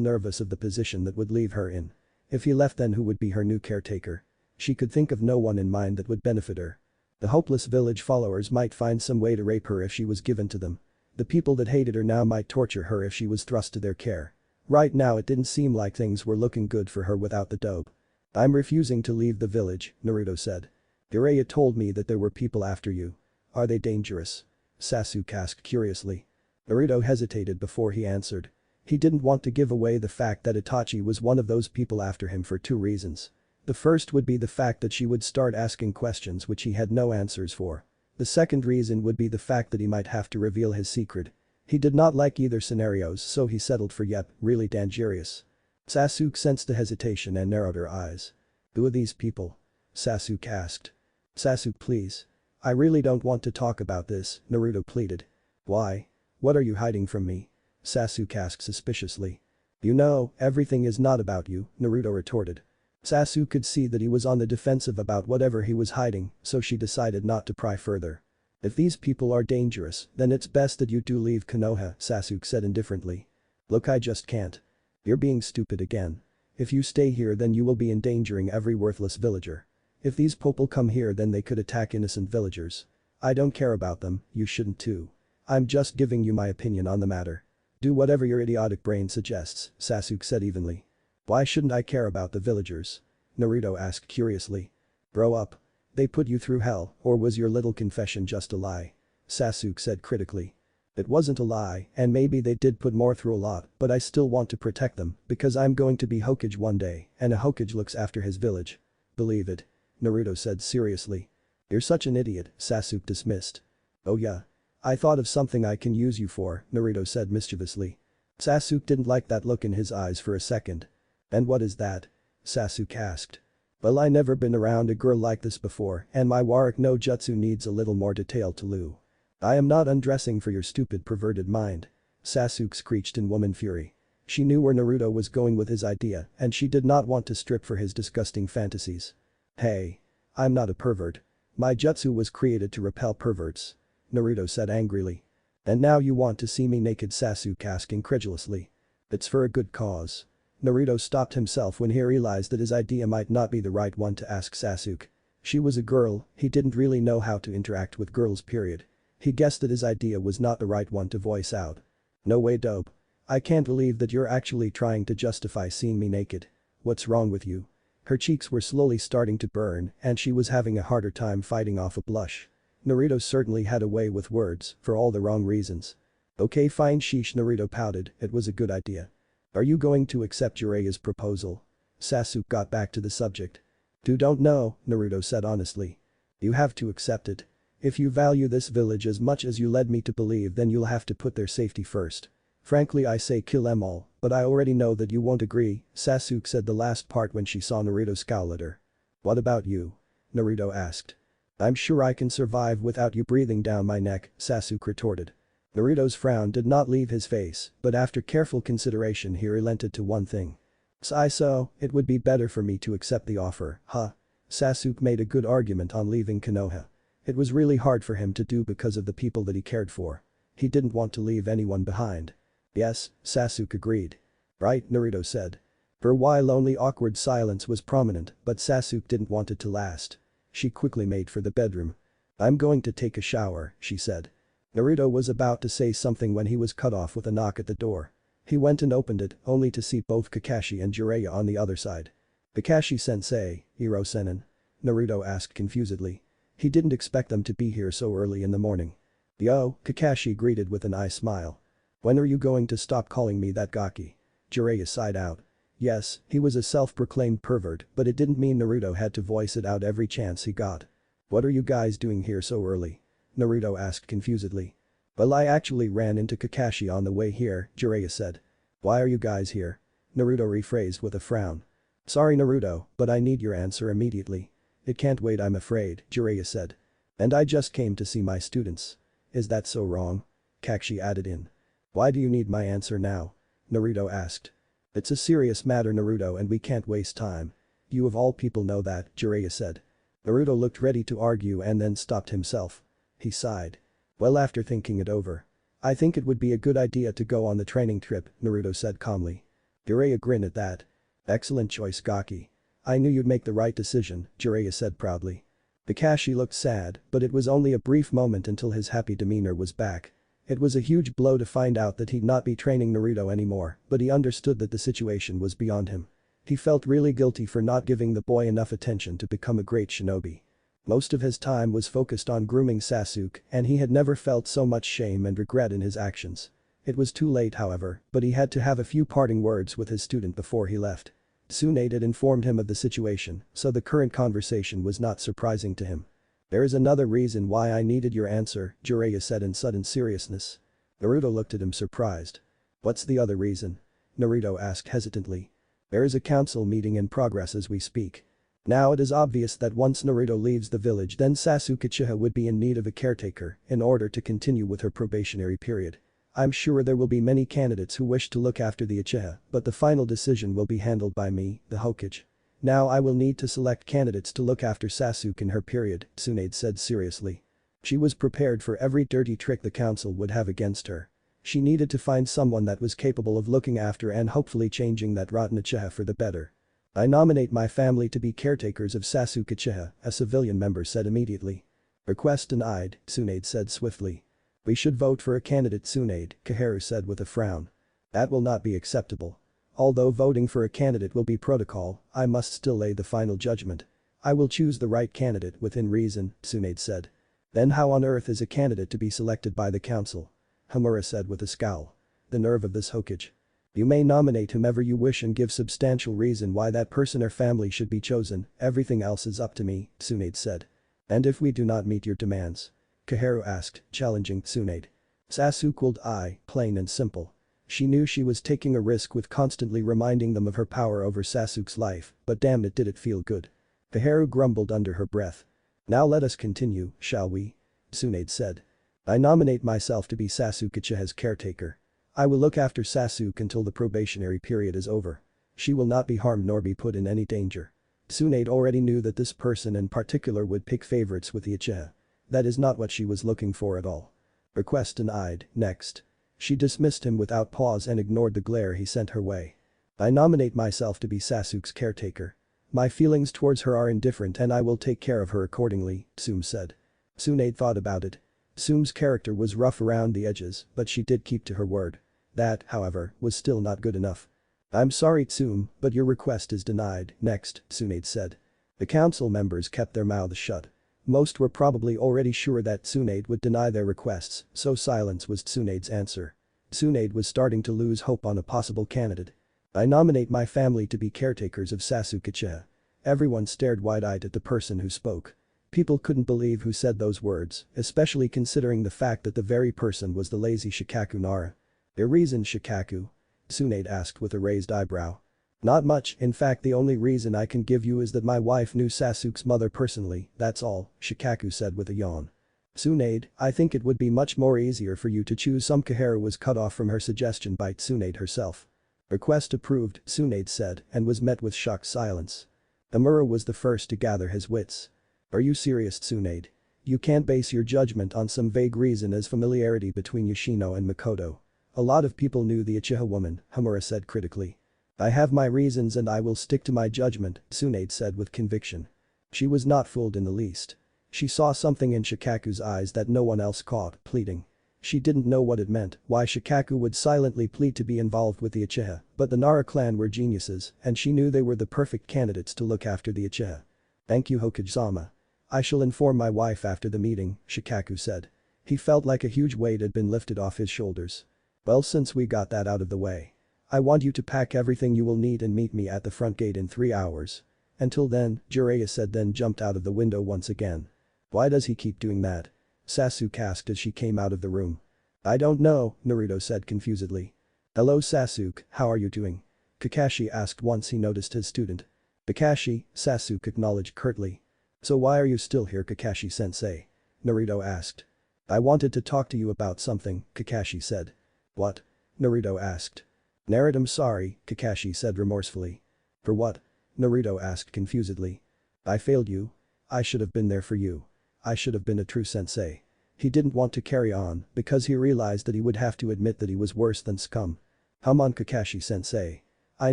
nervous of the position that would leave her in. If he left, then who would be her new caretaker? She could think of no one in mind that would benefit her. The hopeless village followers might find some way to rape her if she was given to them. The people that hated her now might torture her if she was thrust to their care. Right now it didn't seem like things were looking good for her without the dope. I'm refusing to leave the village, Naruto said. Jiraiya told me that there were people after you. Are they dangerous? Sasuke asked curiously. Naruto hesitated before he answered. He didn't want to give away the fact that Itachi was one of those people after him for two reasons. The first would be the fact that she would start asking questions which he had no answers for. The second reason would be the fact that he might have to reveal his secret. He did not like either scenarios, so he settled for yep, really dangerous. Sasuke sensed the hesitation and narrowed her eyes. Who are these people? Sasuke asked. Sasuke, please. I really don't want to talk about this, Naruto pleaded. Why? What are you hiding from me? Sasuke asked suspiciously. You know, everything is not about you, Naruto retorted. Sasuke could see that he was on the defensive about whatever he was hiding, so she decided not to pry further. If these people are dangerous, then it's best that you two leave Konoha, Sasuke said indifferently. Look, I just can't. You're being stupid again. If you stay here, then you will be endangering every worthless villager. If these people come here, then they could attack innocent villagers. I don't care about them, you shouldn't too. I'm just giving you my opinion on the matter. Do whatever your idiotic brain suggests, Sasuke said evenly. Why shouldn't I care about the villagers? Naruto asked curiously. Grow up. They put you through hell, or was your little confession just a lie? Sasuke said critically. It wasn't a lie, and maybe they did put more through a lot, but I still want to protect them because I'm going to be Hokage one day, and a Hokage looks after his village. Believe it. Naruto said seriously. You're such an idiot, Sasuke dismissed. Oh yeah. I thought of something I can use you for, Naruto said mischievously. Sasuke didn't like that look in his eyes for a second. And what is that? Sasuke asked. Well, I never been around a girl like this before, and my Warrick no Jutsu needs a little more detail to Lu. I am not undressing for your stupid perverted mind. Sasuke screeched in woman fury. She knew where Naruto was going with his idea, and she did not want to strip for his disgusting fantasies. Hey. I'm not a pervert. My jutsu was created to repel perverts. Naruto said angrily. And now you want to see me naked, Sasuke asked incredulously. It's for a good cause. Naruto stopped himself when he realized that his idea might not be the right one to ask Sasuke. She was a girl, he didn't really know how to interact with girls period. He guessed that his idea was not the right one to voice out. No way, dope. I can't believe that you're actually trying to justify seeing me naked. What's wrong with you? Her cheeks were slowly starting to burn and she was having a harder time fighting off a blush. Naruto certainly had a way with words for all the wrong reasons. Okay, fine, sheesh, Naruto pouted, it was a good idea. Are you going to accept Jiraiya's proposal? Sasuke got back to the subject. Don't know, Naruto said honestly. You have to accept it. If you value this village as much as you led me to believe, then you'll have to put their safety first. Frankly I say kill them all, but I already know that you won't agree, Sasuke said the last part when she saw Naruto scowl at her. What about you? Naruto asked. I'm sure I can survive without you breathing down my neck, Sasuke retorted. Naruto's frown did not leave his face, but after careful consideration he relented to one thing. So, it would be better for me to accept the offer, huh? Sasuke made a good argument on leaving Konoha. It was really hard for him to do because of the people that he cared for. He didn't want to leave anyone behind. Yes, Sasuke agreed. Right, Naruto said. For a while only awkward silence was prominent, but Sasuke didn't want it to last. She quickly made for the bedroom. I'm going to take a shower, she said. Naruto was about to say something when he was cut off with a knock at the door. He went and opened it, only to see both Kakashi and Jiraiya on the other side. Kakashi-sensei, Hiro-senin? Naruto asked confusedly. He didn't expect them to be here so early in the morning. Yo, Kakashi greeted with an eye smile. When are you going to stop calling me that gaki? Jiraiya sighed out. Yes, he was a self-proclaimed pervert, but it didn't mean Naruto had to voice it out every chance he got. What are you guys doing here so early? Naruto asked confusedly. Well, I actually ran into Kakashi on the way here, Jiraiya said. Why are you guys here? Naruto rephrased with a frown. Sorry Naruto, but I need your answer immediately. It can't wait I'm afraid, Jiraiya said. And I just came to see my students. Is that so wrong? Kakashi added in. Why do you need my answer now? Naruto asked. It's a serious matter Naruto and we can't waste time. You of all people know that, Jiraiya said. Naruto looked ready to argue and then stopped himself. He sighed. Well, after thinking it over. I think it would be a good idea to go on the training trip, Naruto said calmly. Jiraiya grinned at that. Excellent choice Gaki. I knew you'd make the right decision, Jiraiya said proudly. Kakashi looked sad, but it was only a brief moment until his happy demeanor was back. It was a huge blow to find out that he'd not be training Naruto anymore, but he understood that the situation was beyond him. He felt really guilty for not giving the boy enough attention to become a great shinobi. Most of his time was focused on grooming Sasuke, and he had never felt so much shame and regret in his actions. It was too late however, but he had to have a few parting words with his student before he left. Tsunade had informed him of the situation, so the current conversation was not surprising to him. There is another reason why I needed your answer, Jiraiya said in sudden seriousness. Naruto looked at him surprised. What's the other reason? Naruto asked hesitantly. There is a council meeting in progress as we speak. Now it is obvious that once Naruto leaves the village then Sasuke Uchiha would be in need of a caretaker in order to continue with her probationary period. I'm sure there will be many candidates who wish to look after the Uchiha, but the final decision will be handled by me, the Hokage. Now I will need to select candidates to look after Sasuke in her period, Tsunade said seriously. She was prepared for every dirty trick the council would have against her. She needed to find someone that was capable of looking after and hopefully changing that rotten Uchiha for the better. I nominate my family to be caretakers of Sasuke Uchiha, a civilian member said immediately. Request denied, Tsunade said swiftly. We should vote for a candidate Tsunade, Kaharu said with a frown. That will not be acceptable. Although voting for a candidate will be protocol, I must still lay the final judgment. I will choose the right candidate within reason, Tsunade said. Then how on earth is a candidate to be selected by the council? Hamura said with a scowl. The nerve of this Hokage. You may nominate whomever you wish and give substantial reason why that person or family should be chosen, everything else is up to me, Tsunade said. And if we do not meet your demands? Kaharu asked, challenging Tsunade. Sasuke rolled eye, plain and simple. She knew she was taking a risk with constantly reminding them of her power over Sasuke's life, but damn it did it feel good. Kaharu grumbled under her breath. Now let us continue, shall we? Tsunade said. I nominate myself to be Sasuke Uchiha's caretaker. I will look after Sasuke until the probationary period is over. She will not be harmed nor be put in any danger. Tsunade already knew that this person in particular would pick favorites with the Uchiha. That is not what she was looking for at all. Request denied, next. She dismissed him without pause and ignored the glare he sent her way. I nominate myself to be Sasuke's caretaker. My feelings towards her are indifferent and I will take care of her accordingly, Tsume said. Tsunade thought about it. Tsume's character was rough around the edges, but she did keep to her word. That, however, was still not good enough. I'm sorry Tsume, but your request is denied, next, Tsunade said. The council members kept their mouths shut. Most were probably already sure that Tsunade would deny their requests, so silence was Tsunade's answer. Tsunade was starting to lose hope on a possible candidate. I nominate my family to be caretakers of Sasuke Uchiha. Everyone stared wide-eyed at the person who spoke. People couldn't believe who said those words, especially considering the fact that the very person was the lazy Shikaku Nara. "Your reason, Shikaku?" Tsunade asked with a raised eyebrow. "Not much, in fact the only reason I can give you is that my wife knew Sasuke's mother personally, that's all," Shikaku said with a yawn. "Tsunade, I think it would be much more easier for you to choose some." Kaharu was cut off from her suggestion by Tsunade herself. "Request approved," Tsunade said and was met with shocked silence. Amuro was the first to gather his wits. "Are you serious, Tsunade? You can't base your judgment on some vague reason as familiarity between Yoshino and Makoto. A lot of people knew the Uchiha woman," Hamura said critically. "I have my reasons and I will stick to my judgment," Tsunade said with conviction. She was not fooled in the least. She saw something in Shikaku's eyes that no one else caught, pleading. She didn't know what it meant, why Shikaku would silently plead to be involved with the Uchiha, but the Nara clan were geniuses and she knew they were the perfect candidates to look after the Uchiha. "Thank you, Hokage-sama. I shall inform my wife after the meeting," Shikaku said. He felt like a huge weight had been lifted off his shoulders. "Well, since we got that out of the way. I want you to pack everything you will need and meet me at the front gate in 3 hours. Until then," Jiraiya said, then jumped out of the window once again. "Why does he keep doing that?" Sasuke asked as she came out of the room. "I don't know," Naruto said confusedly. "Hello Sasuke, how are you doing?" Kakashi asked once he noticed his student. "Kakashi," Sasuke acknowledged curtly. "So why are you still here, Kakashi-sensei?" Naruto asked. "I wanted to talk to you about something," Kakashi said. "What?" Naruto asked. "I'm sorry," Kakashi said remorsefully. "For what?" Naruto asked confusedly. "I failed you. I should have been there for you. I should have been a true sensei." He didn't want to carry on because he realized that he would have to admit that he was worse than scum. "Come on, Kakashi-sensei. I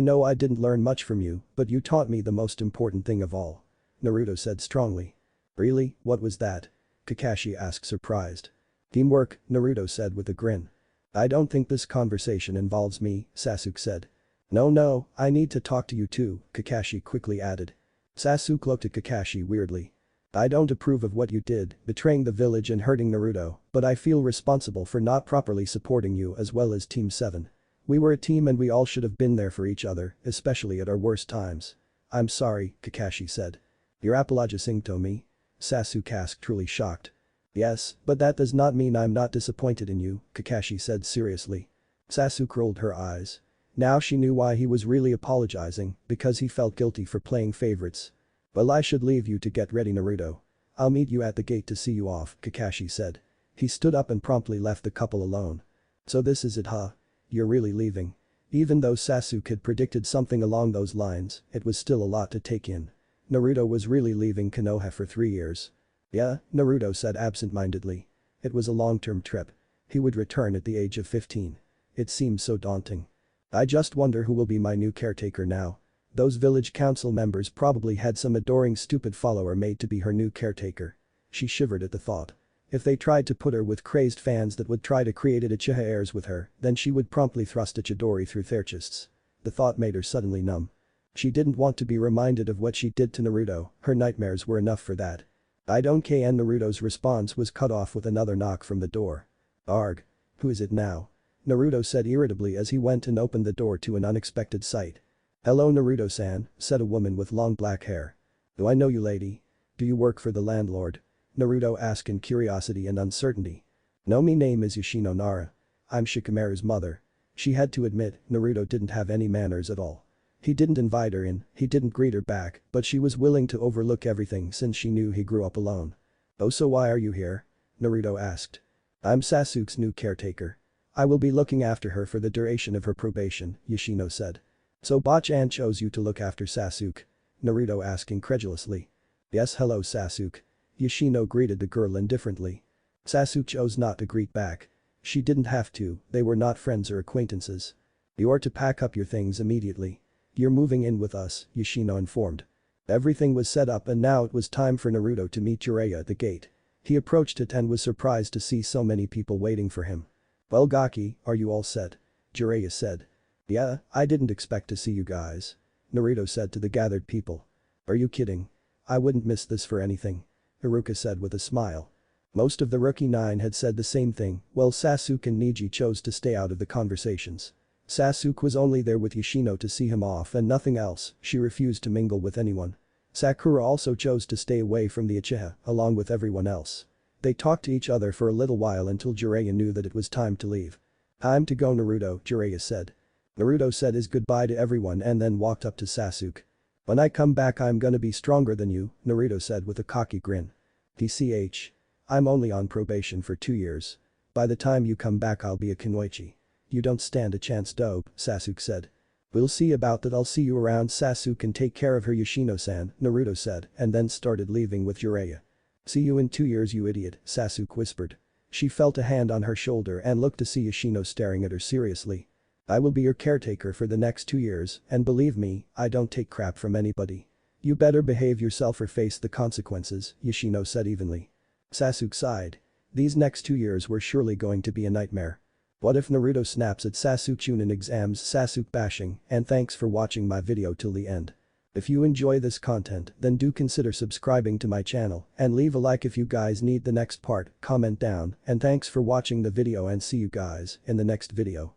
know I didn't learn much from you, but you taught me the most important thing of all," Naruto said strongly. "Really, what was that?" Kakashi asked surprised. "Teamwork," Naruto said with a grin. "I don't think this conversation involves me," Sasuke said. No, I need to talk to you too," Kakashi quickly added. Sasuke looked at Kakashi weirdly. "I don't approve of what you did, betraying the village and hurting Naruto, but I feel responsible for not properly supporting you as well as Team 7. We were a team and we all should have been there for each other, especially at our worst times." "I'm sorry," Kakashi said. "You're apologizing to me?" Sasuke asked, truly shocked. "Yes, but that does not mean I'm not disappointed in you," Kakashi said seriously. Sasuke rolled her eyes. Now she knew why he was really apologizing, because he felt guilty for playing favorites. "Well, I should leave you to get ready, Naruto. I'll meet you at the gate to see you off," Kakashi said. He stood up and promptly left the couple alone. "So this is it, huh? You're really leaving?" Even though Sasuke had predicted something along those lines, it was still a lot to take in. Naruto was really leaving Konoha for 3 years. "Yeah," Naruto said absent-mindedly. It was a long-term trip. He would return at the age of 15. It seemed so daunting. "I just wonder who will be my new caretaker now." Those village council members probably had some adoring stupid follower made to be her new caretaker. She shivered at the thought. If they tried to put her with crazed fans that would try to create Uchiha heirs with her, then she would promptly thrust a Chidori through their chests. The thought made her suddenly numb. She didn't want to be reminded of what she did to Naruto, her nightmares were enough for that. "I don't care," and Naruto's response was cut off with another knock from the door. "Arg. Who is it now?" Naruto said irritably as he went and opened the door to an unexpected sight. "Hello Naruto-san," said a woman with long black hair. "Do I know you, lady? Do you work for the landlord?" Naruto asked in curiosity and uncertainty. "No, me name is Yoshino Nara. I'm Shikamaru's mother." She had to admit, Naruto didn't have any manners at all. He didn't invite her in, he didn't greet her back, but she was willing to overlook everything since she knew he grew up alone. "Oh, so why are you here?" Naruto asked. "I'm Sasuke's new caretaker. I will be looking after her for the duration of her probation," Yoshino said. "So Bachan chose you to look after Sasuke?" Naruto asked incredulously. "Yes, hello Sasuke." Yoshino greeted the girl indifferently. Sasuke chose not to greet back. She didn't have to, they were not friends or acquaintances. "You are to pack up your things immediately. You're moving in with us," Yoshino informed. Everything was set up and now it was time for Naruto to meet Jiraiya at the gate. He approached it and was surprised to see so many people waiting for him. "Well Gaki, are you all set?" Jiraiya said. "Yeah, I didn't expect to see you guys," Naruto said to the gathered people. "Are you kidding? I wouldn't miss this for anything," Iruka said with a smile. Most of the rookie 9 had said the same thing, while Sasuke and Neji chose to stay out of the conversations. Sasuke was only there with Yoshino to see him off and nothing else, she refused to mingle with anyone. Sakura also chose to stay away from the Uchiha, along with everyone else. They talked to each other for a little while until Jiraiya knew that it was time to leave. Time to go Naruto, Jiraiya said. Naruto said his goodbye to everyone and then walked up to Sasuke. When I come back I'm gonna be stronger than you, Naruto said with a cocky grin. TCH. I'm only on probation for 2 years. By the time you come back I'll be a kunoichi. You don't stand a chance dope, Sasuke said. We'll see about that, I'll see you around. Sasuke can take care of her Yoshino-san, Naruto said and then started leaving with Jiraiya. See you in 2 years you idiot, Sasuke whispered. She felt a hand on her shoulder and looked to see Yoshino staring at her seriously. I will be your caretaker for the next 2 years and believe me, I don't take crap from anybody. You better behave yourself or face the consequences, Yoshino said evenly. Sasuke sighed. These next 2 years were surely going to be a nightmare. What if Naruto snaps at Sasuke chunin exams? Sasuke bashing, and thanks for watching my video till the end. If you enjoy this content then do consider subscribing to my channel and leave a like if you guys need the next part, comment down and thanks for watching the video and see you guys in the next video.